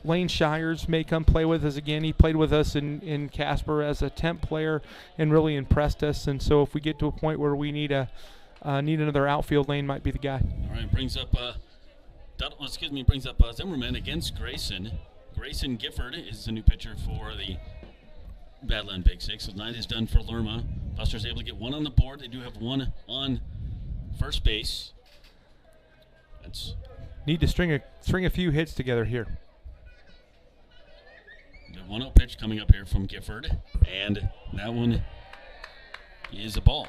Lane Shires may come play with us again. He played with us in Casper as a temp player and really impressed us. And so if we get to a point where we need another outfield, Lane might be the guy. All right, brings up Zimmerman against Grayson. Grayson Gifford is the new pitcher for the Badland Big Sticks. So 9 is done for Lerma. Buster's able to get one on the board. They do have one on first base. Need to string a few hits together here. The 1-0 pitch coming up here from Gifford, and that one is a ball.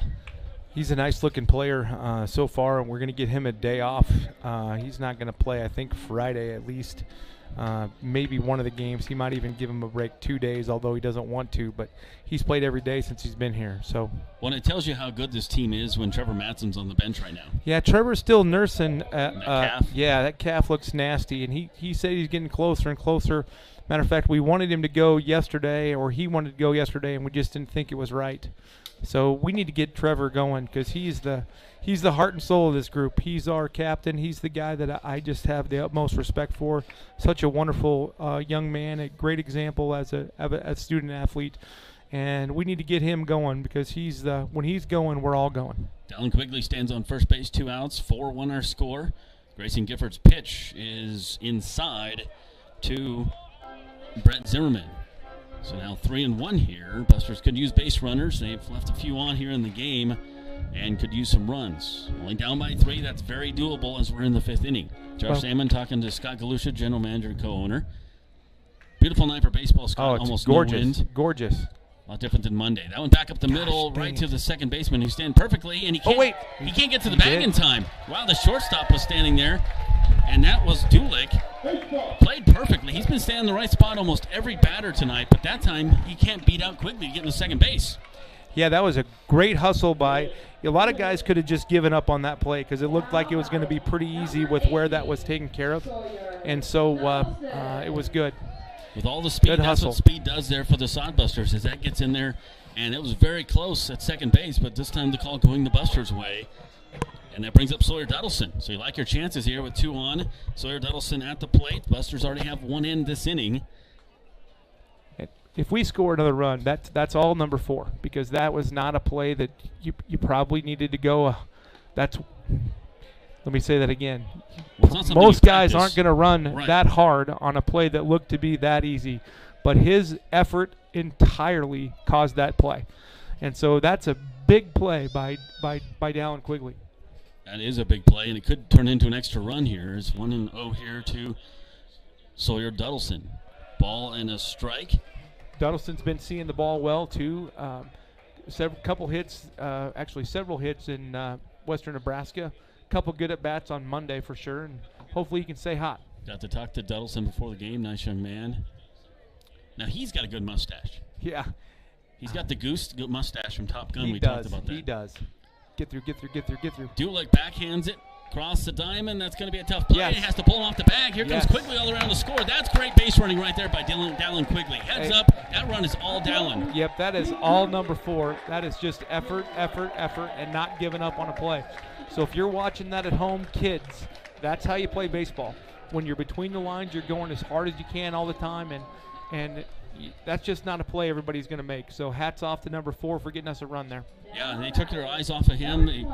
He's a nice-looking player so far, and we're going to get him a day off. He's not going to play, I think, Friday at least. Maybe one of the games. He might even give him a break 2 days, although he doesn't want to. But he's played every day since he's been here. So, well, it tells you how good this team is when Trevor Matson's on the bench right now. Yeah, Trevor's still nursing. That calf. Yeah, that calf looks nasty, and he said he's getting closer and closer. Matter of fact, we wanted him to go yesterday, or he wanted to go yesterday, and we just didn't think it was right. So we need to get Trevor going because he's the heart and soul of this group. He's our captain. He's the guy that I just have the utmost respect for. Such a wonderful young man, a great example as a student athlete. And we need to get him going because when he's going, we're all going. Dallin Quigley stands on first base, 2 outs, 4-1 our score. Grayson Gifford's pitch is inside to Brett Zimmerman. So now 3-1 here. Busters could use base runners. They've left a few on here in the game and could use some runs. Only down by 3. That's very doable as we're in the 5th inning. Josh Salmon talking to Scott Galusha, general manager and co-owner. Beautiful night for baseball, Scott. Oh, almost gorgeous. No wind. Gorgeous. A lot different than Monday. That one back up the middle, right to the second baseman who stand perfectly, and he can't get to the bag in time. Wow, the shortstop was standing there, and that was Dulick. Played perfectly. He's been standing in the right spot almost every batter tonight, but that time he can't beat out Quigley to get in the second base. Yeah, that was a great hustle by a lot of guys. Could have just given up on that play because it looked like it was going to be pretty easy with where that was taken care of, and so it was good. With all the speed, that's what speed does there for the Sodbusters, as that gets in there, and it was very close at second base, but this time the call going the Busters' way. And that brings up Sawyer Donaldson. So you like your chances here with 2 on. Sawyer Donaldson at the plate. Busters already have 1 in this inning. If we score another run, that's all number 4 because that was not a play that you probably needed to go. Let me say that again. Most guys aren't going to run that hard on a play that looked to be that easy, but his effort entirely caused that play. And so that's a big play by Dallin Quigley. That is a big play, and it could turn into an extra run here. It's 1-0 here to Sawyer Donaldson. Ball and a strike. Donaldson's been seeing the ball well, too. Several hits in western Nebraska. Couple good at-bats on Monday for sure, and hopefully he can stay hot. Got to talk to Donaldson before the game. Nice young man. Now, he's got a good mustache. Yeah. He's got the goose mustache from Top Gun. We talked about that. He does. Get through. Dulick backhands it. Cross the diamond. That's going to be a tough play. Yes. He has to pull him off the bag. Here comes Quigley all around to score. That's great base running right there by Dallin Quigley. Heads up. That run is all Dallin. Yep, that is all number 4. That is just effort, and not giving up on a play. So if you're watching that at home, kids, that's how you play baseball. When you're between the lines, you're going as hard as you can all the time, and that's just not a play everybody's going to make. So hats off to number 4 for getting us a run there. Yeah, they took their eyes off of him. They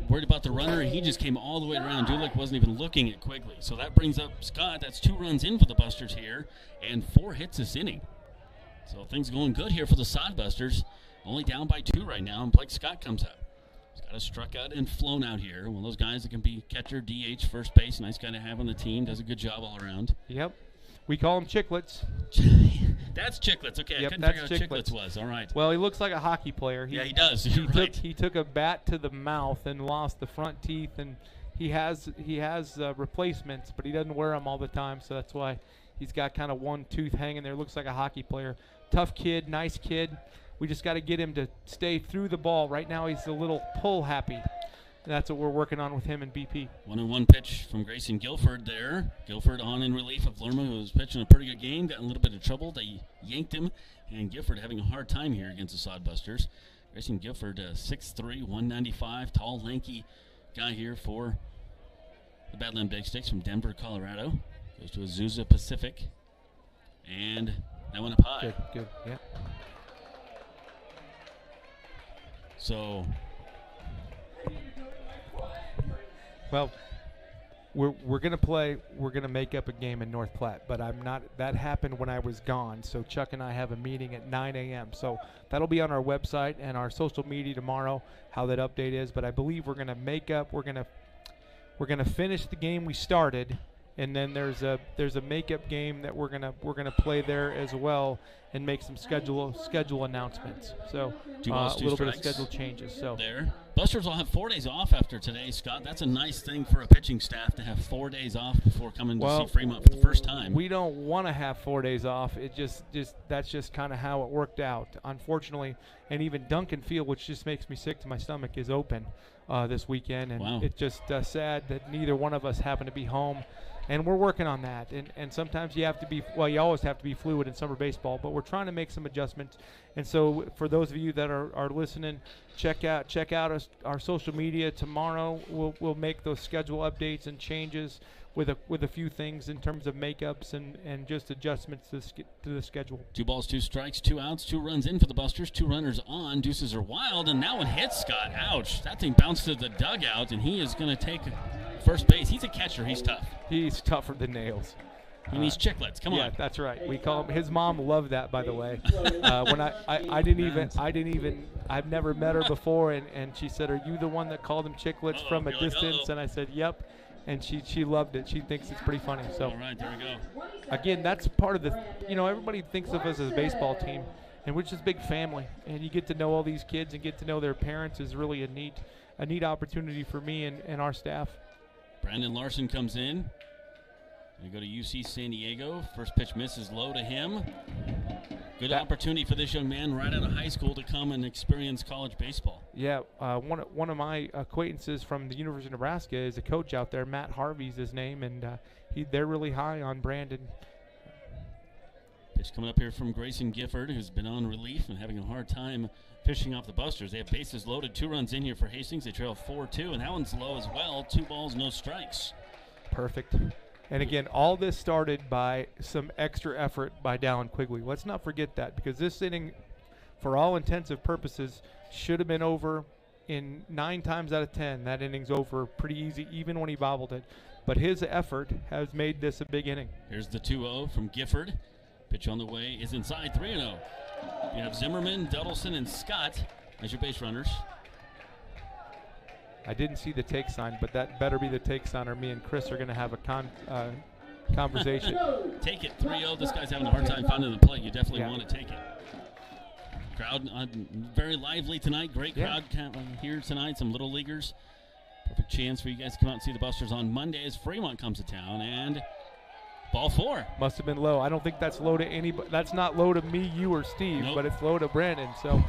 worried about the runner, and he just came all the way around. Dulick wasn't even looking at Quigley. So that brings up Scott. That's 2 runs in for the Busters here and 4 hits this inning. So things going good here for the Sodbusters. Only down by 2 right now, and Blake Scott comes out. He's got a struck out and flown out here. One of those guys that can be catcher, DH, first base. Nice guy to have on the team. Does a good job all around. Yep. We call him Chicklets. That's Chicklets. Okay, yep, I couldn't figure out Chicklets was. All right. Well, he looks like a hockey player. He does. He took a bat to the mouth and lost the front teeth, and he has replacements, but he doesn't wear them all the time, so that's why he's got kind of one tooth hanging there. Looks like a hockey player. Tough kid, nice kid. We just got to get him to stay through the ball. Right now he's a little pull happy. that's what we're working on with him and BP. 1-1 pitch from Grayson Guilford there. Guilford on in relief of Lerma, who was pitching a pretty good game. Got in a little bit of trouble. They yanked him, and Guilford having a hard time here against the Sodbusters. Grayson Guilford, 6'3", 195, tall, lanky guy here for the Badland Big Sticks from Denver, Colorado. Goes to Azusa Pacific, and that went up high. Good, yeah. So, well, we're gonna play. We're gonna make up a game in North Platte, but I'm not. That happened when I was gone. So Chuck and I have a meeting at 9 a.m. So that'll be on our website and our social media tomorrow. How that update is, but I believe we're gonna make up. We're gonna finish the game we started, and then there's a makeup game that we're gonna play there as well, and make some schedule announcements. So Two balls, a two little bit of strikes. schedule changes. So there, Busters will have 4 days off after today, Scott. That's a nice thing for a pitching staff to have 4 days off before coming to see Fremont for the first time. We don't want to have 4 days off. It just that's just kind of how it worked out, unfortunately. And even Duncan Field, which just makes me sick to my stomach, is open this weekend, and it's just sad that neither one of us happen to be home. And we're working on that. And sometimes you have to be, well, you always have to be fluid in summer baseball, but we're trying to make some adjustments. And so for those of you that are listening, check out our social media tomorrow. We'll make those schedule updates and changes with a few things in terms of makeups and just adjustments to the schedule. 2 balls, 2 strikes, 2 outs, 2 runs in for the Busters, 2 runners on. Deuces are wild, and that one hits Scott. Ouch. That thing bounced to the dugout, and he is going to take first base. He's a catcher. He's tough. He's tougher than nails. He needs chiclets. Come on. Yeah, that's right. We call him. His mom loved that, by the way. When I didn't even. I've never met her before, and she said, "Are you the one that called him chiclets from a distance?" And I said, "Yep." And she loved it. She thinks it's pretty funny. So, all right, there we go. Again, that's part of the. Everybody thinks of us as a baseball team, and we're just a big family. And you get to know all these kids and get to know their parents is really a neat opportunity for me and our staff. Brandon Larson comes in. We go to UC San Diego. First pitch misses low to him. Good opportunity for this young man right out of high school to come and experience college baseball. Yeah, one of my acquaintances from the University of Nebraska is a coach out there. Matt Harvey's his name, and they're really high on Brandon. Pitch coming up here from Grayson Gifford, who's been on relief and having a hard time fishing off the Busters. They have bases loaded, 2 runs in here for Hastings. They trail 4-2, and that one's low as well. 2 balls, no strikes. Perfect. And again, all this started by some extra effort by Dallin Quigley. Let's not forget that, because this inning, for all intensive purposes, should have been over in 9 times out of 10. That inning's over pretty easy, even when he bobbled it. But his effort has made this a big inning. Here's the 2-0 from Gifford. Pitch on the way is inside, 3-0. You have Zimmerman, Duddleson, and Scott as your base runners. I didn't see the take sign, but that better be the take sign, or me and Chris are going to have a conversation. Take it, 3-0. This guy's having a hard time finding the plate. You definitely want to take it. Crowd very lively tonight. Great crowd here tonight. Some little leaguers. Perfect chance for you guys to come out and see the Busters on Monday as Fremont comes to town. And ball 4. Must have been low. I don't think that's low to anybody. That's not low to me, you, or Steve, but it's low to Brandon. So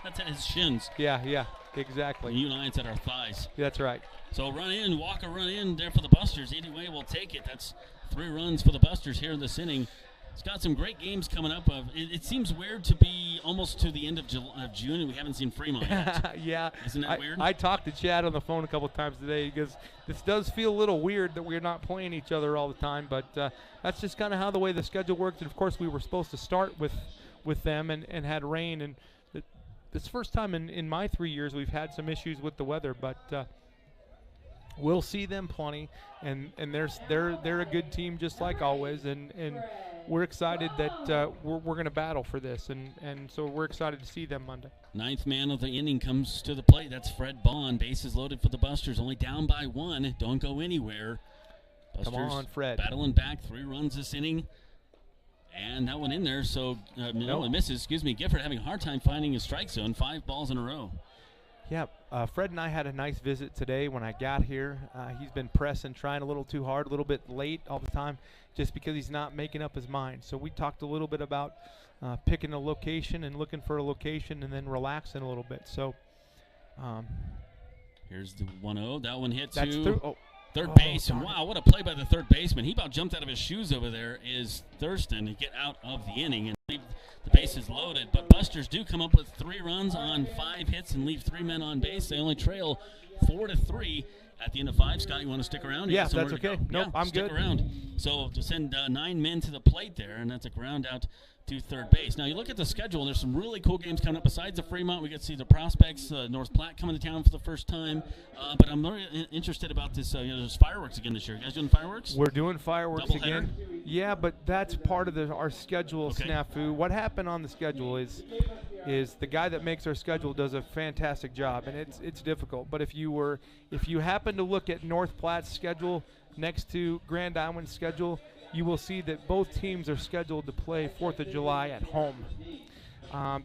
that's at his shins. Yeah, exactly. And you and I, it's at our thighs. Yeah, that's right. So Walker run in there for the Busters. Either way, we'll take it. That's 3 runs for the Busters here in this inning. It's got some great games coming up. It seems weird to be almost to the end of June and we haven't seen Fremont yet. Yeah. Isn't that weird? I talked to Chad on the phone a couple of times today because this does feel a little weird that we're not playing each other all the time, but that's just kind of how the way the schedule works. And, of course, we were supposed to start with them and had rain. And this first time in my 3 years we've had some issues with the weather, but we'll see them plenty. And they're a good team just like always. And we're excited that we're going to battle for this, and so we're excited to see them Monday. 9th man of the inning comes to the plate. That's Fred Bond. Bases loaded for the Busters. Only down by 1. Don't go anywhere. Busters come on, Fred. Battling back. 3 runs this inning. And that one in there, so no, it misses. Excuse me. Gifford having a hard time finding his strike zone. 5 balls in a row. Yeah, Fred and I had a nice visit today when I got here. He's been pressing, trying a little too hard, a little bit late all the time, just because he's not making up his mind. So we talked a little bit about picking a location and looking for a location and then relaxing a little bit. So Here's the 1-0. That one hit That's to third base. And wow, what a play by the third baseman. He about jumped out of his shoes over there. Is Thurston to get out of the inning and leave the bases loaded. But Busters do come up with 3 runs on 5 hits and leave 3 men on base. They only trail 4-3 at the end of 5. Scott, you want to stick around? Yeah, that's okay. Nope, I'm stick good. around. So to send 9 men to the plate there, and that's a ground out to third base. Now you look at the schedule. There's some really cool games coming up. Besides the Fremont, we get to see the prospects. North Platte coming to town for the first time. But I'm very interested about this. There's fireworks again this year. You guys doing fireworks? We're doing fireworks again. Doubleheader? Yeah, but that's part of our schedule snafu. What happened on the schedule is the guy that makes our schedule does a fantastic job, and it's difficult. But if you happen to look at North Platte's schedule next to Grand Island's schedule, you will see that both teams are scheduled to play 4th of July at home.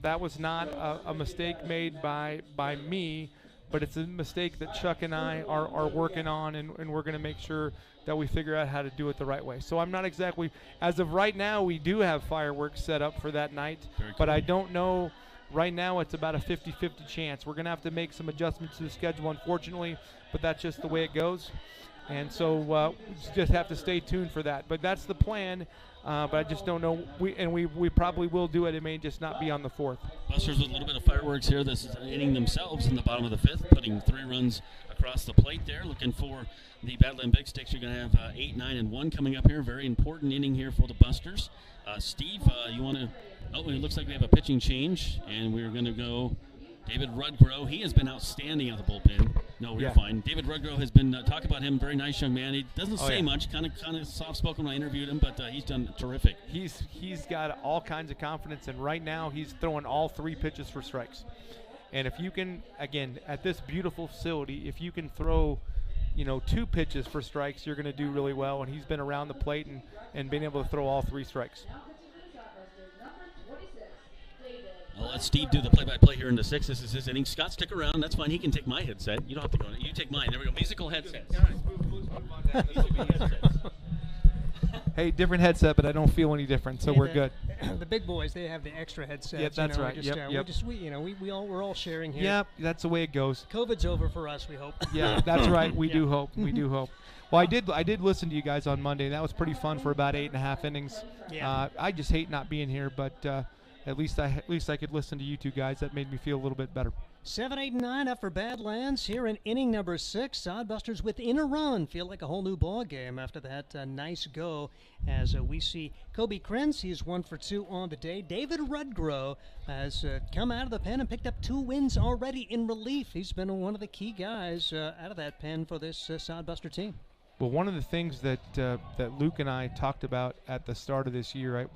That was not a mistake made by me, but it's a mistake that Chuck and I are working on, and we're going to make sure that we figure out how to do it the right way. So I'm not exactly, as of right now, we do have fireworks set up for that night, but I don't know. Right now it's about a 50-50 chance. We're going to have to make some adjustments to the schedule, unfortunately, but that's just the way it goes. And so we just have to stay tuned for that. But that's the plan. But I just don't know. We probably will do it. It may just not be on the 4th. Busters with a little bit of fireworks here. This is inning themselves in the bottom of the 5th, putting 3 runs across the plate there. Looking for the Badland Big Sticks. You're going to have 8, 9, and 1 coming up here. Very important inning here for the Busters. Steve, you want to? Oh, it looks like we have a pitching change, and we're going to go David Rudgrow. He has been outstanding at the bullpen. No, we're fine. David Rudgrow has been, talk about him, very nice young man. He doesn't say much, kind of soft-spoken when I interviewed him, but he's done terrific. He's got all kinds of confidence, and right now he's throwing all 3 pitches for strikes. And if you can, again, at this beautiful facility, if you can throw, 2 pitches for strikes, you're going to do really well. And he's been around the plate and been able to throw all 3 strikes. I'll let Steve do the play-by-play here in the 6th. This is his inning. Scott, stick around. That's fine. He can take my headset. You don't have to go in it. You take mine. There we go. Musical headsets. Hey, different headset, but I don't feel any different, so we're good. The big boys, they have the extra headsets. Yeah, that's right. We're all sharing here. Yep, that's the way it goes. COVID's over for us, we hope. Yeah, that's right. We do hope. We do hope. Well, I did listen to you guys on Monday. That was pretty fun for about 8.5 innings. Yeah. I just hate not being here, but at least I could listen to you two guys. That made me feel a little bit better. 7, 8, and 9 up for Badlands here in inning number 6. Sodbusters within a run. Feel like a whole new ball game after that nice go as we see Kobe Krenz. He's 1 for 2 on the day. David Rudgrow has come out of the pen and picked up 2 wins already in relief. He's been one of the key guys out of that pen for this Sodbuster team. Well, one of the things that Luke and I talked about at the start of this year,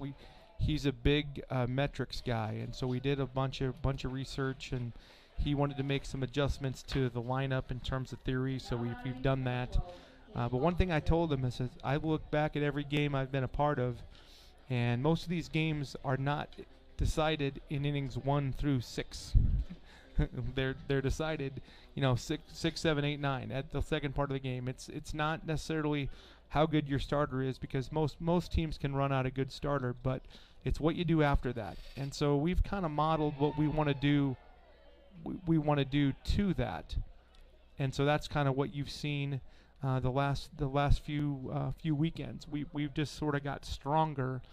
he's a big metrics guy, and so we did a bunch of research, and he wanted to make some adjustments to the lineup in terms of theory, so we've done that. But one thing I told him is I look back at every game I've been a part of, and most of these games are not decided in innings 1 through 6. They're decided, 6, 7, 8, 9 at the second part of the game. It's not necessarily how good your starter is, because most teams can run out a good starter, but it's what you do after that. And so we've kind of modeled what we want to do. We want to do to that, and so that's kind of what you've seen the last few weekends. We've just sort of got stronger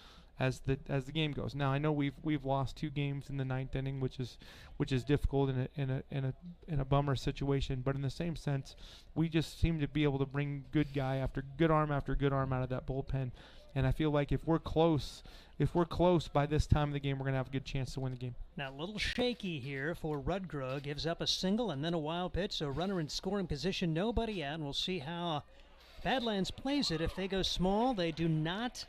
as the game goes. Now I know we've lost 2 games in the 9th inning, which is difficult in a bummer situation. But in the same sense, we just seem to be able to bring good arm after good arm out of that bullpen. And I feel like if we're close by this time of the game, we're going to have a good chance to win the game. Now, a little shaky here for Rudgrow. Gives up a single and then a wild pitch, so runner in scoring position, nobody out. And we'll see how Badlands plays it. If they go small, they do not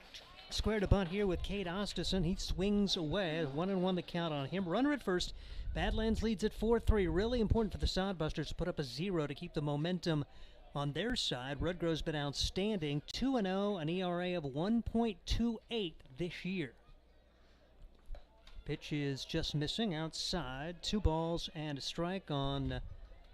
square to bunt here with Cade Ostison. He swings away. 1-1 the count on him. Runner at first. Badlands leads at 4-3. Really important for the Sodbusters to put up a 0 to keep the momentum on their side. Rudgrow's been outstanding, 2-0, an ERA of 1.28 this year. Pitch is just missing outside. 2 balls and a strike on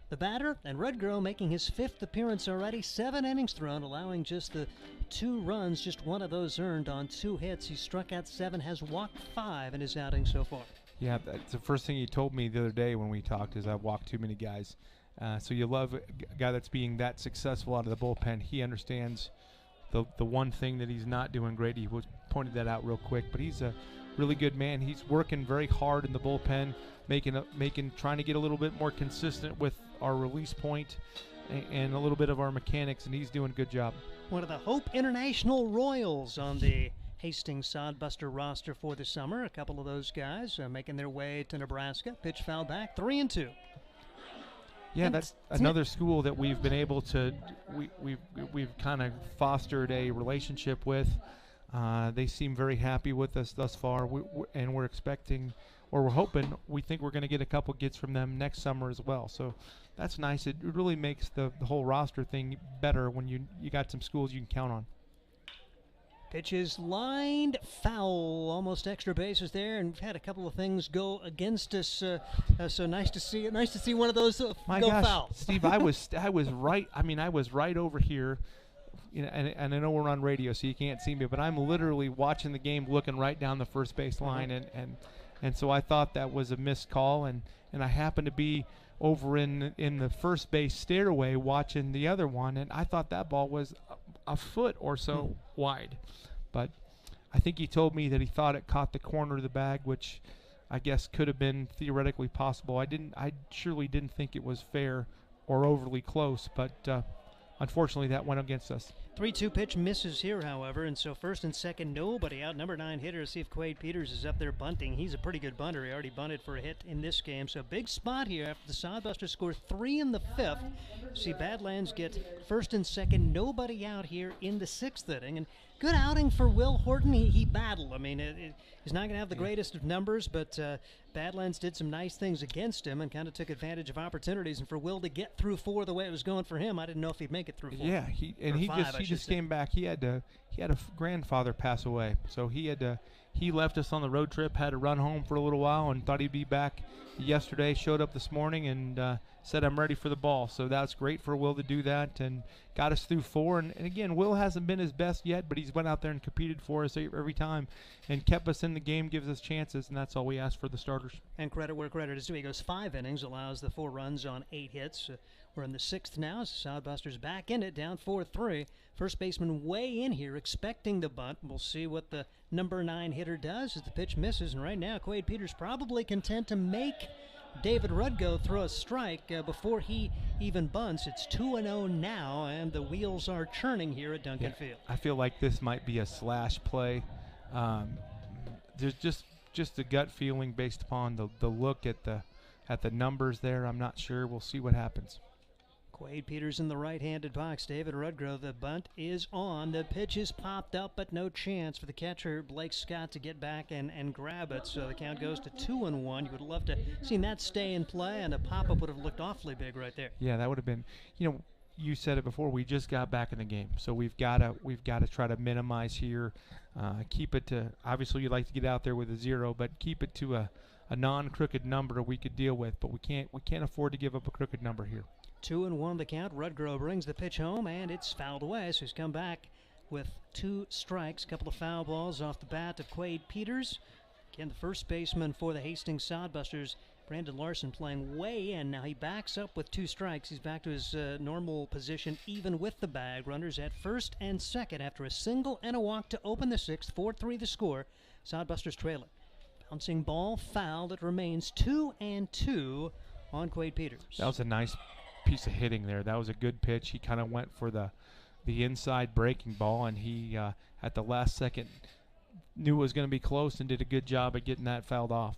the batter. And Rudgrow making his 5th appearance already. 7 innings thrown, allowing just the 2 runs, just 1 of those earned on 2 hits. He struck out 7, has walked 5 in his outing so far. Yeah, that's the first thing he told me the other day when we talked is I've walked too many guys. So you love a guy that's being that successful out of the bullpen. He understands the one thing that he's not doing great. He pointed that out real quick, but he's a really good man. He's working very hard in the bullpen, trying to get a little bit more consistent with our release point and a little bit of our mechanics, and he's doing a good job. One of the Hope International Royals on the Hastings Sodbuster roster for the summer. A couple of those guys making their way to Nebraska. Pitch foul back, 3-2. Yeah, that's another school that we've been able to we've kind of fostered a relationship with. They seem very happy with us thus far, and we're expecting, or we're hoping, we think we're going to get a couple gets from them next summer as well. So that's nice. It really makes the whole roster thing better when you got some schools you can count on. Pitch is lined foul, almost extra bases there, and we've had a couple of things go against us. So nice to see it. Nice to see one of those go foul. Steve, I was right. I mean, I was right over here. You know, and I know we're on radio, so you can't see me, but I'm literally watching the game, looking right down the first base line, and so I thought that was a missed call, and I happened to be over in the first base stairway watching the other one, and I thought that ball was a foot or so wide. But I think he told me that he thought it caught the corner of the bag, which I guess could have been theoretically possible. I surely didn't think it was fair or overly close, but unfortunately that went against us. 3-2 pitch misses here, however, and so first and second, nobody out. Number 9 hitter, see if Quade Peters is up there bunting. He's a pretty good bunter. He already bunted for a hit in this game, so big spot here after the Sodbusters score 3 in the 5th. See Badlands get first and second, nobody out here in the 6th inning, and good outing for Will Horton. He battled. I mean, he's not going to have the greatest of numbers, but Badlands did some nice things against him and kind of took advantage of opportunities. And for Will to get through 4 the way it was going for him, I didn't know if he'd make it through 4. Yeah, he just came back. He had a grandfather pass away, so he left us on the road trip, had to run home for a little while, and thought he'd be back yesterday. Showed up this morning and said, I'm ready for the ball. So that's great for Will to do that and got us through 4. And again, Will hasn't been his best yet, but he's went out there and competed for us every time and kept us in the game, gives us chances, and that's all we ask for the starters. And credit where credit is due. He goes 5 innings, allows the 4 runs on 8 hits. We're in the 6th now. Sodbusters back in it, down 4-3. First baseman way in here, expecting the bunt. We'll see what the number 9 hitter does as the pitch misses. And right now, Quade Peters probably content to make David Rudgo throw a strike before he even bunts. It's 2-0 now, and the wheels are churning here at Duncan Field. I feel like this might be a slash play. There's just a gut feeling based upon the look at the numbers there. I'm not sure. We'll see what happens. Quade Peters in the right-handed box. David Rudgrove, the bunt is on. The pitch is popped up, but no chance for the catcher, Blake Scott, to get back and grab it. So the count goes to 2-1. You would love to seen that stay in play, and a pop-up would have looked awfully big right there. Yeah, that would have been, you said it before, we just got back in the game. So we've got to try to minimize here. Keep it to, obviously you'd like to get out there with a 0, but keep it to a non-crooked number we could deal with. But we can't afford to give up a crooked number here. 2-1 the count. Rudgrove brings the pitch home, and it's fouled away. So he's come back with 2 strikes. A couple of foul balls off the bat of Quade Peters. Again, the first baseman for the Hastings Sodbusters, Brandon Larson, playing way in. Now he backs up with 2 strikes. He's back to his normal position, even with the bag. Runners at first and second after a single and a walk to open the 6th. 4-3 the score. Sodbusters trailing. Bouncing ball fouled. It remains 2-2 on Quade Peters. That was a nice piece of hitting there. That was a good pitch. He kind of went for the inside breaking ball, and he at the last second knew it was going to be close and did a good job at getting that fouled off.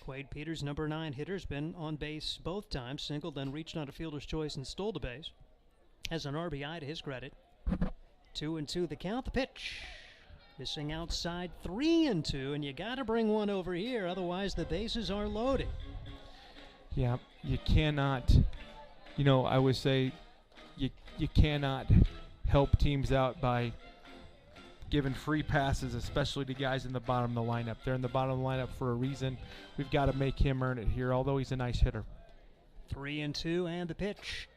Quade Peters, number 9 hitter, has been on base both times, singled, then reached on a fielder's choice and stole the base. Has an RBI to his credit. 2-2 the count. The pitch missing outside. 3-2, and you got to bring one over here, otherwise the bases are loaded. Yeah, you cannot. I always say you cannot help teams out by giving free passes, especially to guys in the bottom of the lineup. They're in the bottom of the lineup for a reason. We've got to make him earn it here, although he's a nice hitter. 3-2, and the pitch.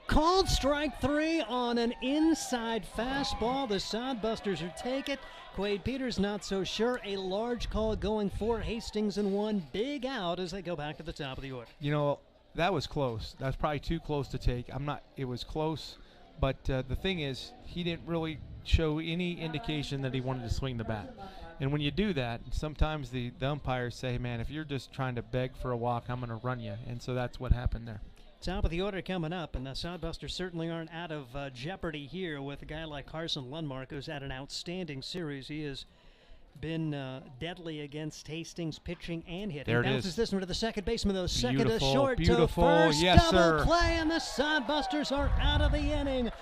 Called strike 3 on an inside fastball. The Sodbusters will take it. Quade Peters not so sure. A large call going for Hastings and 1 big out as they go back to the top of the order. That was close. That was probably too close to take. It was close, but the thing is, he didn't really show any indication that he wanted to swing the bat. And when you do that, sometimes the umpires say, man, if you're just trying to beg for a walk, I'm going to run you. And so that's what happened there. Top of the order coming up, and the Sodbusters certainly aren't out of jeopardy here with a guy like Carson Lundmark, who's had an outstanding series. He has been deadly against Hastings pitching and hitting. There it bounces is. this one to the second baseman, though. Second to Beautiful, short beautiful. to first. Yes, double sir. play, and the Sodbusters are out of the inning.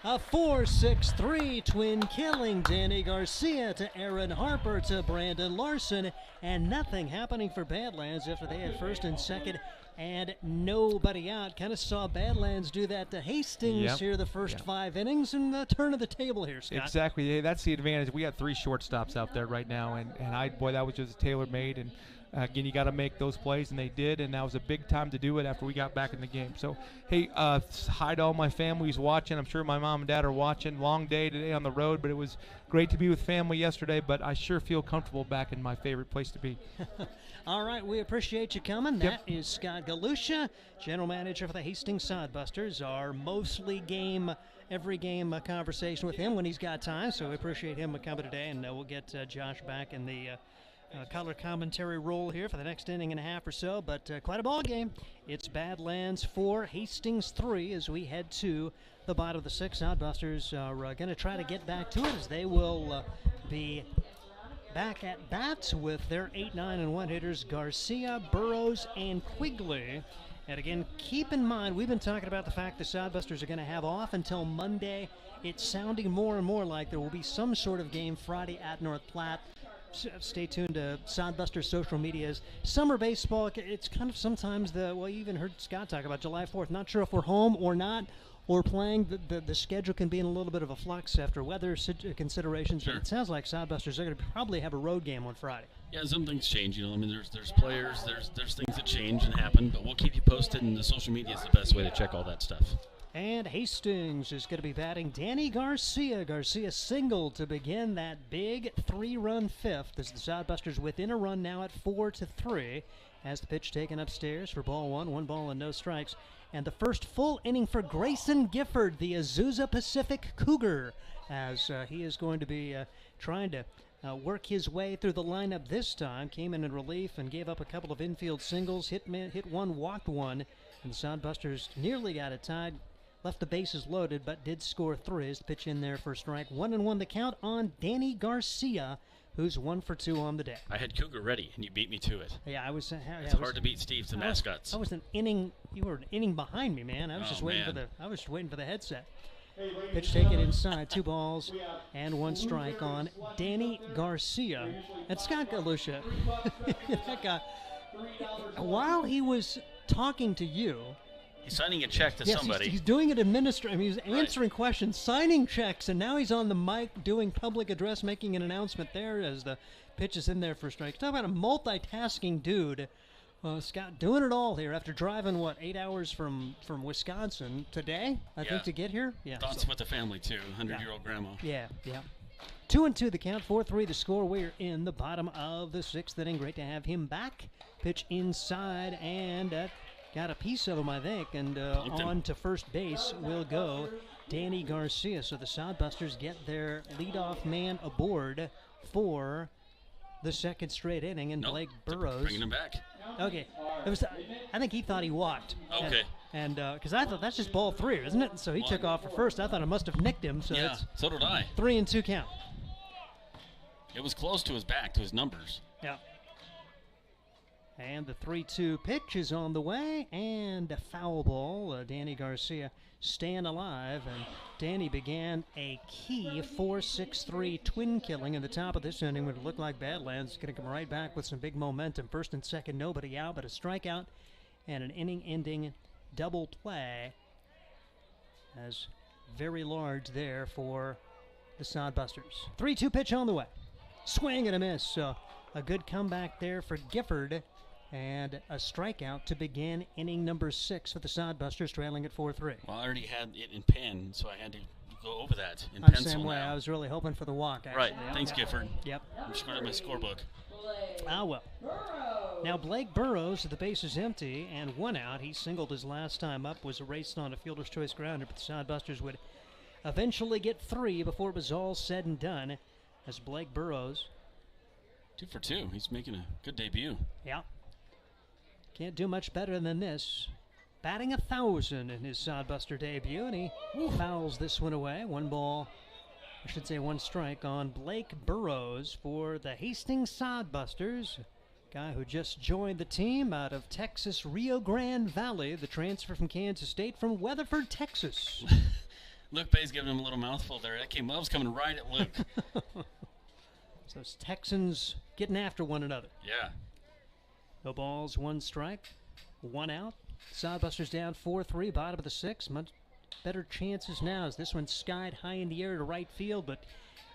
A 4-6-3 twin killing. Danny Garcia to Aaron Harper to Brandon Larson, and nothing happening for Badlands after they had first and second and nobody out. Kind of saw Badlands do that to Hastings here the first 5 innings, and the turn of the table here, Scott. Exactly. Hey, that's the advantage. We got 3 shortstops out there right now, and that was just tailor-made. And again, you got to make those plays, and they did, and that was a big time to do it after we got back in the game. So, hey, hi to all my family who's watching. I'm sure my mom and dad are watching. Long day today on the road, but it was great to be with family yesterday, but I sure feel comfortable back in my favorite place to be. All right, we appreciate you coming. That is Scott Galusha, general manager for the Hastings Sodbusters. Our mostly every game conversation with him when he's got time, so we appreciate him coming today, and we'll get Josh back in the color commentary role here for the next inning and a half or so, but quite a ball game. It's Badlands 4, Hastings 3 as we head to the bottom of the 6th. Sodbusters are going to try to get back to it as they will be back at bats with their 8, 9, and 1 hitters, Garcia, Burrows, and Quigley. And again, keep in mind, we've been talking about the fact the Sodbusters are going to have off until Monday. It's sounding more and more like there will be some sort of game Friday at North Platte. Stay tuned to Sodbusters social medias. Summer baseball, it's kind of sometimes you even heard Scott talk about July 4th. Not sure if we're home or not, or playing. The schedule can be in a little bit of a flux after weather considerations. Sure. But it sounds like Sodbusters are going to probably have a road game on Friday. Yeah, some things change. I mean, there's players, there's things that change and happen, but we'll keep you posted, and the social media is the best way to check all that stuff. And Hastings is going to be batting Danny Garcia. Garcia singled to begin that big 3-run 5th as the Sodbusters within a run now at 4-3 as the pitch taken upstairs for ball 1 ball and no strikes. And the first full inning for Grayson Gifford, the Azusa Pacific Cougar, as he is going to be trying to work his way through the lineup this time. Came in relief and gave up a couple of infield singles, hit 1, walked 1, and the Sodbusters nearly got it tied. Left the bases loaded, but did score 3 as the pitch in there for strike. 1-1 the count on Danny Garcia, who's 1 for 2 on the day. I had Cougar ready, and you beat me to it. Yeah, I was. It's hard to beat Steve, the mascots. I was an inning. You were an inning behind me, man. I was just waiting man. I was waiting for the headset. Pitch taken inside, 2 balls and 1 strike on Danny Garcia. And Scott Galusha, that guy, while he was talking to you. He's signing a check to yes, somebody. He's doing it administrative. He's answering questions, signing checks, and now he's on the mic doing public address, making an announcement there as the pitch is in there for strike. Talk about a multitasking dude. Scott doing it all here after driving, 8 hours from Wisconsin today, I think, to get here? Yeah. Thoughts with the family, too. 100-year-old grandma. Yeah. 2-2 the count, 4-3 the score. We're in the bottom of the 6th inning. Great to have him back. Pitch inside and got a piece of him, I think, and on to first base will go Danny Garcia. So the Sodbusters get their leadoff man aboard for the second straight inning, and Blake Burrows bringing him back. Okay, I think he thought he walked. Okay, and because I thought that's just ball 3, isn't it? So he took off for first. I thought it must have nicked him. So yeah, so did I. 3-2 count. It was close to his back, to his numbers. Yeah. And the 3-2 pitch is on the way, and a foul ball. Danny Garcia staying alive, and Danny began a key 4-6-3 twin killing in the top of this inning. Would look like Badlands is going to come right back with some big momentum. First and second, nobody out, but a strikeout and an inning-ending double play. As very large there for the Sodbusters. 3-2 pitch on the way. Swing and a miss. So a good comeback there for Gifford. And a strikeout to begin inning number 6 for the Sodbusters, trailing at 4-3. Well, I already had it in pen, so I had to go over that in I'm pencil the same way. now. I was really hoping for the walk, actually. Right. Yep. Thanks, Gifford. Yep. I'm screwing up my scorebook. Ah, well. Now Blake Burrows, the base is empty and 1 out. He singled his last time up, was erased on a fielder's choice grounder, but the Sodbusters would eventually get 3 before it was all said and done as Blake Burrows. 2 for 2. He's making a good debut. Yeah. Can't do much better than this. Batting 1,000 in his Sodbuster debut, and he fouls this one away. 1 ball, I should say 1 strike on Blake Burrows for the Hastings Sodbusters. Guy who just joined the team out of Texas Rio Grande Valley, the transfer from Kansas State from Weatherford, Texas. Luke Bay's giving him a little mouthful there. That was coming right at Luke. So it's Texans getting after one another. Yeah. No balls, 1 strike, 1 out. Sodbusters down 4-3, bottom of the 6th. Much better chances now as this one skied high in the air to right field, but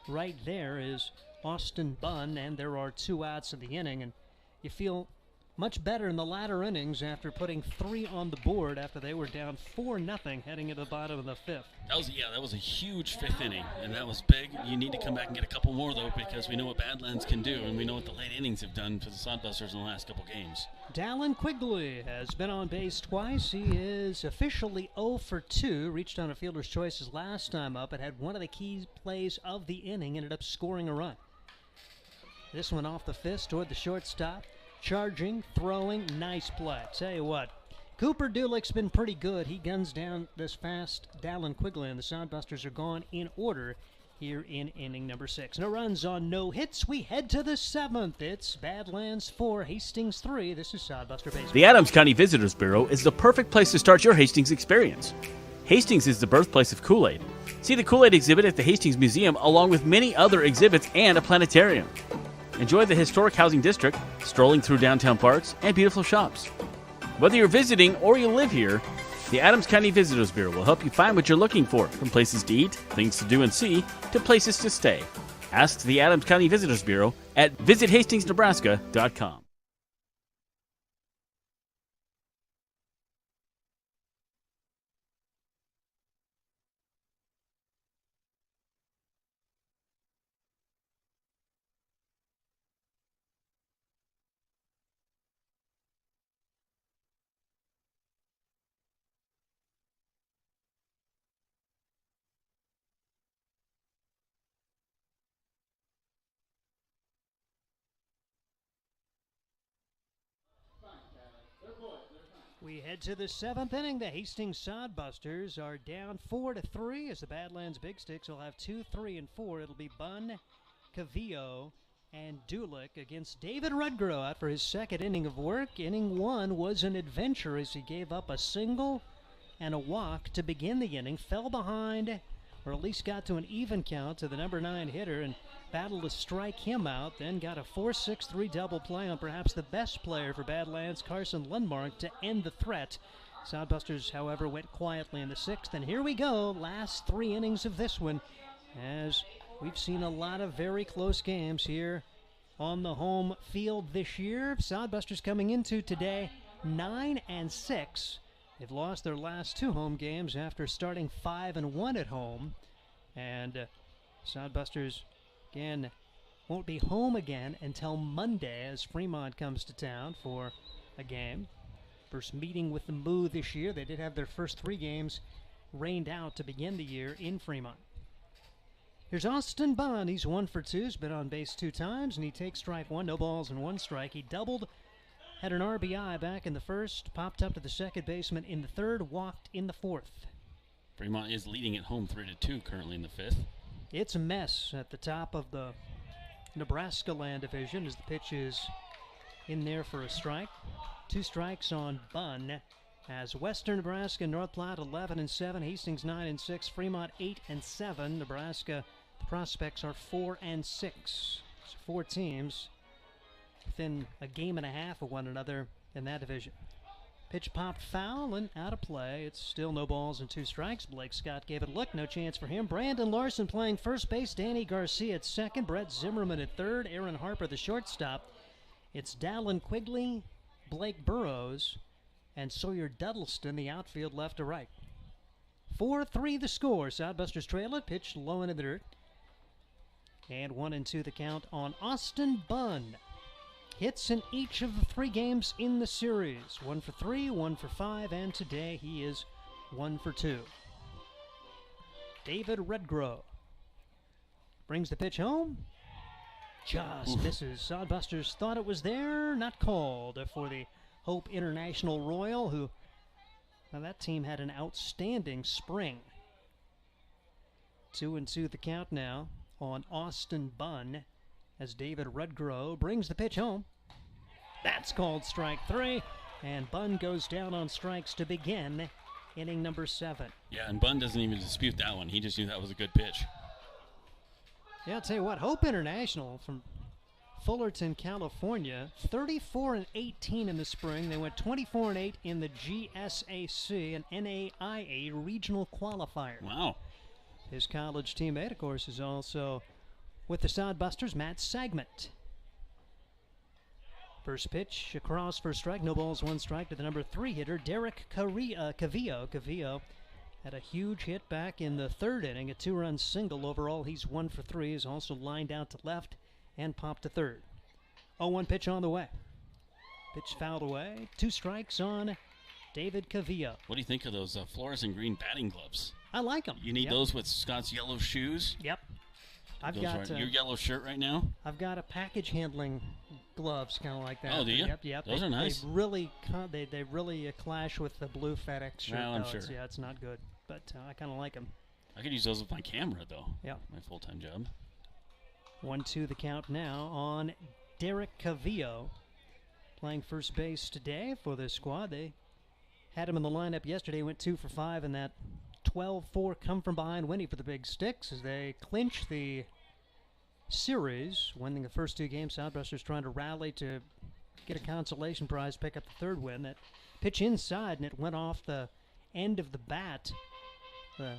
right there is Austin Bunn, and there are 2 outs in the inning, and you feel much better in the latter innings after putting 3 on the board after they were down 4-0 heading into the bottom of the 5th. That was a huge 5th inning, and that was big. You need to come back and get a couple more, though, because we know what Badlands can do, and we know what the late innings have done for the Sodbusters in the last couple games. Dallin Quigley has been on base twice. He is officially 0 for 2. Reached on a fielder's choice his last time up and had one of the key plays of the inning, ended up scoring a run. This one off the fist toward the shortstop. Charging, throwing, nice play. Tell you what, Cooper Dulick's been pretty good. He guns down this fast Dallin Quigley, and the Sodbusters are gone in order here in inning number 6. No runs on no hits. We head to the 7th. It's Badlands 4, Hastings 3. This is Sodbuster Baseball. The Adams County Visitors Bureau is the perfect place to start your Hastings experience. Hastings is the birthplace of Kool-Aid. See the Kool-Aid exhibit at the Hastings Museum along with many other exhibits and a planetarium. Enjoy the historic housing district, strolling through downtown parks, and beautiful shops. Whether you're visiting or you live here, the Adams County Visitors Bureau will help you find what you're looking for, from places to eat, things to do and see, to places to stay. Ask the Adams County Visitors Bureau at visithastingsnebraska.com. We head to the 7th inning. The Hastings Sodbusters are down 4-3 as the Badlands Big Sticks will have 2, 3, and 4. It'll be Bunn, Cavillo, and Dulick against David Rudgrow out for his 2nd inning of work. Inning 1 was an adventure as he gave up a single and a walk to begin the inning, fell behind, or at least got to an even count to the number 9 hitter and battled to strike him out, then got a 4-6-3 double play on perhaps the best player for Badlands, Carson Lundmark, to end the threat. Sodbusters, however, went quietly in the 6th, and here we go, last 3 innings of this one, as we've seen a lot of very close games here on the home field this year. Sodbusters coming into today 9-6. They've lost their last 2 home games after starting 5-1 at home, and Sodbusters again won't be home again until Monday as Fremont comes to town for a game. First meeting with the Moo this year. They did have their first 3 games rained out to begin the year in Fremont. Here's Austin Bunn. He's 1 for 2. He's been on base 2 times, and he takes strike 1. No balls and 1 strike. He doubled, had an RBI back in the 1st, popped up to the second baseman in the 3rd, walked in the 4th. Fremont is leading at home 3-2 currently in the 5th. It's a mess at the top of the Nebraska Land Division as the pitch is in there for a strike. 2 strikes on Bunn as Western Nebraska, North Platte 11-7, Hastings 9-6, Fremont 8-7. Nebraska, the prospects are 4-6. So 4 teams within a game and a half of one another in that division. Pitch popped foul and out of play. It's still no balls and 2 strikes. Blake Scott gave it a look. No chance for him. Brandon Larson playing first base. Danny Garcia at 2nd. Brett Zimmerman at 3rd. Aaron Harper the shortstop. It's Dallin Quigley, Blake Burrows, and Sawyer Donaldson the outfield left to right. 4-3 the score. Sodbusters trail it. Pitched low into the dirt. And 1-2 the count on Austin Bunn. hits in each of the 3 games in the series. 1 for 3, 1 for 5, and today he is 1 for 2. David Redgrove brings the pitch home. Just misses. Sodbusters thought it was there, not called for the Hope International Royal, who, now that team had an outstanding spring. 2-2 the count now on Austin Bunn as David Redgrove brings the pitch home. That's called strike 3, and Bunn goes down on strikes to begin inning number 7. Yeah, and Bunn doesn't even dispute that one. He just knew that was a good pitch. Yeah, I'll tell you what, Hope International from Fullerton, California, 34-18 in the spring. They went 24-8 in the GSAC, an NAIA regional qualifier. Wow. His college teammate, of course, is also with the Sodbusters, Matt Segment. First pitch across for strike, no balls, 1 strike to the number 3 hitter, Derek Cavillo. Cavillo had a huge hit back in the 3rd inning, a 2-run single. Overall, he's 1 for 3. He's also lined out to left and popped to 3rd. 0-1 pitch on the way. Pitch fouled away. 2 strikes on David Cavillo. What do you think of those fluorescent green batting gloves? I like them. You need those with Scott's yellow shoes? Yep. I've got your yellow shirt right now? I've got a package handling gloves kind of like that. Oh, do you? Yep. Those are nice. They really clash with the blue FedEx shirt. Well, I'm sure. It's not good, but I kind of like them. I could use those with my camera, though. Yeah. My full-time job. 1-2 the count now on Derek Cavillo, playing first base today for this squad. They had him in the lineup yesterday, went 2 for 5 in that 12-4 come-from-behind winning for the Big Sticks as they clinch the series, winning the first 2 games. Sodbusters trying to rally to get a consolation prize, pick up the 3rd win. That pitch inside, and it went off the end of the bat, the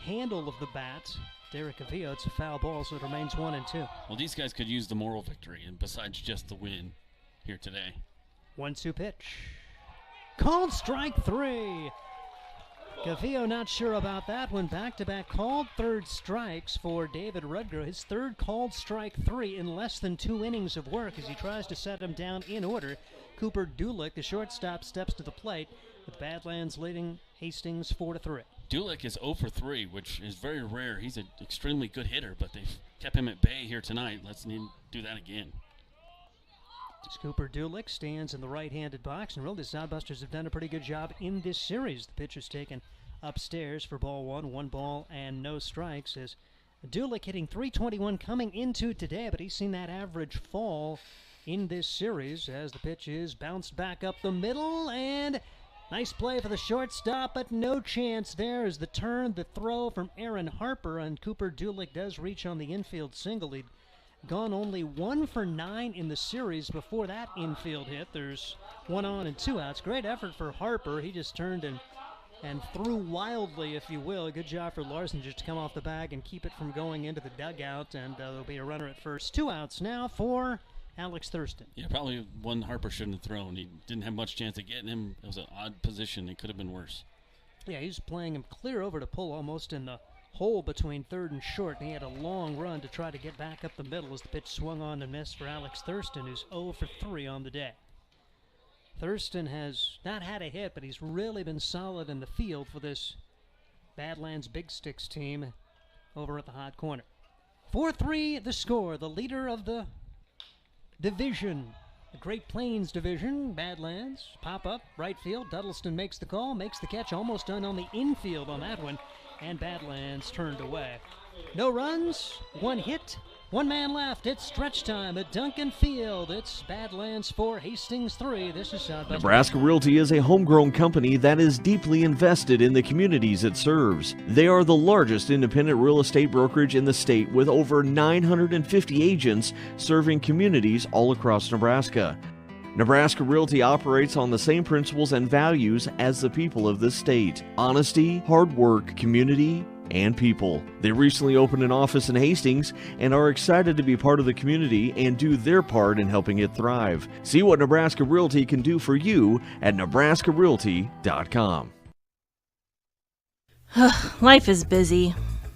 handle of the bat. Derek Cavillo, it's a foul ball, so it remains 1-2. Well, these guys could use the moral victory, and besides just the win here today. 1-2 pitch. Called strike 3. Cavillo not sure about that one. Back-to-back called 3rd strikes for David Rudgrove. His 3rd called strike 3 in less than 2 innings of work as he tries to set him down in order. Cooper Dulick, the shortstop, steps to the plate with Badlands leading Hastings 4-3. Dulick is 0 for 3, which is very rare. He's an extremely good hitter, but they've kept him at bay here tonight. Let's do that again. Cooper Dulick stands in the right-handed box, and really the Sodbusters have done a pretty good job in this series. The pitch is taken upstairs for ball 1 ball and no strikes, as Dulick hitting .321 coming into today, but he's seen that average fall in this series as the pitch is bounced back up the middle, and nice play for the shortstop, but no chance there as the turn, the throw from Aaron Harper, and Cooper Dulick does reach on the infield single. He'd gone only 1 for 9 in the series before that infield hit. There's 1 on and 2 outs. Great effort for Harper. He just turned and threw wildly, if you will. Good job for Larson just to come off the bag and keep it from going into the dugout, and there'll be a runner at first. 2 outs now for Alex Thurston. Yeah, probably one Harper shouldn't have thrown. He didn't have much chance of getting him. It was an odd position. It could have been worse. Yeah, he's playing him clear over to pull almost in the hole between 3rd and short, and he had a long run to try to get back up the middle as the pitch swung on and missed for Alex Thurston, who's 0 for 3 on the day. Thurston has not had a hit, but he's really been solid in the field for this Badlands Big Sticks team over at the hot corner. 4-3 the score. The leader of the division, the Great Plains division, Badlands, pop up, right field. Duddleston makes the call, makes the catch, almost done on the infield on that one, and Badlands turned away. No runs, 1 hit, 1 man left. It's stretch time at Duncan Field. It's Badlands 4, Hastings 3. This is Sodbusters. Nebraska Realty is a homegrown company that is deeply invested in the communities it serves. They are the largest independent real estate brokerage in the state with over 950 agents serving communities all across Nebraska. Nebraska Realty operates on the same principles and values as the people of this state: honesty, hard work, community, and people. They recently opened an office in Hastings and are excited to be part of the community and do their part in helping it thrive. See what Nebraska Realty can do for you at nebraskarealty.com. Life is busy.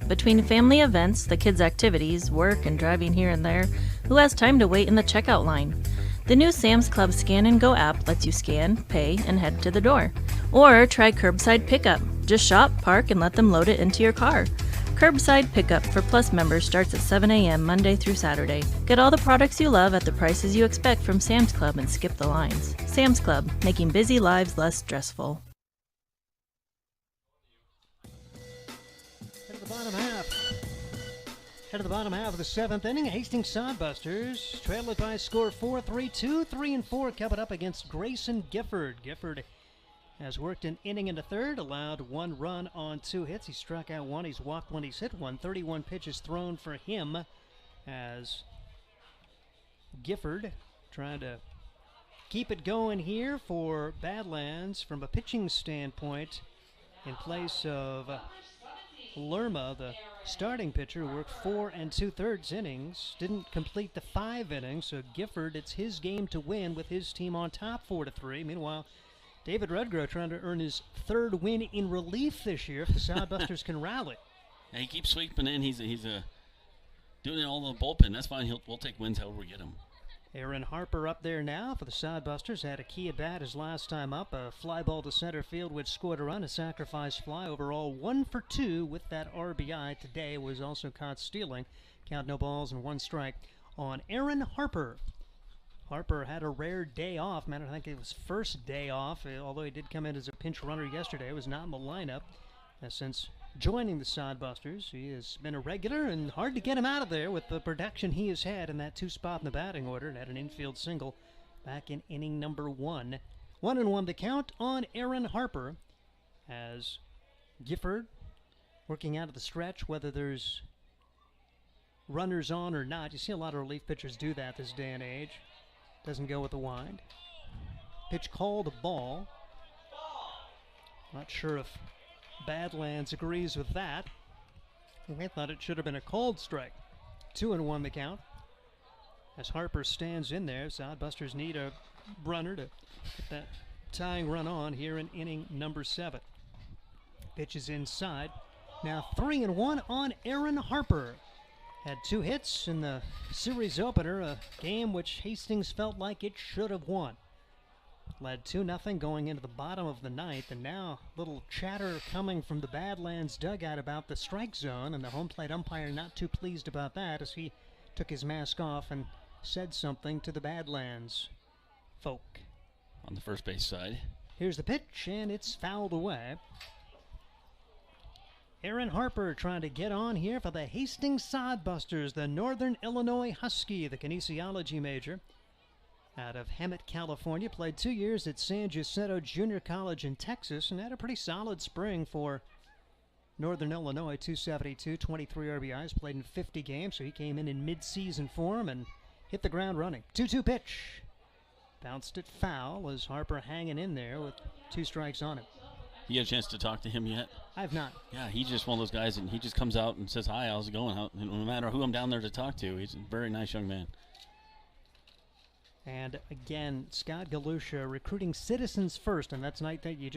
Between family events, the kids' activities, work, and driving here and there, who has time to wait in the checkout line? The new Sam's Club Scan and Go app lets you scan, pay, and head to the door. Or try curbside pickup. Just shop, park, and let them load it into your car. Curbside pickup for Plus members starts at 7 a.m. Monday through Saturday. Get all the products you love at the prices you expect from Sam's Club and skip the lines. Sam's Club, making busy lives less stressful. Head to the bottom half. Head to the bottom half of the 7th inning. Hastings Sodbusters trail it by a score 4-3, 2, 3, and 4 coming up against Grayson Gifford. Gifford has worked an inning and a third, allowed 1 run on 2 hits. He struck out 1, he's walked 1, he's hit 1. 31 pitches thrown for him as Gifford trying to keep it going here for Badlands from a pitching standpoint in place of Lerma, the starting pitcher, who worked 4 2/3 innings, didn't complete the 5 innings, so Gifford, it's his game to win with his team on top 4-3. Meanwhile, David Redgrove trying to earn his 3rd win in relief this year if the Sodbusters can rally. Yeah, he keeps sweeping in. He's doing it all in the bullpen. That's fine. We'll take wins however we get them. Aaron Harper up there now for the Sodbusters. Had a key at bat his last time up. A fly ball to center field which scored a run. A sacrifice fly. Overall 1 for 2 with that RBI. Today was also caught stealing. Count no balls and 1 strike on Aaron Harper. Harper had a rare day off. I think it was first day off, although he did come in as a pinch runner yesterday. It was not in the lineup. Since joining the Sodbusters, he has been a regular, and hard to get him out of there with the production he has had in that 2 spot in the batting order, and had an infield single back in inning number 1. 1-1 the count on Aaron Harper as Gifford working out of the stretch, whether there's runners on or not. You see a lot of relief pitchers do that this day and age. Doesn't go with the wind. Pitch called, a ball. Not sure if Badlands agrees with that. I thought it should have been a called strike. 2-1 the count. As Harper stands in there, Sodbusters need a runner to get that tying run on here in inning number 7. Pitch is inside. Now 3-1 on Aaron Harper. Had 2 hits in the series opener, a game which Hastings felt like it should have won. Led 2-0 going into the bottom of the 9th, and now little chatter coming from the Badlands dugout about the strike zone, and the home plate umpire not too pleased about that as he took his mask off and said something to the Badlands folk. On the first base side. Here's the pitch, and it's fouled away. Aaron Harper trying to get on here for the Hastings Sodbusters, the Northern Illinois Husky, the kinesiology major. Out of Hemet, California, played 2 years at San Jacinto Junior College in Texas, and had a pretty solid spring for Northern Illinois. 272, 23 RBIs, played in 50 games, so he came in mid-season form and hit the ground running. 2-2 pitch. Bounced it foul as Harper hanging in there with 2 strikes on him. You had a chance to talk to him yet? I have not. Yeah, he's just one of those guys, and he just comes out and says, "Hi, how's it going?" No matter who I'm down there to talk to, he's a very nice young man. And again, Scott Galusha recruiting citizens first, and that's night that you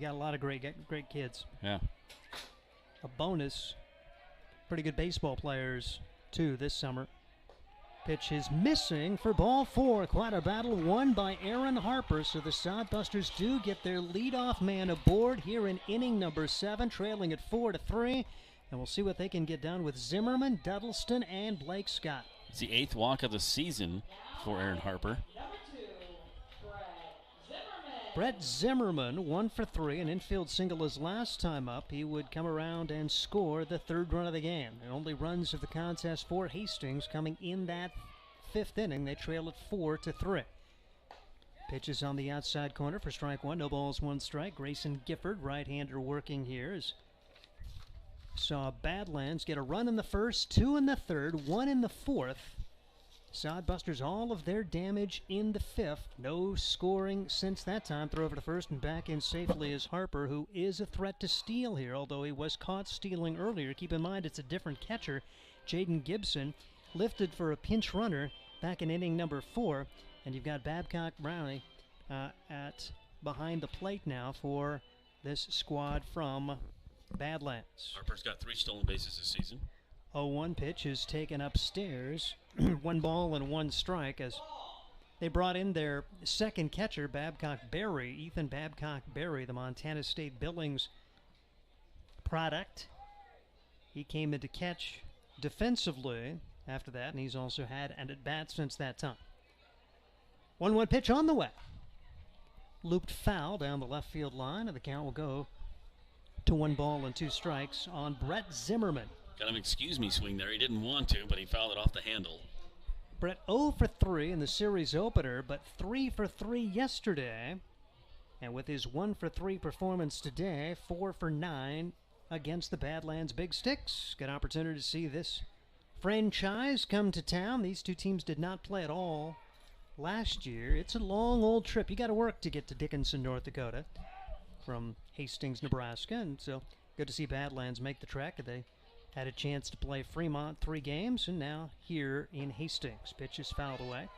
got a lot of great kids. Yeah. A bonus, pretty good baseball players too this summer. Pitch is missing for ball 4. Quite a battle won by Aaron Harper, so the Sodbusters do get their leadoff man aboard here in inning number 7, trailing at 4-3. And we'll see what they can get done with Zimmerman, Duddleston, and Blake Scott. It's the 8th walk of the season for Aaron Harper. Brett Zimmerman, 1 for 3, an infield single his last time up. He would come around and score the 3rd run of the game. The only runs of the contest for Hastings coming in that 5th inning. They trail at 4-3. Pitches on the outside corner for strike 1. No balls, 1 strike. Grayson Gifford, right-hander, working here. Saw Badlands get a run in the 1st, 2 in the 3rd, 1 in the 4th. Sodbusters all of their damage in the 5th. No scoring since that time. Throw over to first and back in safely is Harper, who is a threat to steal here, although he was caught stealing earlier. Keep in mind it's a different catcher. Jaden Gibson lifted for a pinch runner back in inning number 4. And you've got Babcock Brownie at behind the plate now for this squad from Badlands. Harper's got 3 stolen bases this season. 0-1 pitch is taken upstairs. 1 ball and 1 strike as They brought in their second catcher, Ethan Babcock Berry, the Montana State Billings product. He came in to catch defensively after that, and he's also had an at-bat since that time. 1-1 pitch on the way. Looped foul down the left field line, and the count will go to 1 ball and 2 strikes on Brett Zimmerman. Got him excuse me swing there. He didn't want to, but he fouled it off the handle. Brett 0 for 3 in the series opener, but 3 for 3 yesterday. And with his 1 for 3 performance today, 4 for 9 against the Badlands Big Sticks. Good opportunity to see this franchise come to town. These two teams did not play at all last year. It's a long old trip. You got to work to get to Dickinson, North Dakota from Hastings, Nebraska. And so good to see Badlands make the trek. They had a chance to play Fremont 3 games, and now here in Hastings. Pitch is fouled away.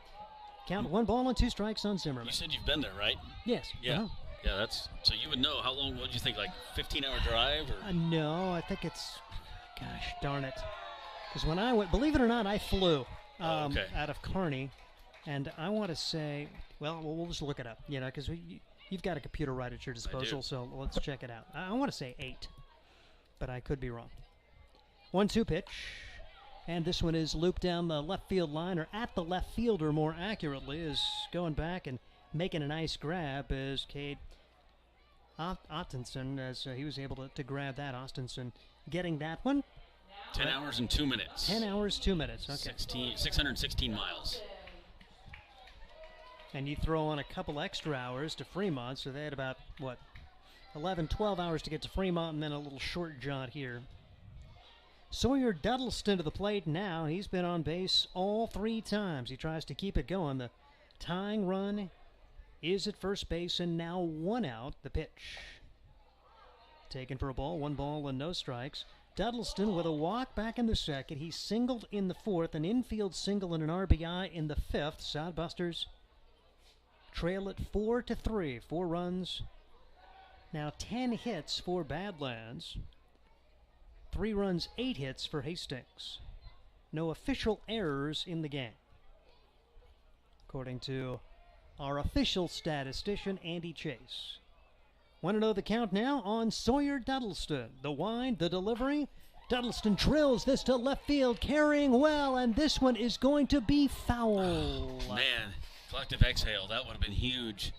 Count 1 ball and 2 strikes on Zimmerman. You said you've been there, right? Yes. Yeah. Yeah, that's so you would know. How long? What did you think? Like 15-hour drive? Or? No, I think it's, gosh darn it. Because when I went, believe it or not, I flew out of Kearney, and I want to say, well, we'll just look it up, because you've got a computer right at your disposal, so let's check it out. I want to say 8, but I could be wrong. 1-2 pitch, and this one is looped down the left field line, or at the left fielder more accurately, is going back and making a nice grab as Cade Ottenson, as he was able to grab that. Ostenson getting that one. 10 hours and 2 minutes. 10 hours, 2 minutes. Okay. 616 miles. And you throw on a couple extra hours to Fremont, so they had about, 11, 12 hours to get to Fremont, and then a little short jaunt here. Sawyer Donaldson to the plate now. He's been on base all 3 times. He tries to keep it going. The tying run is at first base, and now 1 out. The pitch taken for a ball. 1 ball and no strikes. Donaldson with a walk back in the second. He singled in the 4th, an infield single and an RBI in the 5th. Sodbusters trail it 4-3. 4 runs. Now 10 hits for Badlands. 3 runs, 8 hits for Hastings. No official errors in the game, according to our official statistician, Andy Chase. Want to know the count now on Sawyer Donaldson. The wind, the delivery. Donaldson drills this to left field, carrying well, and this one is going to be foul. Oh, man, collective exhale. That would have been huge.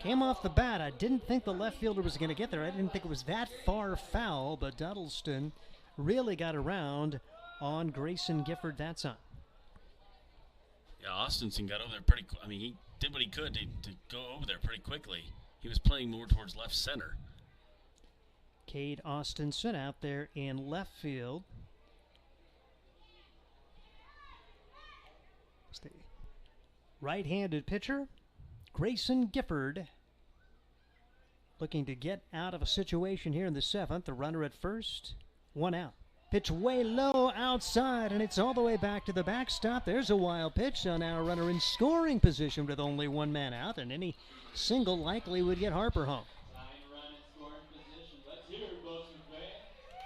Came off the bat. I didn't think the left fielder was going to get there. I didn't think it was that far foul, but Donaldson really got around on Grayson Gifford that time. Yeah, Ostenson got over there pretty quick. I mean, he did what he could to go over there pretty quickly. He was playing more towards left center. Cade Ostenson out there in left field. It's the right-handed pitcher, Grayson Gifford, looking to get out of a situation here in the 7th. The runner at first, 1 out. Pitch way low outside, and it's all the way back to the backstop. There's a wild pitch, so now a runner in scoring position with only 1 man out, and any single likely would get Harper home.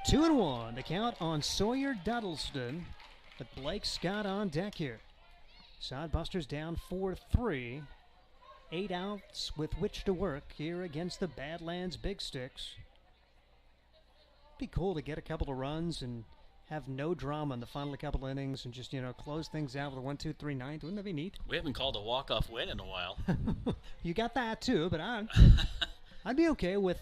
2-1, the count on Sawyer Donaldson, but Blake Scott on deck here. Sodbusters down 4-3. 8 outs with which to work here against the Badlands Big Sticks. Be cool to get a couple of runs and have no drama in the final couple of innings and just, close things out with a 1-2-3 ninth. Wouldn't that be neat? We haven't called a walk-off win in a while. You got that too, but I'd be okay with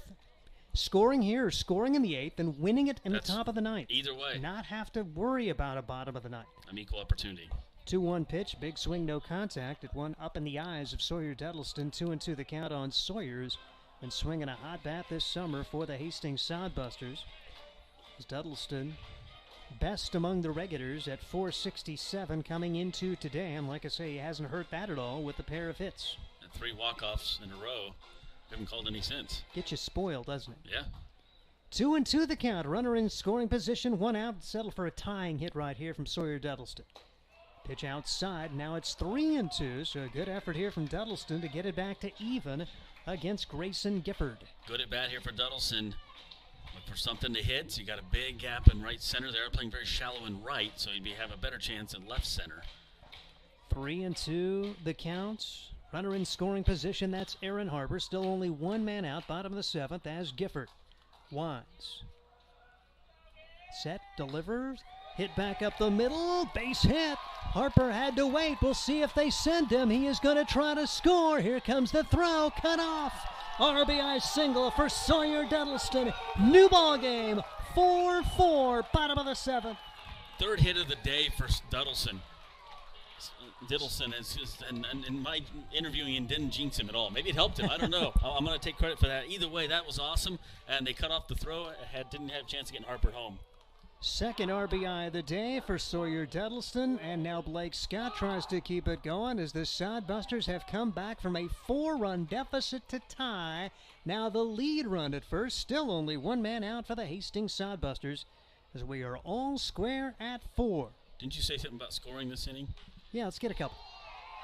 scoring here or scoring in the 8th and winning it in the top of the 9th. Either way. Not have to worry about a bottom of the 9th. An equal opportunity. 2-1 pitch, big swing, no contact. At 1 up in the eyes of Sawyer Donaldson. 2-2 the count on Sawyer's. Been swinging a hot bat this summer for the Hastings Sodbusters. As Donaldson best among the regulars at .467 coming into today. And like I say, he hasn't hurt that at all with a pair of hits. And 3 walk-offs in a row. Haven't called any since. Gets you spoiled, doesn't it? Yeah. 2-2 the count. Runner in scoring position. 1 out. Settle for a tying hit right here from Sawyer Donaldson. Pitch outside. Now it's 3-2. So a good effort here from Donaldson to get it back to even against Grayson Gifford. Good at bat here for Donaldson. Look for something to hit. So you got a big gap in right center. They're playing very shallow in right, so you'd have a better chance in left center. 3-2 the counts. Runner in scoring position, that's Aaron Harper. Still only one man out, bottom of the 7th as Gifford winds. Set, delivers, hit back up the middle, base hit. Harper had to wait. We'll see if they send him. He is going to try to score. Here comes the throw, cut off. RBI single for Sawyer Donaldson. New ball game, 4-4, bottom of the 7th. Third hit of the day for Diddleson. Diddleson is just, and my interviewing him didn't jinx him at all. Maybe it helped him. I don't know. I'm going to take credit for that. Either way, that was awesome. And they cut off the throw. Didn't have a chance of getting Harper home. Second RBI of the day for Sawyer Donaldson, and now Blake Scott tries to keep it going as the Sodbusters have come back from a 4-run deficit to tie. Now the lead run at first, still only one man out for the Hastings Sodbusters as we are all square at 4. Didn't you say something about scoring this inning? Yeah, let's get a couple.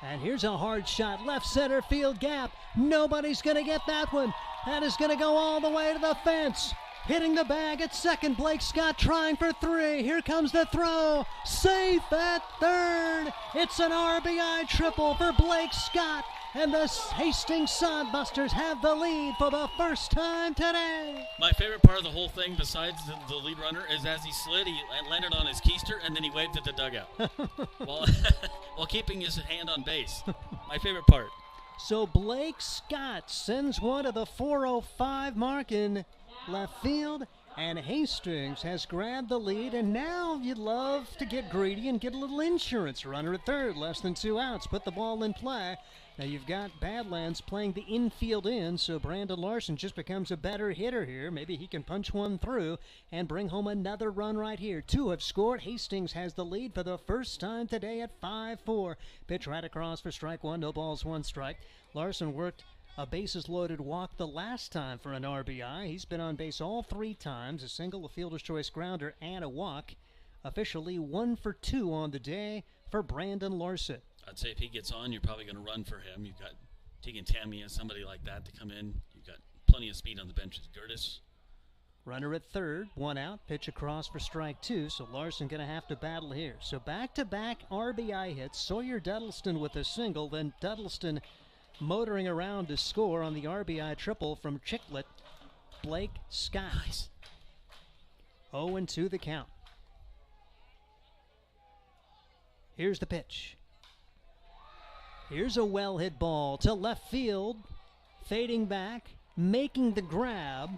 And here's a hard shot, left center field gap. Nobody's going to get that one. That is going to go all the way to the fence. Hitting the bag at second, Blake Scott trying for 3. Here comes the throw. Safe at third. It's an RBI triple for Blake Scott. And the Hastings Sodbusters have the lead for the first time today. My favorite part of the whole thing, besides the lead runner, is as he slid, he landed on his keister, and then he waved at the dugout while keeping his hand on base. My favorite part. So Blake Scott sends one to the 4:05 mark in left field, and Hastings has grabbed the lead, and now you'd love to get greedy and get a little insurance. Runner at third, less than 2 outs, put the ball in play. Now you've got Badlands playing the infield in, so Brandon Larson just becomes a better hitter here. Maybe he can punch one through and bring home another run right here. 2 have scored. Hastings has the lead for the first time today at 5-4. Pitch right across for strike 1, no balls, 1 strike. Larson worked a bases-loaded walk the last time for an RBI. He's been on base all 3 times, a single, a fielder's choice grounder, and a walk. Officially 1 for 2 on the day for Brandon Larson. I'd say if he gets on, you're probably going to run for him. You've got Tegan Tamia, somebody like that to come in. You've got plenty of speed on the bench with Gertis. Runner at third, 1 out, pitch across for strike 2, so Larson going to have to battle here. So back-to-back RBI hits, Sawyer Donaldson with a single, then Donaldson motoring around to score on the RBI triple from Chicklet, Blake Scott. Nice. 0-2 the count. Here's the pitch. Here's a well-hit ball to left field, fading back, making the grab.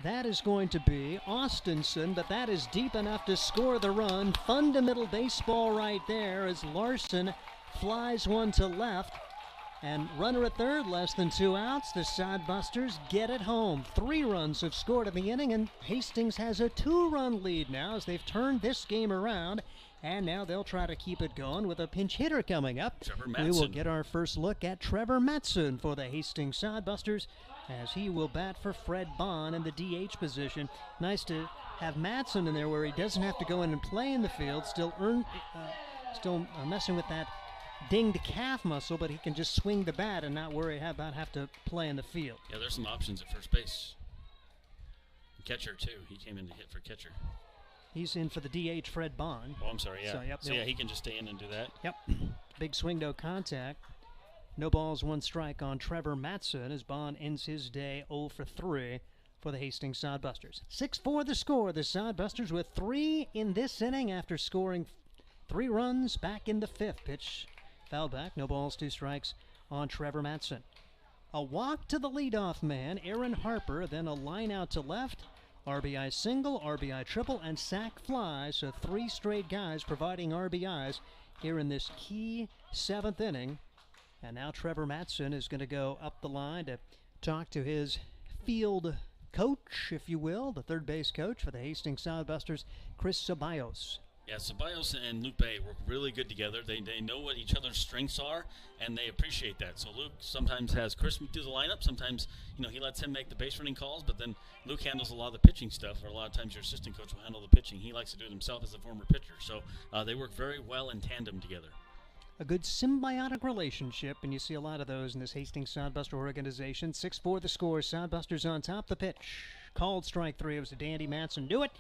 That is going to be Austinson, but that is deep enough to score the run. Fundamental baseball right there as Larson flies one to left. And runner at third, less than 2 outs. The Sodbusters get it home. 3 runs have scored in the inning, and Hastings has a 2-run lead now as they've turned this game around. And now they'll try to keep it going with a pinch hitter coming up. Trevor Mattson. We will get our first look at Trevor Mattson for the Hastings Sodbusters as he will bat for Fred Bond in the DH position. Nice to have Mattson in there where he doesn't have to go in and play in the field, still messing with that dinged calf muscle, but he can just swing the bat and not worry about have to play in the field. Yeah, there's some options at first base. Catcher, too. He came in to hit for catcher. He's in for the DH, Fred Bond. Oh, I'm sorry, yeah. So, he can just stay in and do that. Yep. Big swing, no contact. No balls, 1 strike on Trevor Mattson as Bond ends his day 0 for 3 for the Hastings Sodbusters. 6-4 the score. The Sodbusters with 3 in this inning after scoring 3 runs back in the 5th. Pitch fouled back, no balls, 2 strikes on Trevor Mattson. A walk to the leadoff man, Aaron Harper, then a line out to left. RBI single, RBI triple, and sac fly. So 3 straight guys providing RBIs here in this key 7th inning. And now Trevor Mattson is going to go up the line to talk to his field coach, if you will, the third base coach for the Hastings Sodbusters, Chris Ceballos. Yeah, Ceballos and Luke Bay work really good together. They know what each other's strengths are, and they appreciate that. So Luke sometimes has Chris do the lineup. Sometimes, he lets him make the base running calls, but then Luke handles a lot of the pitching stuff, or a lot of times your assistant coach will handle the pitching. He likes to do it himself as a former pitcher. So they work very well in tandem together. A good symbiotic relationship, and you see a lot of those in this Hastings Sodbuster organization. 6-4 the score. Sodbusters on top. The pitch. called strike 3. It was a Dandy Matson. Knew it.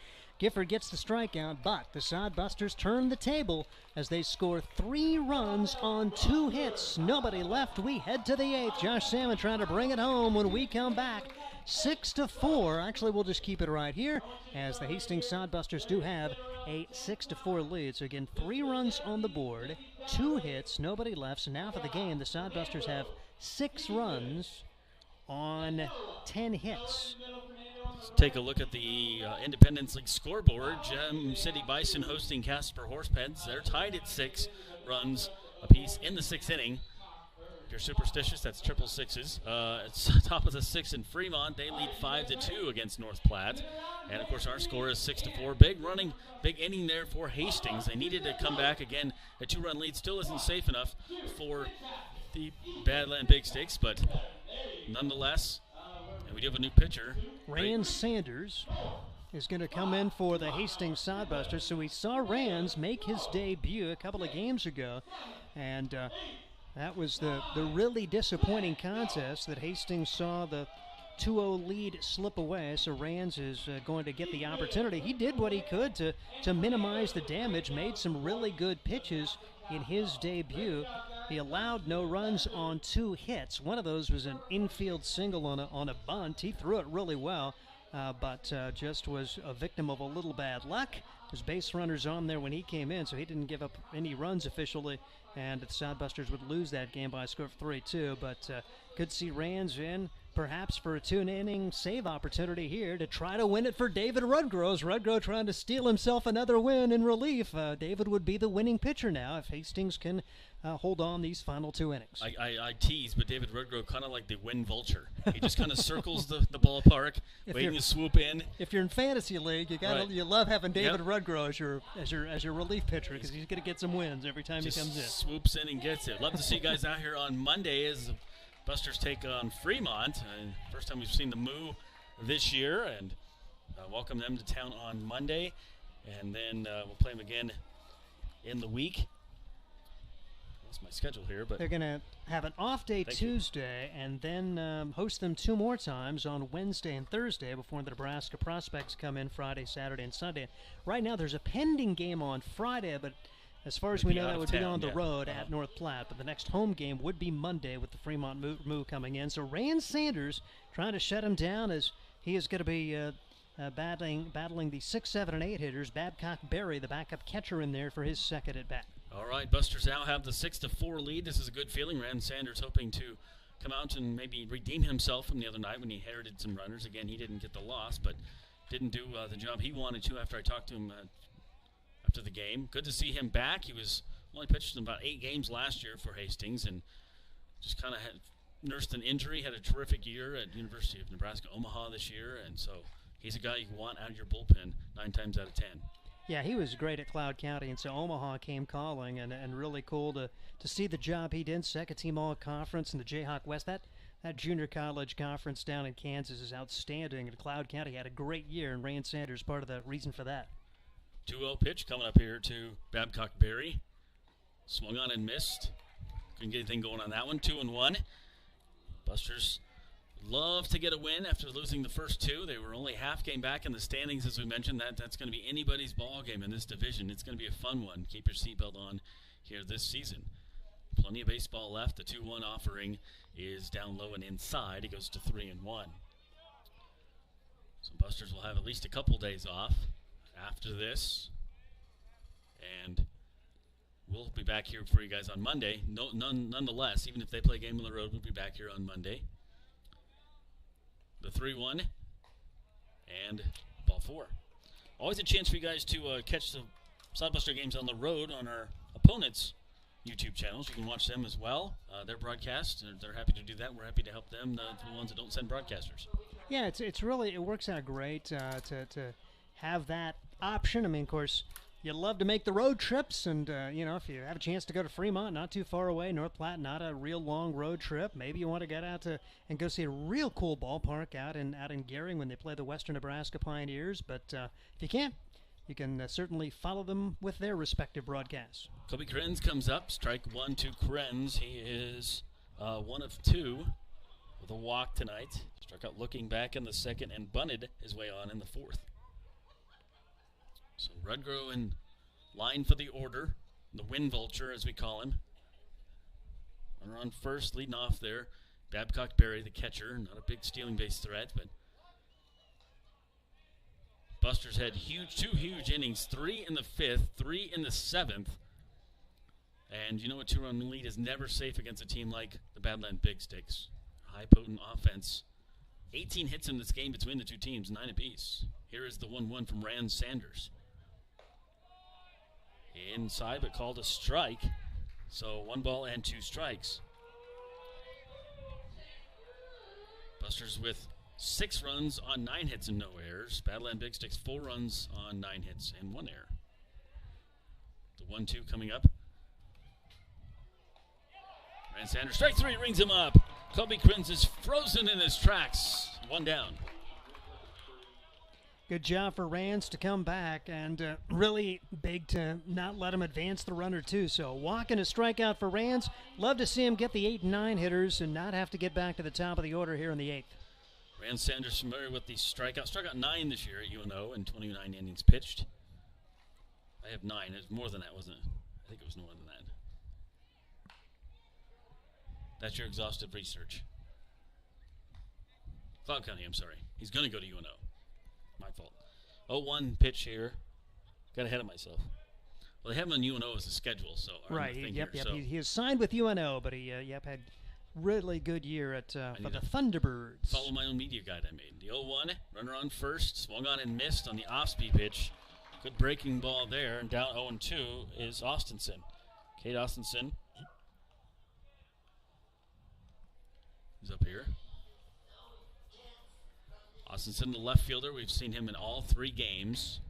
Gifford gets the strikeout, but the Sodbusters turn the table as they score 3 runs on 2 hits. Nobody left. We head to the 8th. Josh Salmon trying to bring it home when we come back. 6-4. Actually, we'll just keep it right here as the Hastings Sodbusters do have a 6-4 lead. So again, 3 runs on the board, 2 hits, nobody left. So now for the game, the Sodbusters have 6 runs on 10 hits. Let's take a look at the Independence League scoreboard. Gem City Bison hosting Casper Horsepeds. They're tied at 6 runs apiece in the 6th inning. If you're superstitious, that's triple sixes. It's top of the 6th in Fremont. They lead 5-2 against North Platte. And, of course, our score is 6-4. Big inning there for Hastings. They needed to come back. Again, a 2-run lead still isn't safe enough for the Badland Big Sticks, but nonetheless, and we do have a new pitcher. Rand Sanders is going to come in for the Hastings Sodbusters. So we saw Rands make his debut a couple of games ago, and that was the really disappointing contest that Hastings saw the 2-0 lead slip away. So Rands is going to get the opportunity. He did what he could to minimize the damage, made some really good pitches in his debut. He allowed no runs on 2 hits. One of those was an infield single on a bunt. He threw it really well, but just was a victim of a little bad luck. There's base runners on there when he came in, so he didn't give up any runs officially, and the Sodbusters would lose that game by a score of 3-2. But could see Rands in perhaps for a 2-inning save opportunity here to try to win it for David Rudgrove. Rudgrove trying to steal himself another win in relief. David would be the winning pitcher now if Hastings can hold on these final 2 innings. I tease, but David Rudgrove kind of like the wind vulture. He just kind of circles the ballpark, waiting to swoop in. If you're in fantasy league, you love having David Rudgrove as your relief pitcher because he's going to get some wins every time he comes in. Swoops in and gets it. Love to see you guys out here on Monday as the Busters take on Fremont. First time we've seen the Moo this year, and welcome them to town on Monday. And then we'll play them again in the week. That's my schedule here, but they're going to have an off day Tuesday and then host them 2 more times on Wednesday and Thursday before the Nebraska Prospects come in Friday, Saturday, and Sunday. Right now there's a pending game on Friday, but as far as we know, that would be on the road at North Platte. But the next home game would be Monday with the Fremont Moo coming in. So Rand Sanders trying to shut him down as he is going to be battling the 6, 7, and 8 hitters. Babcock Berry, the backup catcher, in there for his second at bat. All right, Busters now have the 6-4 lead. This is a good feeling. Rand Sanders hoping to come out and maybe redeem himself from the other night when he inherited some runners. Again, he didn't get the loss, but didn't do the job he wanted to after I talked to him after the game. Good to see him back. He was only pitched in about 8 games last year for Hastings and just kind of had nursed an injury. Had a terrific year at University of Nebraska Omaha this year, and so he's a guy you want out of your bullpen 9 times out of 10. Yeah, he was great at Cloud County, and so Omaha came calling, and really cool to see the job he did. Second team all-conference in the Jayhawk West. That junior college conference down in Kansas is outstanding, and Cloud County had a great year, and Rand Sanders part of the reason for that. 2-0 pitch coming up here to Babcock Berry. Swung on and missed. Couldn't get anything going on that one. 2-1. Busters love to get a win after losing the first 2. They were only half game back in the standings, as we mentioned. That's going to be anybody's ball game in this division. It's going to be a fun one. Keep your seatbelt on here this season. Plenty of baseball left. The 2-1 offering is down low and inside. It goes to 3-1. So Busters will have at least a couple days off after this, and we'll be back here for you guys on Monday. Nonetheless, even if they play a game on the road, we'll be back here on Monday. The 3-1 and ball 4. Always a chance for you guys to catch the Sodbuster games on the road on our opponents' YouTube channels. You can watch them as well. Their broadcast, they're happy to do that. We're happy to help them, the ones that don't send broadcasters. Yeah, it's really, it works out great to have that option. I mean, of course, you love to make the road trips, and if you have a chance to go to Fremont, not too far away, North Platte, not a real long road trip. Maybe you want to get out and go see a real cool ballpark out in Gehring when they play the Western Nebraska Pioneers. But if you can't, you can certainly follow them with their respective broadcasts. Kobe Krenz comes up. Strike 1 to Krenz. He is 1 of 2. with a walk tonight. Struck out looking back in the second and bunted his way on in the fourth. So Rudgrove in line for the order, the wind vulture as we call him. Runner on first, leading off there. Babcock Berry, the catcher, not a big stealing base threat, but Busters had two huge innings, 3 in the 5th, 3 in the 7th. And you know a 2-run lead is never safe against a team like the Badland Big Sticks. High potent offense. 18 hits in this game between the two teams, 9 apiece. Here is the 1-1 from Rand Sanders. Inside, but called a strike. So 1 ball and 2 strikes. Busters with 6 runs on 9 hits and no errors. Badland Big Sticks 4 runs on 9 hits and 1 error. The 1-2 coming up. Rand Sanders, strike 3, rings him up. Kobe Krins is frozen in his tracks. 1 down. Good job for Rands to come back, and really big to not let him advance the runner, too. So walk and a strikeout for Rands. Love to see him get the 8 and 9 hitters and not have to get back to the top of the order here in the 8th. Rand Sanders familiar with the strikeout. Struck out 9 this year at UNO in 29 innings pitched. I have 9. It was more than that, wasn't it? I think it was more than that. That's your exhaustive research. Cloud County, I'm sorry. He's going to go to UNO. My fault. 0-1 pitch here. Got ahead of myself. Well, they have him on UNO as a schedule, so right. Yep. He is signed with UNO, but he had really good year at for the Thunderbirds. Follow my own media guide I made. The 0-1 runner on first, swung on and missed on the off-speed pitch. Good breaking ball there, and down 0-2 is Austinson. Kate Austinson is up here. Austinson, the left fielder. We've seen him in all 3 games.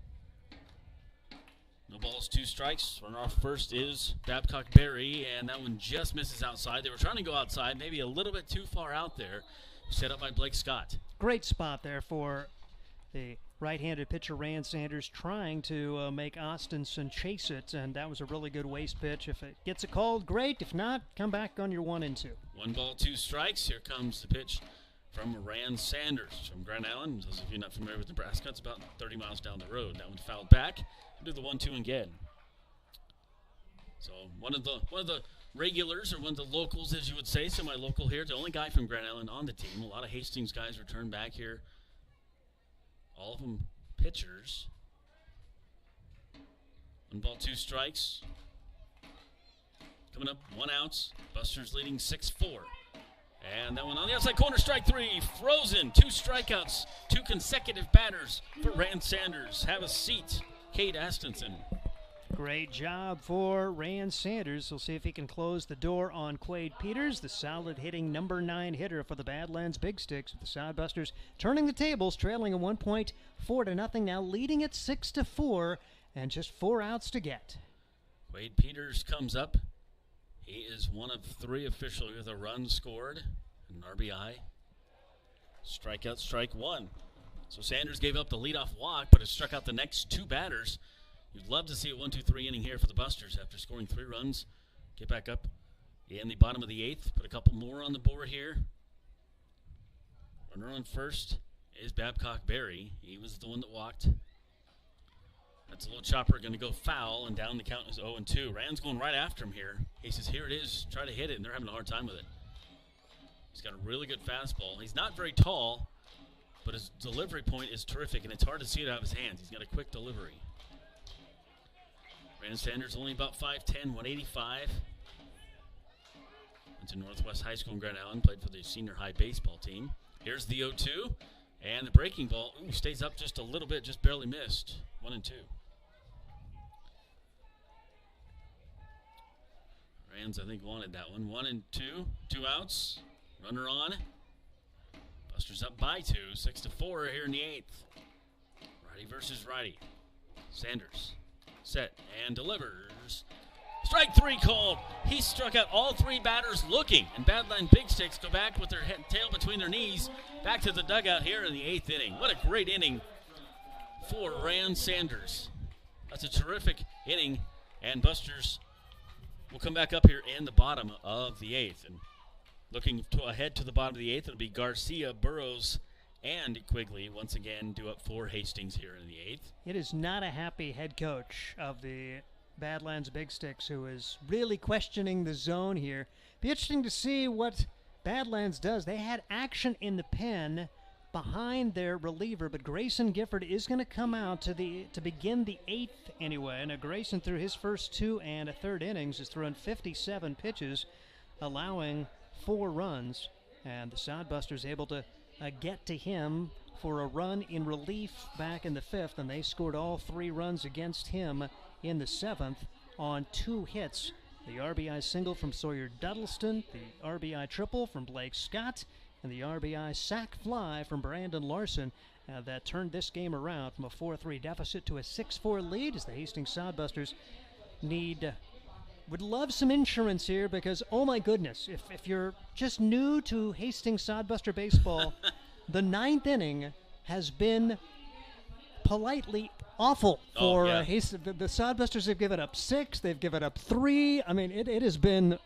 No balls, 2 strikes. Runner off first is Babcock Berry, and that one just misses outside. They were trying to go outside, maybe a little bit too far out there. Set up by Blake Scott. Great spot there for the right-handed pitcher Rand Sanders, trying to make Austinson chase it, and that was a really good waste pitch. If it gets it called, great. If not, come back on your 1 and 2. 1 ball, 2 strikes. Here comes the pitch from Rand Sanders from Grand Island. Those of you not familiar with Nebraska, it's about 30 miles down the road. That one fouled back. Do the 1-2 again. So one of the regulars, or one of the locals, as you would say, semi-local here. The only guy from Grand Island on the team. A lot of Hastings guys return back here. All of them pitchers. 1 ball, 2 strikes. Coming up, 1 out. Busters leading 6-4. And that one on the outside corner, strike 3, frozen. 2 strikeouts, 2 consecutive batters for Rand Sanders. Have a seat, Kate Astinson. Great job for Rand Sanders. We'll see if he can close the door on Quade Peters, the solid hitting number 9 hitter for the Badlands Big Sticks. The Sodbusters turning the tables, trailing a 1.4-0, now leading at 6-4, and just 4 outs to get. Quade Peters comes up. He is one of 3 officially with a run scored, an RBI. Strikeout, strike 1. So Sanders gave up the leadoff walk, but has struck out the next 2 batters. You'd love to see a 1-2-3 inning here for the Busters after scoring 3 runs. Get back up in the bottom of the 8th. Put a couple more on the board here. Runner on first is Babcock Berry. He was the one that walked. That's a little chopper going to go foul, and down the count is 0-2. Rand's going right after him here. He says, here it is, try to hit it, and they're having a hard time with it. He's got a really good fastball. He's not very tall, but his delivery point is terrific, and it's hard to see it out of his hands. He's got a quick delivery. Rand Sanders only about 5'10", 185. Went to Northwest High School in Grand Island, played for the senior high baseball team. Here's the 0-2, and the breaking ball stays up just a little bit, just barely missed. 1-2. Rands, I think, wanted that one. 1-2, 2 outs. Runner on. Busters up by 2, 6-4 here in the 8th. Righty versus righty. Sanders set and delivers. Strike 3 called. He struck out all 3 batters looking, and Badland Big Sticks go back with their tail between their knees back to the dugout here in the 8th inning. What a great inning for Rand Sanders. That's a terrific inning, and Busters will come back up here in the bottom of the 8th. And Looking ahead to the bottom of the 8th, it'll be Garcia, Burrows, and Quigley once again due up for Hastings here in the 8th. It is not a happy head coach of the Badlands Big Sticks who is really questioning the zone here. Be interesting to see what Badlands does. They had action in the pen behind their reliever, but Grayson Gifford is going to come out to begin the 8th anyway. Now Grayson, through his first 2 and a third innings, is throwing 57 pitches, allowing 4 runs, and the Sodbusters able to get to him for a run in relief back in the 5th, and they scored all 3 runs against him in the 7th on 2 hits. The RBI single from Sawyer Donaldson, the RBI triple from Blake Scott, and the RBI sac fly from Brandon Larson that turned this game around from a 4-3 deficit to a 6-4 lead as the Hastings Sodbusters would love some insurance here because, oh my goodness, if you're just new to Hastings Sodbuster baseball, the 9th inning has been politely awful for Hastings. The Sodbusters have given up 6, they've given up 3. I mean, it has been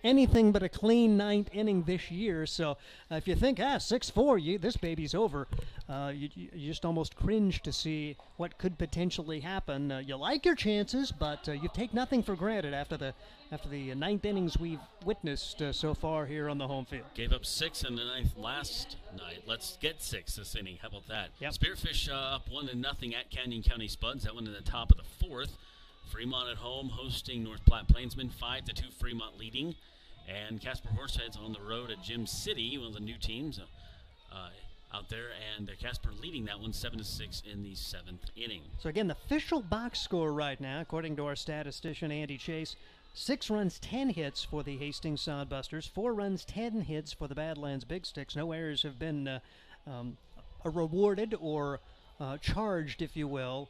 anything but a clean 9th inning this year. So if you think, 6-4, this baby's over, you just almost cringe to see what could potentially happen. You like your chances, but you take nothing for granted after the 9th innings we've witnessed so far here on the home field. Gave up 6 in the 9th last night. Let's get 6 this inning. How about that? Yep. Spearfish up 1-0 at Canyon County Spuds. That one in the top of the 4th. Fremont at home hosting North Platte Plainsmen, 5-2 Fremont leading. And Casper Horseheads on the road at Gym City, one of the new teams out there. And Casper leading that one 7-6 in the 7th inning. So again, the official box score right now, according to our statistician Andy Chase, 6 runs, 10 hits for the Hastings Sodbusters, 4 runs, 10 hits for the Badlands Big Sticks. No errors have been rewarded or charged, if you will,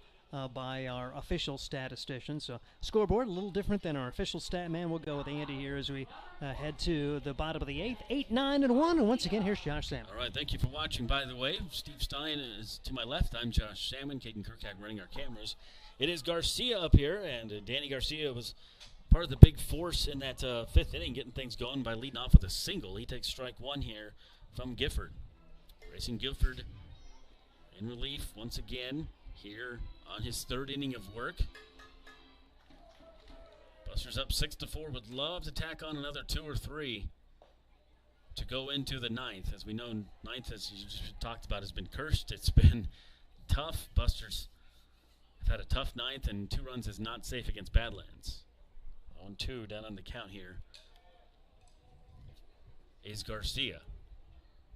by our official statistician. So scoreboard a little different than our official stat man. We'll go with Andy here as we head to the bottom of the 8th, 8, 9, and 1. And once again, here's Josh Salmon. All right, thank you for watching. By the way, Steve Stein is to my left. I'm Josh Salmon. Caden Kirkhack running our cameras. It is Garcia up here, and Danny Garcia was part of the big force in that 5th inning, getting things going by leading off with a single. He takes strike 1 here from Gifford. Grayson Gifford in relief once again here on his 3rd inning of work. Busters up 6-4. Would love to tack on another 2 or 3 to go into the 9th. As we know, 9th, as you just talked about, has been cursed. It's been tough. Busters have had a tough 9th, and 2 runs is not safe against Badlands. 1-2 down on the count here is Garcia.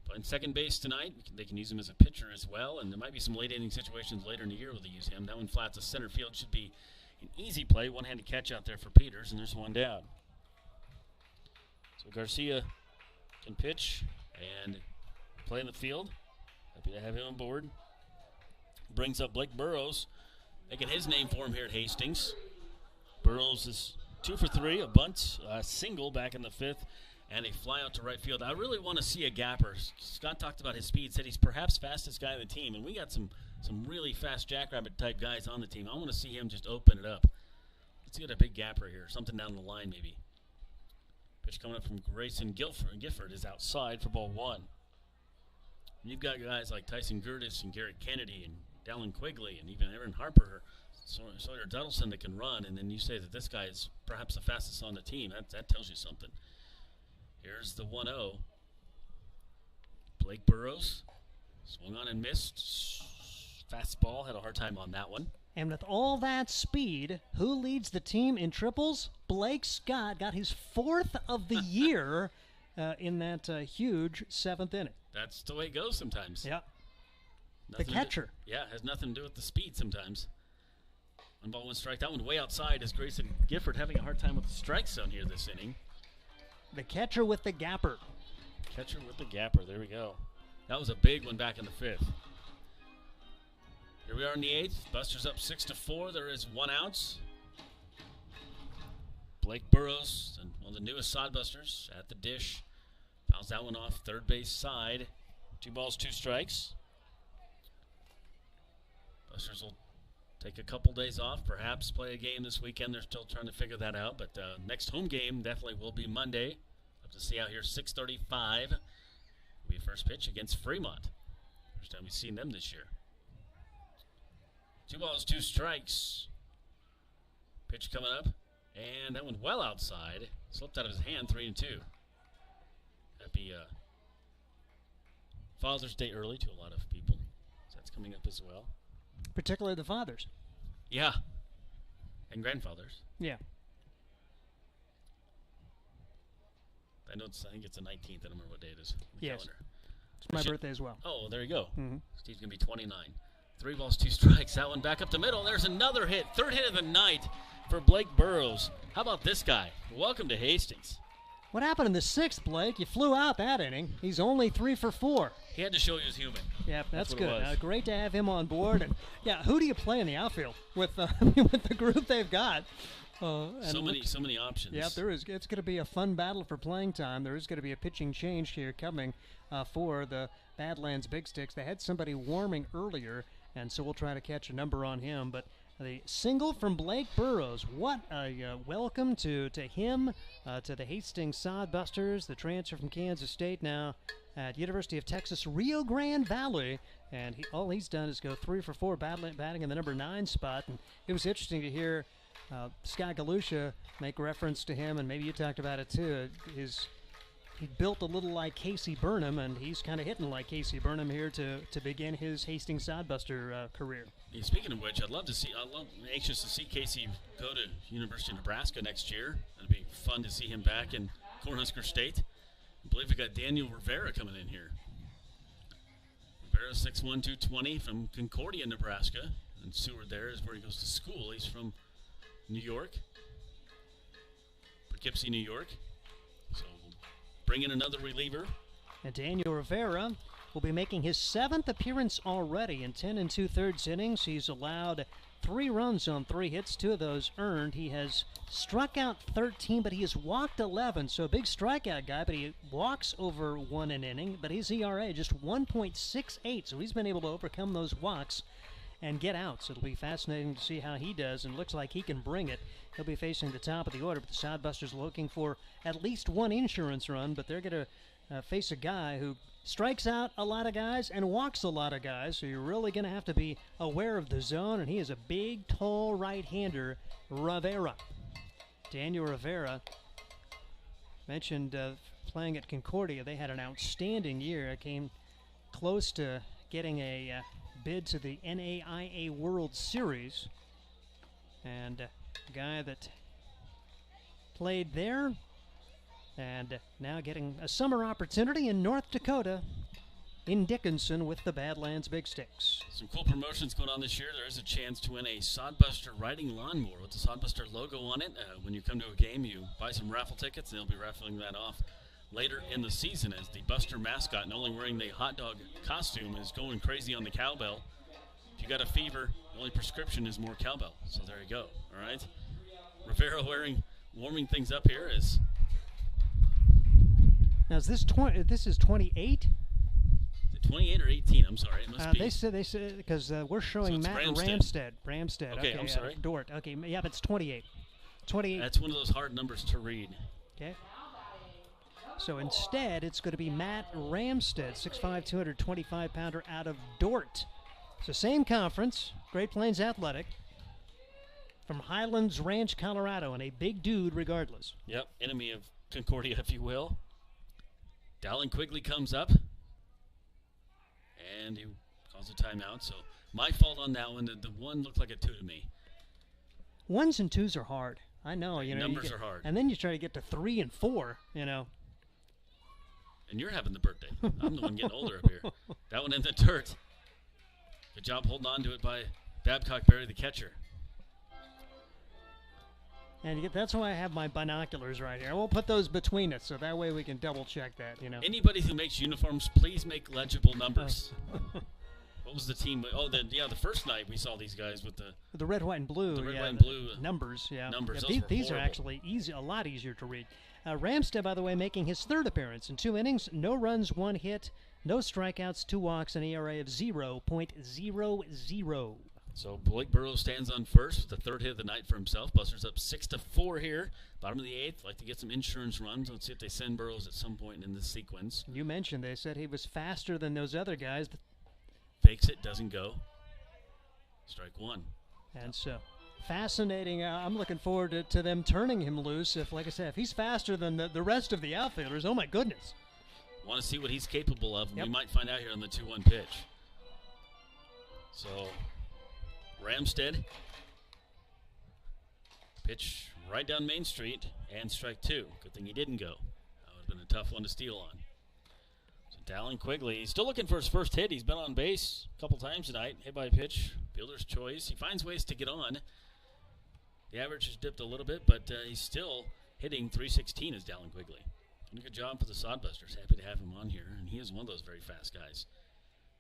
Playing second base tonight. They can use him as a pitcher as well, and there might be some late inning situations later in the year where they use him. That one flat to center field should be an easy play. One-handed catch out there for Peters, and there's one down. So Garcia can pitch and play in the field. Happy to have him on board. Brings up Blake Burrows, making his name for him here at Hastings. Burrows is 2 for 3, a bunt, a single back in the 5th, and a fly out to right field. I really want to see a gapper. Scott talked about his speed, said he's perhaps fastest guy on the team, and we got some really fast jackrabbit-type guys on the team. I want to see him just open it up. Let's get a big gapper here, something down the line maybe. Pitch coming up from Grayson Gifford is outside for ball 1. You've got guys like Tyson Gertis and Garrett Kennedy and Dallin Quigley and even Aaron Harper, Sawyer Donaldson that can run, and then you say that this guy is perhaps the fastest on the team. That tells you something. Here's the 1-0. Blake Burrows swung on and missed. Fastball, had a hard time on that one. And with all that speed, who leads the team in triples? Blake Scott got his 4th of the year in that huge 7th inning. That's the way it goes sometimes. Yeah. The catcher. Has nothing to do with the speed sometimes. 1 ball, 1 strike. That one way outside is Grayson Gifford having a hard time with the strike zone here this inning. The catcher with the gapper. Catcher with the gapper. There we go. That was a big one back in the 5th. Here we are in the 8th. Busters up 6-4. There is 1 out. Blake Burrows, one of the newest Sodbusters, at the dish. Fouls that one off 3rd base side. 2 balls, 2 strikes. Busters will take a couple days off, perhaps play a game this weekend. They're still trying to figure that out, but next home game definitely will be Monday Have to see out here. 6:35 will be first pitch against Fremont. First time we've seen them this year. 2 balls, 2 strikes. Pitch coming up, and that one well outside. Slipped out of his hand, 3-2. Happy Father's Day early to a lot of people. So that's coming up as well. Particularly the fathers. Yeah. And grandfathers. Yeah. I think it's the 19th. I don't remember what day it is. Yes. It's my birthday as well. Oh, there you go. Mm-hmm. Steve's going to be 29. 3 balls, 2 strikes. That one back up the middle. There's another hit. 3rd hit of the night for Blake Burrows. How about this guy? Welcome to Hastings. What happened in the 6th, Blake? You flew out that inning. He's only 3 for 4. He had to show he was human. Yeah, that's what good. it was. Great to have him on board. And yeah, who do you play in the outfield with with the group they've got? So many options. Yeah, there is. It's going to be a fun battle for playing time. There is going to be a pitching change here coming for the Badlands Big Sticks. They had somebody warming earlier, and so we'll try to catch a number on him. But the single from Blake Burrows, what a welcome to him, to the Hastings Sodbusters, the transfer from Kansas State now at University of Texas, Rio Grande Valley. And all he's done is go 3 for 4, batting in the number 9 spot. And it was interesting to hear Scott Galusha make reference to him, and maybe you talked about it too. He built a little like Casey Burnham, and he's kind of hitting like Casey Burnham here to begin his Hastings Sodbuster career. Yeah, speaking of which, I'm anxious to see Casey go to University of Nebraska next year. It'll be fun to see him back in Cornhusker State. I believe we got Daniel Rivera coming in here. Rivera, 6'1", 220 from Concordia, Nebraska. And Seward there is where he goes to school. He's from New York, Poughkeepsie, New York. So we'll bring in another reliever. And Daniel Rivera will be making his 7th appearance already in 10 2/3 innings. He's allowed 3 runs on 3 hits, 2 of those earned. He has struck out 13, but he has walked 11. So a big strikeout guy, but he walks over 1 an inning. But his ERA just 1.68, so he's been able to overcome those walks and get out. So it'll be fascinating to see how he does, and looks like he can bring it. He'll be facing the top of the order, but the Sodbusters looking for at least 1 insurance run, but they're going to face a guy who strikes out a lot of guys and walks a lot of guys, so you're really going to have to be aware of the zone, and he is a big, tall right-hander, Rivera. Daniel Rivera, mentioned playing at Concordia. They had an outstanding year. It came close to getting a bid to the NAIA World Series, and a guy that played there and now getting a summer opportunity in North Dakota in Dickinson with the Badlands Big Sticks. Some cool promotions going on this year. There is a chance to win a Sodbuster riding lawnmower with the Sodbuster logo on it. When you come to a game, you buy some raffle tickets, and they'll be raffling that off later in the season, as the Buster mascot, not only wearing the hot dog costume, is going crazy on the cowbell. If you got a fever, the only prescription is more cowbell. So there you go. All right. Rivera warming things up here is. Now is this This is 28. Is it 28 or 18? I'm sorry. It must be. They said because we're showing so Matt Ramstead. Okay, I'm sorry. Dort. Okay, yeah, but it's 28. 28. That's one of those hard numbers to read. Okay. So instead, it's going to be Matt Ramstead, 6'5", 225-pounder out of Dort. So same conference, Great Plains Athletic, from Highlands Ranch, Colorado, and a big dude regardless. Yep, enemy of Concordia, if you will. Dallin Quigley comes up, and he calls a timeout. So my fault on that one. The one looked like a 2 to me. 1s and 2s are hard. I know. Numbers are hard. And then you try to get to 3 and 4, And you're having the birthday. I'm the one getting older up here. That one in the dirt. Good job holding on to it by Babcock Berry, the catcher. And that's why I have my binoculars right here. We'll put those between us, so that way we can double-check that, Anybody who makes uniforms, please make legible numbers. What was the team? Oh, the first night we saw these guys with the red, white, and blue. The red, white, and blue numbers. Yeah, numbers. Yeah, those these were are actually a lot easier to read. Ramstead, by the way, making his 3rd appearance in 2 innings, no runs, 1 hit, no strikeouts, 2 walks, an ERA of 0.00. So Blake Burrows stands on first with the third hit of the night for himself. Busters up 6-4 here. Bottom of the eighth. Like to get some insurance runs. Let's see if they send Burrows at some point in this sequence. You mentioned they said he was faster than those other guys. Fakes it, doesn't go. Strike one. And so, fascinating. I'm looking forward to them turning him loose. If, like I said, if he's faster than the rest of the outfielders, oh my goodness. Want to see what he's capable of. Yep. We might find out here on the 2-1 pitch. So, Ramstead. Pitch right down Main Street and strike two. Good thing he didn't go. That would have been a tough one to steal on. So Dallin Quigley, he's still looking for his first hit. He's been on base a couple times tonight. Hit by a pitch. Fielder's choice. He finds ways to get on. The average has dipped a little bit, but he's still hitting .316 as Dallin Quigley. Doing a good job for the Sodbusters. Happy to have him on here, and he is one of those very fast guys.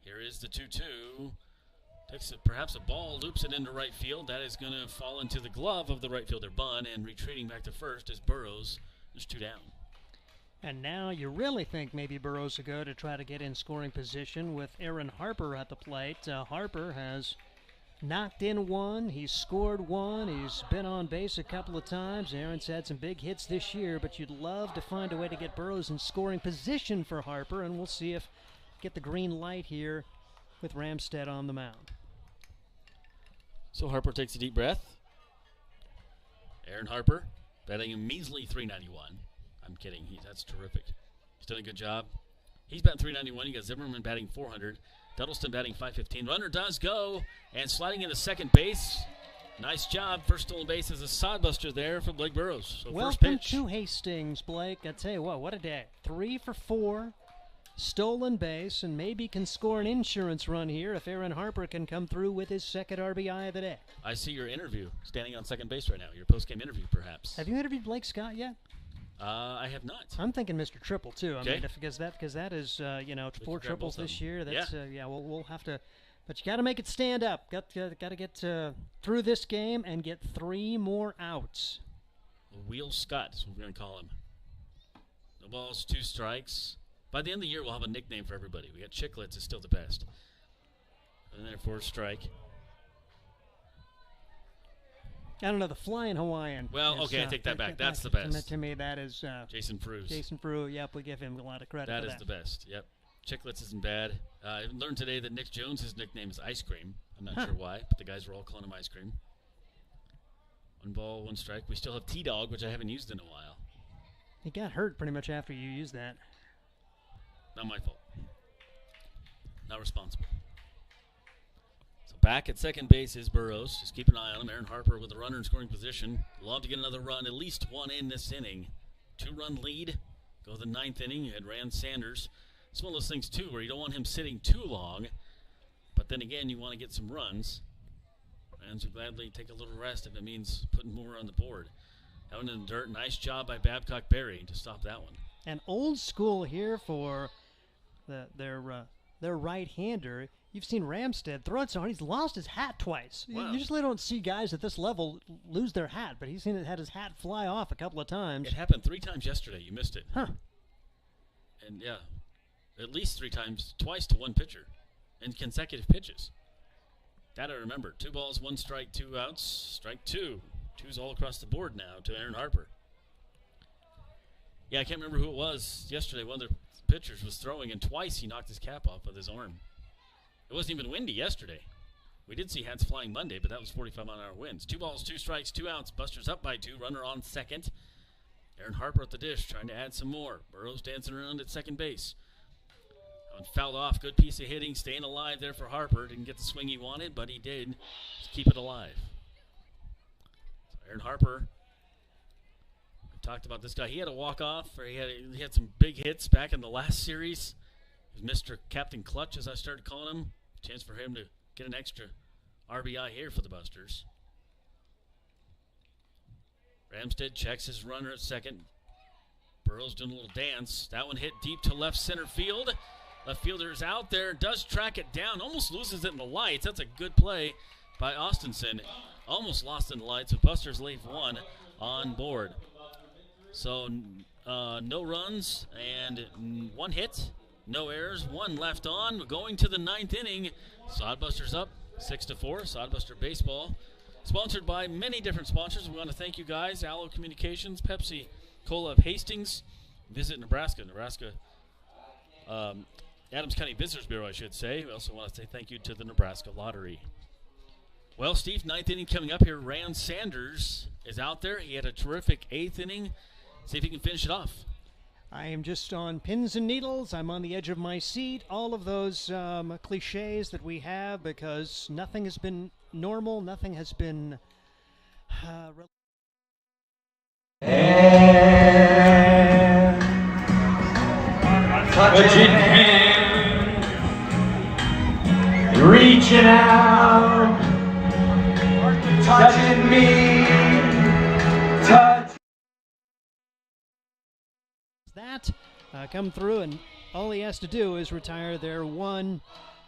Here is the 2-2. Takes perhaps a ball, loops it into right field. That is going to fall into the glove of the right fielder, Bunn, and retreating back to first is Burrows. There's two down. And now you really think maybe Burrows will go to try to get in scoring position with Aaron Harper at the plate. Harper has knocked in one. He's scored one. He's been on base a couple of times. Aaron's had some big hits this year, but you'd love to find a way to get Burrows in scoring position for Harper, and we'll see if get the green light here with Ramstead on the mound. So Harper takes a deep breath. Aaron Harper batting a measly .391. I'm kidding. That's terrific. He's done a good job. He's batting .391. You got Zimmerman batting .400. Duddleston batting .515. Runner does go, and sliding into second base. Nice job. First stolen base is a Sodbuster there for Blake Burrows. So Welcome to Hastings, Blake. I tell you what a day. 3 for 4. Stolen base, and maybe can score an insurance run here if Aaron Harper can come through with his second RBI of the day. I see your interview standing on second base right now. Your post-game interview, perhaps. Have you interviewed Blake Scott yet? I have not. I'm thinking Mr. Triple too. Okay. I mean, because that is 4 triples this year. That's yeah. We'll have to, but you got to make it stand up. Got to get through this game and get 3 more outs. Wheel Scott is what we're going to call him. No balls, 2 strikes. By the end of the year, we'll have a nickname for everybody. We got Chicklets is still the best. And therefore, strike. I don't know, the Flying Hawaiian. Well, okay, I take that back. That's the best. To me, that is Jason Frews. Jason Frew, yep, we give him a lot of credit for that. That is the best, yep. Chicklets isn't bad. I learned today that Nick Jones' nickname is Ice Cream. I'm not sure why, but the guys were all calling him Ice Cream. 1 ball, 1 strike. We still have T-Dog, which I haven't used in a while. He got hurt pretty much after you used that. Not my fault. Not responsible. So back at second base is Burrows. Just keep an eye on him. Aaron Harper with a runner in scoring position. Love to get another run, at least 1 in this inning. 2-run lead. Go the 9th inning. You had Rand Sanders. It's one of those things, too, where you don't want him sitting too long. But then again, you want to get some runs. Rands will gladly take a little rest if it means putting more on the board. Out in the dirt. Nice job by Babcock Berry to stop that one. And old school here for their right-hander. You've seen Ramstead throw it so hard. He's lost his hat twice. Wow. You usually don't see guys at this level lose their hat, but he's seen it had his hat fly off a couple of times. It happened 3 times yesterday. You missed it. Huh. And, yeah, at least 3 times, twice to 1 pitcher in consecutive pitches. That I remember. 2 balls, 1 strike, 2 outs. Strike 2. 2's all across the board now to Aaron Harper. Yeah, I can't remember who it was yesterday. One of the pitchers was throwing, and twice he knocked his cap off with his arm. It wasn't even windy yesterday. We did see hats flying Monday, but that was 45-mile-an-hour winds. 2 balls, 2 strikes, 2 outs. Busters up by 2. Runner on second. Aaron Harper at the dish, trying to add some more. Burrows dancing around at second base. Fouled off. Good piece of hitting. Staying alive there for Harper. Didn't get the swing he wanted, but he did keep it alive. So Aaron Harper. Talked about this guy. He had a walk-off, or he had some big hits back in the last series. He was Mr. Captain Clutch, as I started calling him. Chance for him to get an extra RBI here for the Busters. Ramstead checks his runner at second. Burrows doing a little dance. That one hit deep to left center field. Left fielder's out there, does track it down, almost loses it in the lights. That's a good play by Austinson. Almost lost in the lights, but Busters leave 1 on board. So no runs and 1 hit, no errors, 1 left on. We're going to the 9th inning. Sodbusters up 6-4, Sodbuster Baseball. Sponsored by many different sponsors. We want to thank you guys. Allo Communications, Pepsi Cola of Hastings, Visit Nebraska. Adams County Visitors Bureau, I should say. We also want to say thank you to the Nebraska Lottery. Well, Steve, 9th inning coming up here. Rand Sanders is out there. He had a terrific 8th inning. See if he can finish it off. I am just on pins and needles. I'm on the edge of my seat. All of those cliches that we have, because nothing has been normal. Nothing has been... touching hand, reaching out, touching me, touch. That come through, and all he has to do is retire their 1,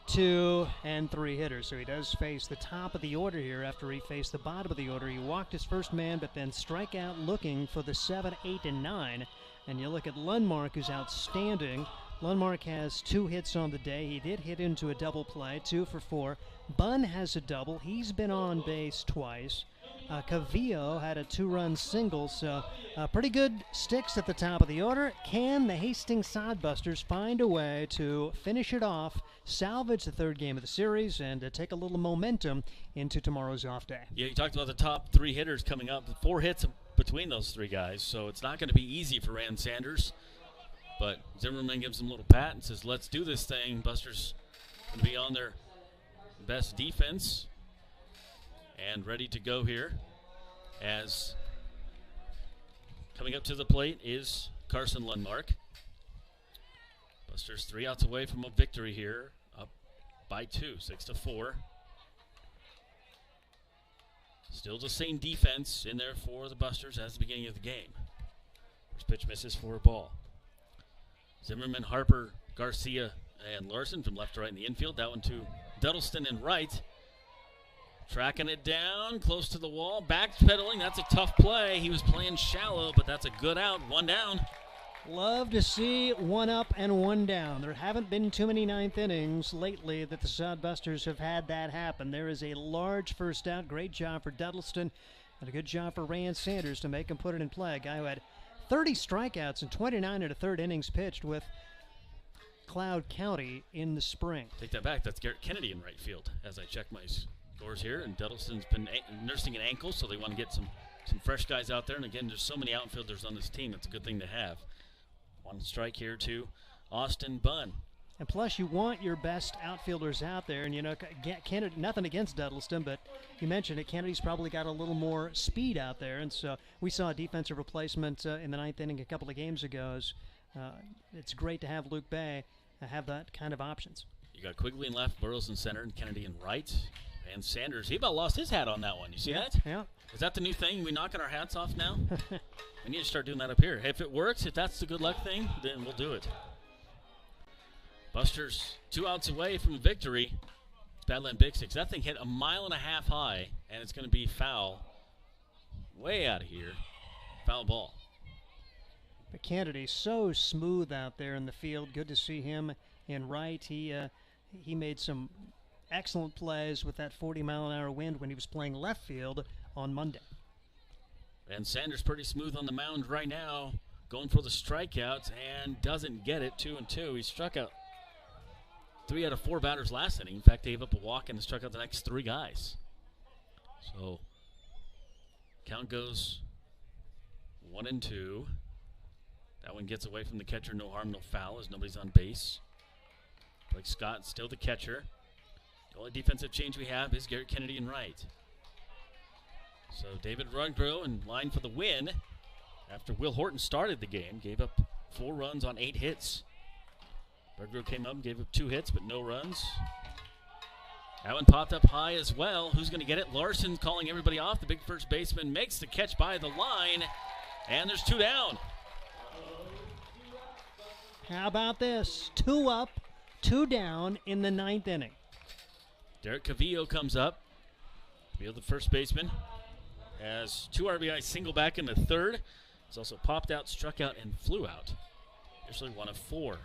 2, and 3 hitters. So he does face the top of the order here after he faced the bottom of the order. He walked his first man, but then strike out looking for the 7, 8, and 9. And you look at Lundmark, who's outstanding. Lundmark has 2 hits on the day. He did hit into a double play, 2 for 4. Bunn has a double. He's been on base twice. Cavillo had a 2-run single, so pretty good sticks at the top of the order. Can the Hastings Sodbusters find a way to finish it off, salvage the 3rd game of the series, and take a little momentum into tomorrow's off day? Yeah, you talked about the top 3 hitters coming up. 4 hits between those 3 guys, so it's not going to be easy for Rand Sanders. But Zimmerman gives him a little pat and says, let's do this thing. Busters going to be on their best defense and ready to go here, as coming up to the plate is Carson Lundmark. Busters 3 outs away from a victory here, up by 2, 6-4. Still the same defense in there for the Busters as the beginning of the game. First pitch misses for a ball. Zimmerman, Harper, Garcia, and Larson from left to right in the infield. That one to Duddleston in right. Tracking it down, close to the wall, backpedaling. That's a tough play. He was playing shallow, but that's a good out. 1 down. Love to see 1 up and 1 down. There haven't been too many 9th innings lately that the Sodbusters have had that happen. There is a large first out. Great job for Duddleston, and a good job for Rand Sanders to make him put it in play. A guy who had 30 strikeouts and 29 and a third innings pitched with Cloud County in the spring. Take that back. That's Garrett Kennedy in right field as I check my scores here. And Duddleston's been nursing an ankle, so they want to get some fresh guys out there. And again, there's so many outfielders on this team. It's a good thing to have. 1 strike here to Austin Bunn. And plus, you want your best outfielders out there. And, you know, Kennedy, nothing against Duddleston, but you mentioned it. Kennedy's probably got a little more speed out there. And so we saw a defensive replacement in the 9th inning a couple of games ago. It's great to have Luke Bay have that kind of options. You got Quigley in left, Burrows in center, and Kennedy in right. And Sanders, he about lost his hat on that one. You see that? Yeah. Is that the new thing? We knocking our hats off now? We need to start doing that up here. If it works, if that's the good luck thing, then we'll do it. Busters 2 outs away from victory. It's Badland Big Sticks. That thing hit 1.5 miles high, and it's going to be foul. Way out of here. Foul ball. But Kennedy so smooth out there in the field. Good to see him in right. He made some excellent plays with that 40-mile-an-hour wind when he was playing left field on Monday. And Sanders pretty smooth on the mound right now, going for the strikeouts and doesn't get it. 2-2. He struck out 3 out of 4 batters last inning. In fact, gave up a walk and struck out the next 3 guys. So count goes 1-2. That one gets away from the catcher. No harm, no foul, as nobody's on base. Blake Scott still the catcher. The only defensive change we have is Garrett Kennedy in right. So David Ruggrow in line for the win after Will Horton started the game. Gave up 4 runs on 8 hits. Ruggrow came up and gave up 2 hits, but no runs. That one popped up high as well. Who's going to get it? Larson calling everybody off. The big first baseman makes the catch by the line, and there's 2 down. How about this? 2 up, 2 down in the 9th inning. Derek Cavillo comes up. Cavillo, the first baseman, has 2 RBI single back in the 3rd. He's also popped out, struck out, and flew out. Usually 1 of 4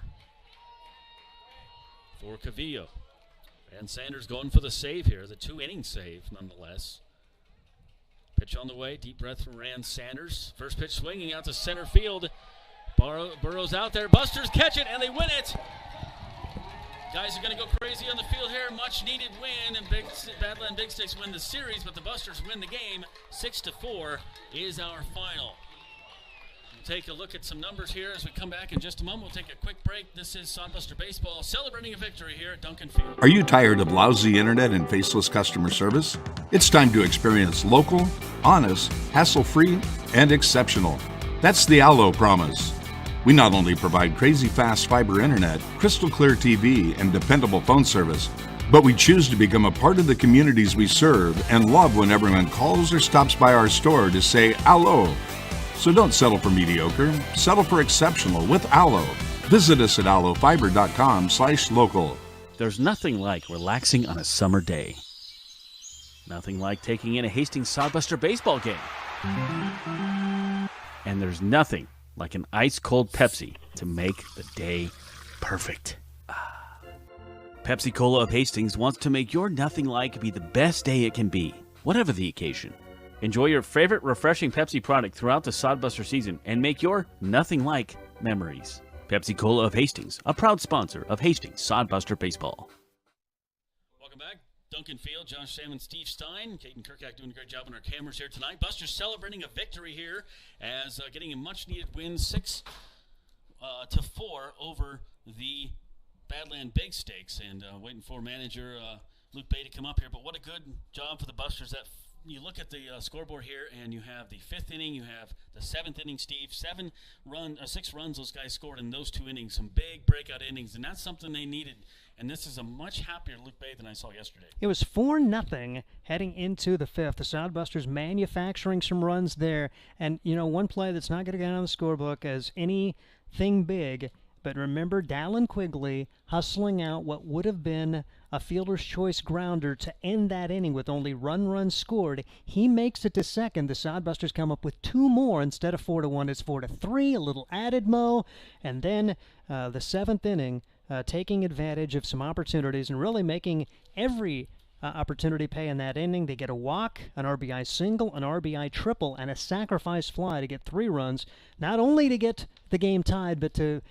for Cavillo. And Sanders going for the save here, the 2-inning save nonetheless. Pitch on the way, deep breath from Rand Sanders. First pitch swinging out to center field. Burrows out there, Busters catch it, and they win it. Guys are going to go crazy on the field here. Much needed win, and Badland Big Sticks win the series, but the Busters win the game. 6-4 is our final. Take a look at some numbers here as we come back in just a moment. We'll take a quick break. This is Sodbuster Baseball celebrating a victory here at Duncan Field. Are you tired of lousy internet and faceless customer service? It's time to experience local, honest, hassle-free, and exceptional. That's the Allo promise. We not only provide crazy fast fiber internet, crystal clear TV, and dependable phone service, but we choose to become a part of the communities we serve and love when everyone calls or stops by our store to say Allo. So don't settle for mediocre, settle for exceptional with Allo. Visit us at allofiber.com/local. There's nothing like relaxing on a summer day. Nothing like taking in a Hastings Sodbuster baseball game. And there's nothing like an ice-cold Pepsi to make the day perfect. Pepsi Cola of Hastings wants to make your nothing like be the best day it can be, whatever the occasion. Enjoy your favorite refreshing Pepsi product throughout the Sodbuster season and make your nothing like memories. Pepsi Cola of Hastings, a proud sponsor of Hastings Sodbuster Baseball. Welcome back. Duncan Field, Josh Salmon, Steve Stein, Caden Kirkak doing a great job on our cameras here tonight. Busters celebrating a victory here as getting a much-needed win, 6-4 over the Badland Big Sticks, and waiting for manager Luke Bay to come up here. But what a good job for the Busters. That you look at the scoreboard here, and you have the 5th inning, you have the 7th inning, Steve. 6 runs those guys scored in those 2 innings, some big breakout innings, and that's something they needed. And this is a much happier Luke Bay than I saw yesterday. It was 4-0 heading into the 5th. The Sodbusters manufacturing some runs there. And, you know, one play that's not going to get on the scorebook as anything big, but remember Dallin Quigley hustling out what would have been a fielder's choice grounder to end that inning with only runs scored. He makes it to second. The Sodbusters come up with 2 more. Instead of 4-1, it's 4-3, a little added mo. And then the 7th inning, taking advantage of some opportunities and really making every opportunity pay in that inning. They get a walk, an RBI single, an RBI triple, and a sacrifice fly to get 3 runs, not only to get the game tied, but to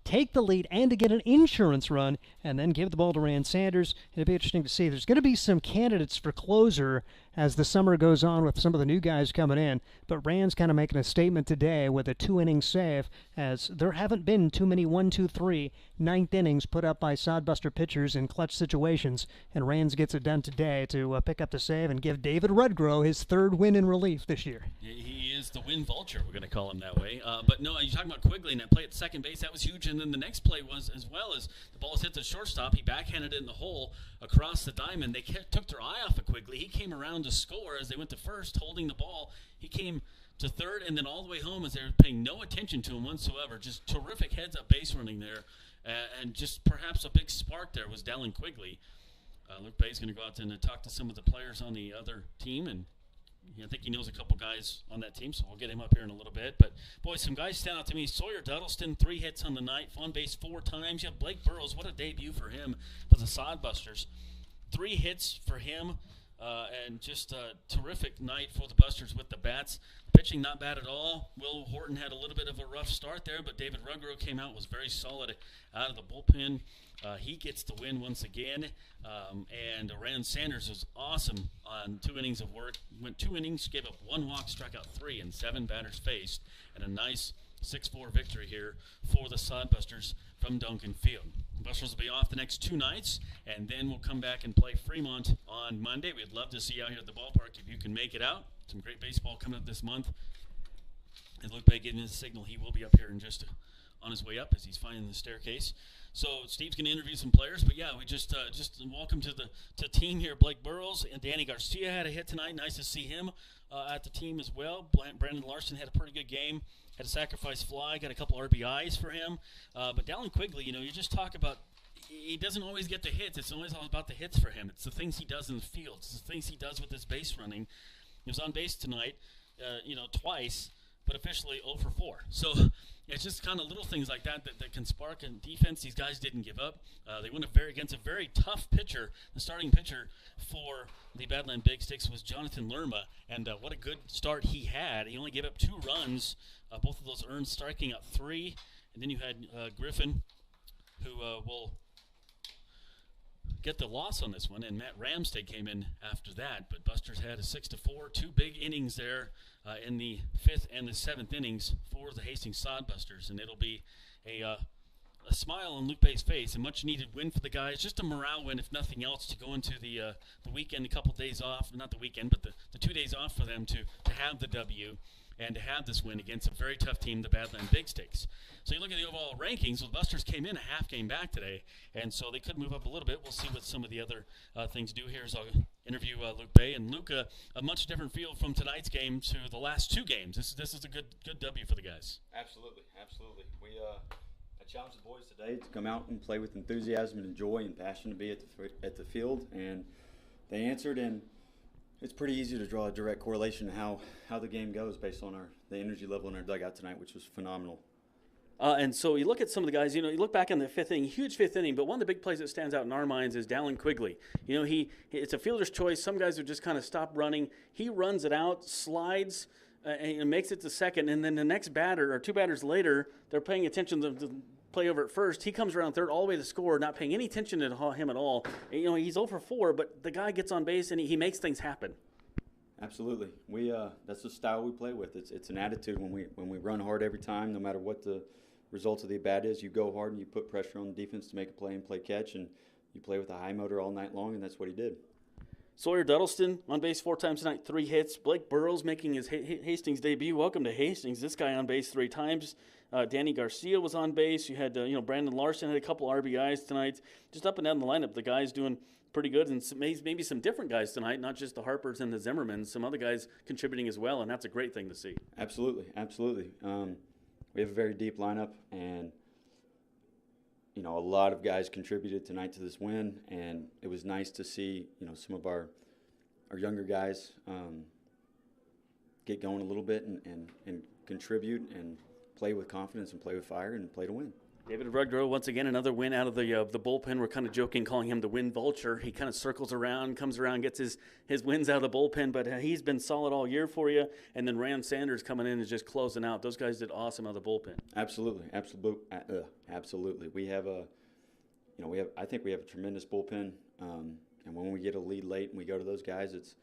take the lead and to get an insurance run and then give the ball to Rand Sanders. It'll be interesting to see. There's going to be some candidates for closer as the summer goes on with some of the new guys coming in, but Rand's kind of making a statement today with a 2-inning save, as there haven't been too many 1, 2, 3 9th innings put up by Sodbuster pitchers in clutch situations, and Rand gets it done today to pick up the save and give David Rudgrow his 3rd win in relief this year. He is the win vulture, we're going to call him that way. But no, you're talking about Quigley and that play at second base, that was huge. And then the next play was, as well as the ball was hit the shortstop, he backhanded it in the hole across the diamond. They took their eye off of Quigley. He came around to score as they went to first, holding the ball. He came to third and then all the way home as they were paying no attention to him whatsoever. Just terrific heads-up base running there. And just perhaps a big spark there was Dallin Quigley. Luke Bay's going to go out and talk to some of the players on the other team, and I think he knows a couple guys on that team, so we'll get him up here in a little bit. But, boy, some guys stand out to me. Sawyer Donaldson, 3 hits on the night, on base 4 times. You have Blake Burrows. What a debut for him for the Sodbusters. 3 hits for him, and just a terrific night for the Busters with the bats. Pitching not bad at all. Will Horton had a little bit of a rough start there, but David Rudgrow came out, was very solid out of the bullpen. He gets the win once again. And Rand Sanders was awesome on 2 innings of work. Went 2 innings, gave up 1 walk, struck out 3, and 7 batters faced. And a nice 6-4 victory here for the Sodbusters from Duncan Field. The Busters will be off the next 2 nights, and then we'll come back and play Fremont on Monday. We'd love to see you out here at the ballpark if you can make it out. Some great baseball coming up this month. And Luke Bay giving his signal he will be up here in just on his way up as he's finding the staircase. So Steve's going to interview some players, but yeah, we just welcome to the team here. Blake Burrows and Danny Garcia had a hit tonight. Nice to see him at the team as well. Brandon Larson had a pretty good game. Had a sacrifice fly, got a couple RBIs for him. But Dallin Quigley, you just talk about he doesn't always get the hits. It's always all about the hits for him. It's the things he does in the field. It's the things he does with his base running. He was on base tonight, twice. but officially 0 for 4. So it's just kind of little things like that can spark in defense. These guys didn't give up. They went against a very tough pitcher. The starting pitcher for the Badland Big Sticks was Jonathan Lerma, and what a good start he had. He only gave up 2 runs, both of those earned, striking out 3. And then you had Griffin, who will get the loss on this one, and Matt Ramstad came in after that. But Busters had a 6-4, 2 big innings there in the 5th and the 7th innings for the Hastings Sodbusters, and it'll be a smile on Luke Bay's face, a much-needed win for the guys, just a morale win, if nothing else, to go into the weekend, a couple days off, not the weekend, but the 2 days off for them to have the W and to have this win against a very tough team, the Badland Big Sticks. So you look at the overall rankings, well, the Busters came in a half game back today, and so they could move up a little bit. We'll see what some of the other things do here as I'll interview Luke Bay. And Luke, a much different feel from tonight's game to the last 2 games. This is a good W for the guys. Absolutely. We I challenged the boys today to come out and play with enthusiasm and joy and passion to be at the field, and they answered, and it's pretty easy to draw a direct correlation to how the game goes based on the energy level in our dugout tonight, which was phenomenal. And so you look at some of the guys, you look back in the 5th inning, huge 5th inning, but one of the big plays that stands out in our minds is Dallin Quigley. It's a fielder's choice. Some guys would just kind of stop running. He runs it out, slides, and makes it to second, and then the next batter, or 2 batters later, they're paying attention to the play over at first. He comes around third all the way to score, not paying any attention to him at all. He's 0 for 4, but the guy gets on base, and he makes things happen. Absolutely. That's the style we play with. It's an attitude when we run hard every time, no matter what the results of the at-bat is. You go hard and you put pressure on the defense to make a play and play catch, and you play with a high motor all night long, and that's what he did. Sawyer Donaldson on base 4 times tonight, 3 hits. Blake Burrows making his Hastings debut. Welcome to Hastings. This guy on base 3 times. Danny Garcia was on base. You had Brandon Larson had a couple RBIs tonight. Just up and down the lineup, the guys doing pretty good, and maybe some different guys tonight, not just the Harpers and the Zimmermans. Some other guys contributing as well, and that's a great thing to see. Absolutely. We have a very deep lineup, and a lot of guys contributed tonight to this win, and it was nice to see some of our younger guys get going a little bit and contribute and play with confidence and play with fire and play to win. David Rugdro, once again, another win out of the bullpen. We're kind of joking, calling him the win vulture. He kind of circles around, comes around, gets his wins out of the bullpen, but he's been solid all year for you. And then Rand Sanders coming in and just closing out. Those guys did awesome out of the bullpen. Absolutely. I think we have a tremendous bullpen. And when we get a lead late and we go to those guys, it's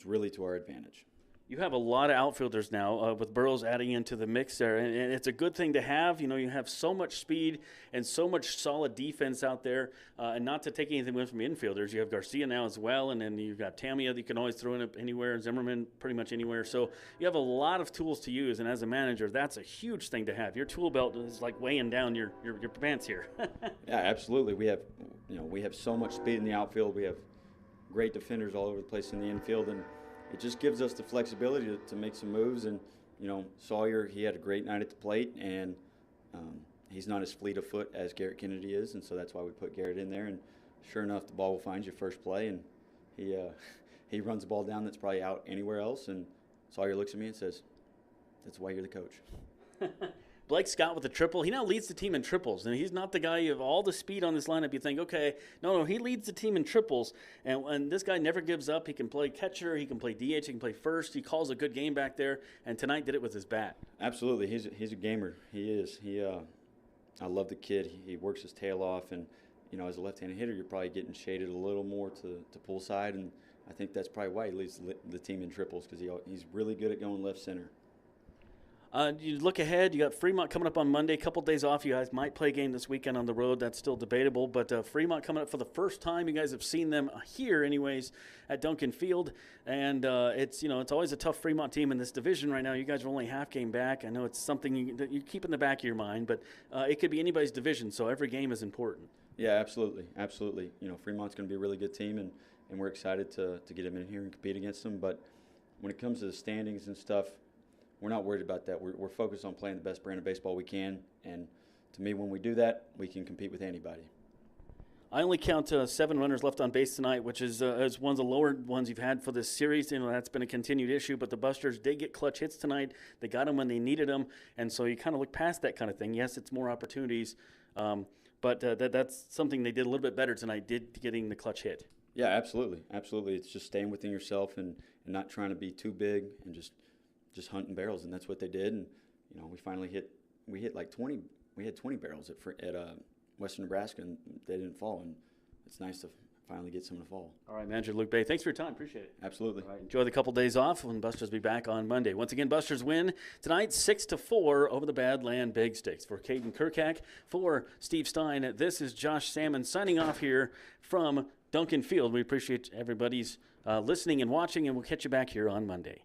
really to our advantage. You have a lot of outfielders now with Burrows adding into the mix there, and it's a good thing to have. You have so much speed and so much solid defense out there, and not to take anything away from the infielders. You have Garcia now as well, and then you've got Tamia that you can always throw in anywhere, and Zimmerman pretty much anywhere. So you have a lot of tools to use, and as a manager, that's a huge thing to have. Your tool belt is like weighing down your pants here. Yeah, absolutely. We have so much speed in the outfield. We have great defenders all over the place in the infield, and it just gives us the flexibility to make some moves. And, Sawyer, he had a great night at the plate, and he's not as fleet of foot as Garrett Kennedy is, and so that's why we put Garrett in there. And sure enough, the ball will find you first play, and he runs the ball down that's probably out anywhere else. And Sawyer looks at me and says, "That's why you're the coach." Blake Scott with a triple. He now leads the team in triples, and he's not the guy of all the speed on this lineup. You think, okay, no, he leads the team in triples, and this guy never gives up. He can play catcher, he can play DH, he can play first. He calls a good game back there, and tonight did it with his bat. Absolutely, he's a gamer. He is. I love the kid. He works his tail off, and as a left-handed hitter, you're probably getting shaded a little more to pull side, and I think that's probably why he leads the team in triples, because he's really good at going left center. You look ahead, you got Fremont coming up on Monday, a couple days off. You guys might play a game this weekend on the road. That's still debatable, but Fremont coming up for the first time. You guys have seen them here anyways at Duncan Field, and it's always a tough Fremont team in this division right now. You guys are only half game back. I know it's something that you keep in the back of your mind, but it could be anybody's division, so every game is important. Yeah, absolutely. Fremont's going to be a really good team, and we're excited to get them in here and compete against them, but when it comes to the standings and stuff, we're not worried about that. We're focused on playing the best brand of baseball we can, and to me, when we do that, we can compete with anybody. I only count 7 runners left on base tonight, which is one of the lower ones you've had for this series. That's been a continued issue, but the Busters did get clutch hits tonight. They got them when they needed them, and so you kind of look past that kind of thing. Yes, it's more opportunities, but that's something they did a little bit better tonight, getting the clutch hit. Yeah, absolutely. Absolutely. It's just staying within yourself and not trying to be too big and just hunting barrels, and that's what they did. And, we finally hit like 20. We had 20 barrels at Western Nebraska, and they didn't fall, and it's nice to finally get some to fall. All right, Manager Luke Bay, thanks for your time. Appreciate it. Absolutely. All right, enjoy the couple days off when Busters be back on Monday. Once again, Busters win tonight 6-4 over the Badland Big Sticks. For Caden Kirkak, for Steve Stein, this is Josh Salmon signing off here from Duncan Field. We appreciate everybody's listening and watching, and we'll catch you back here on Monday.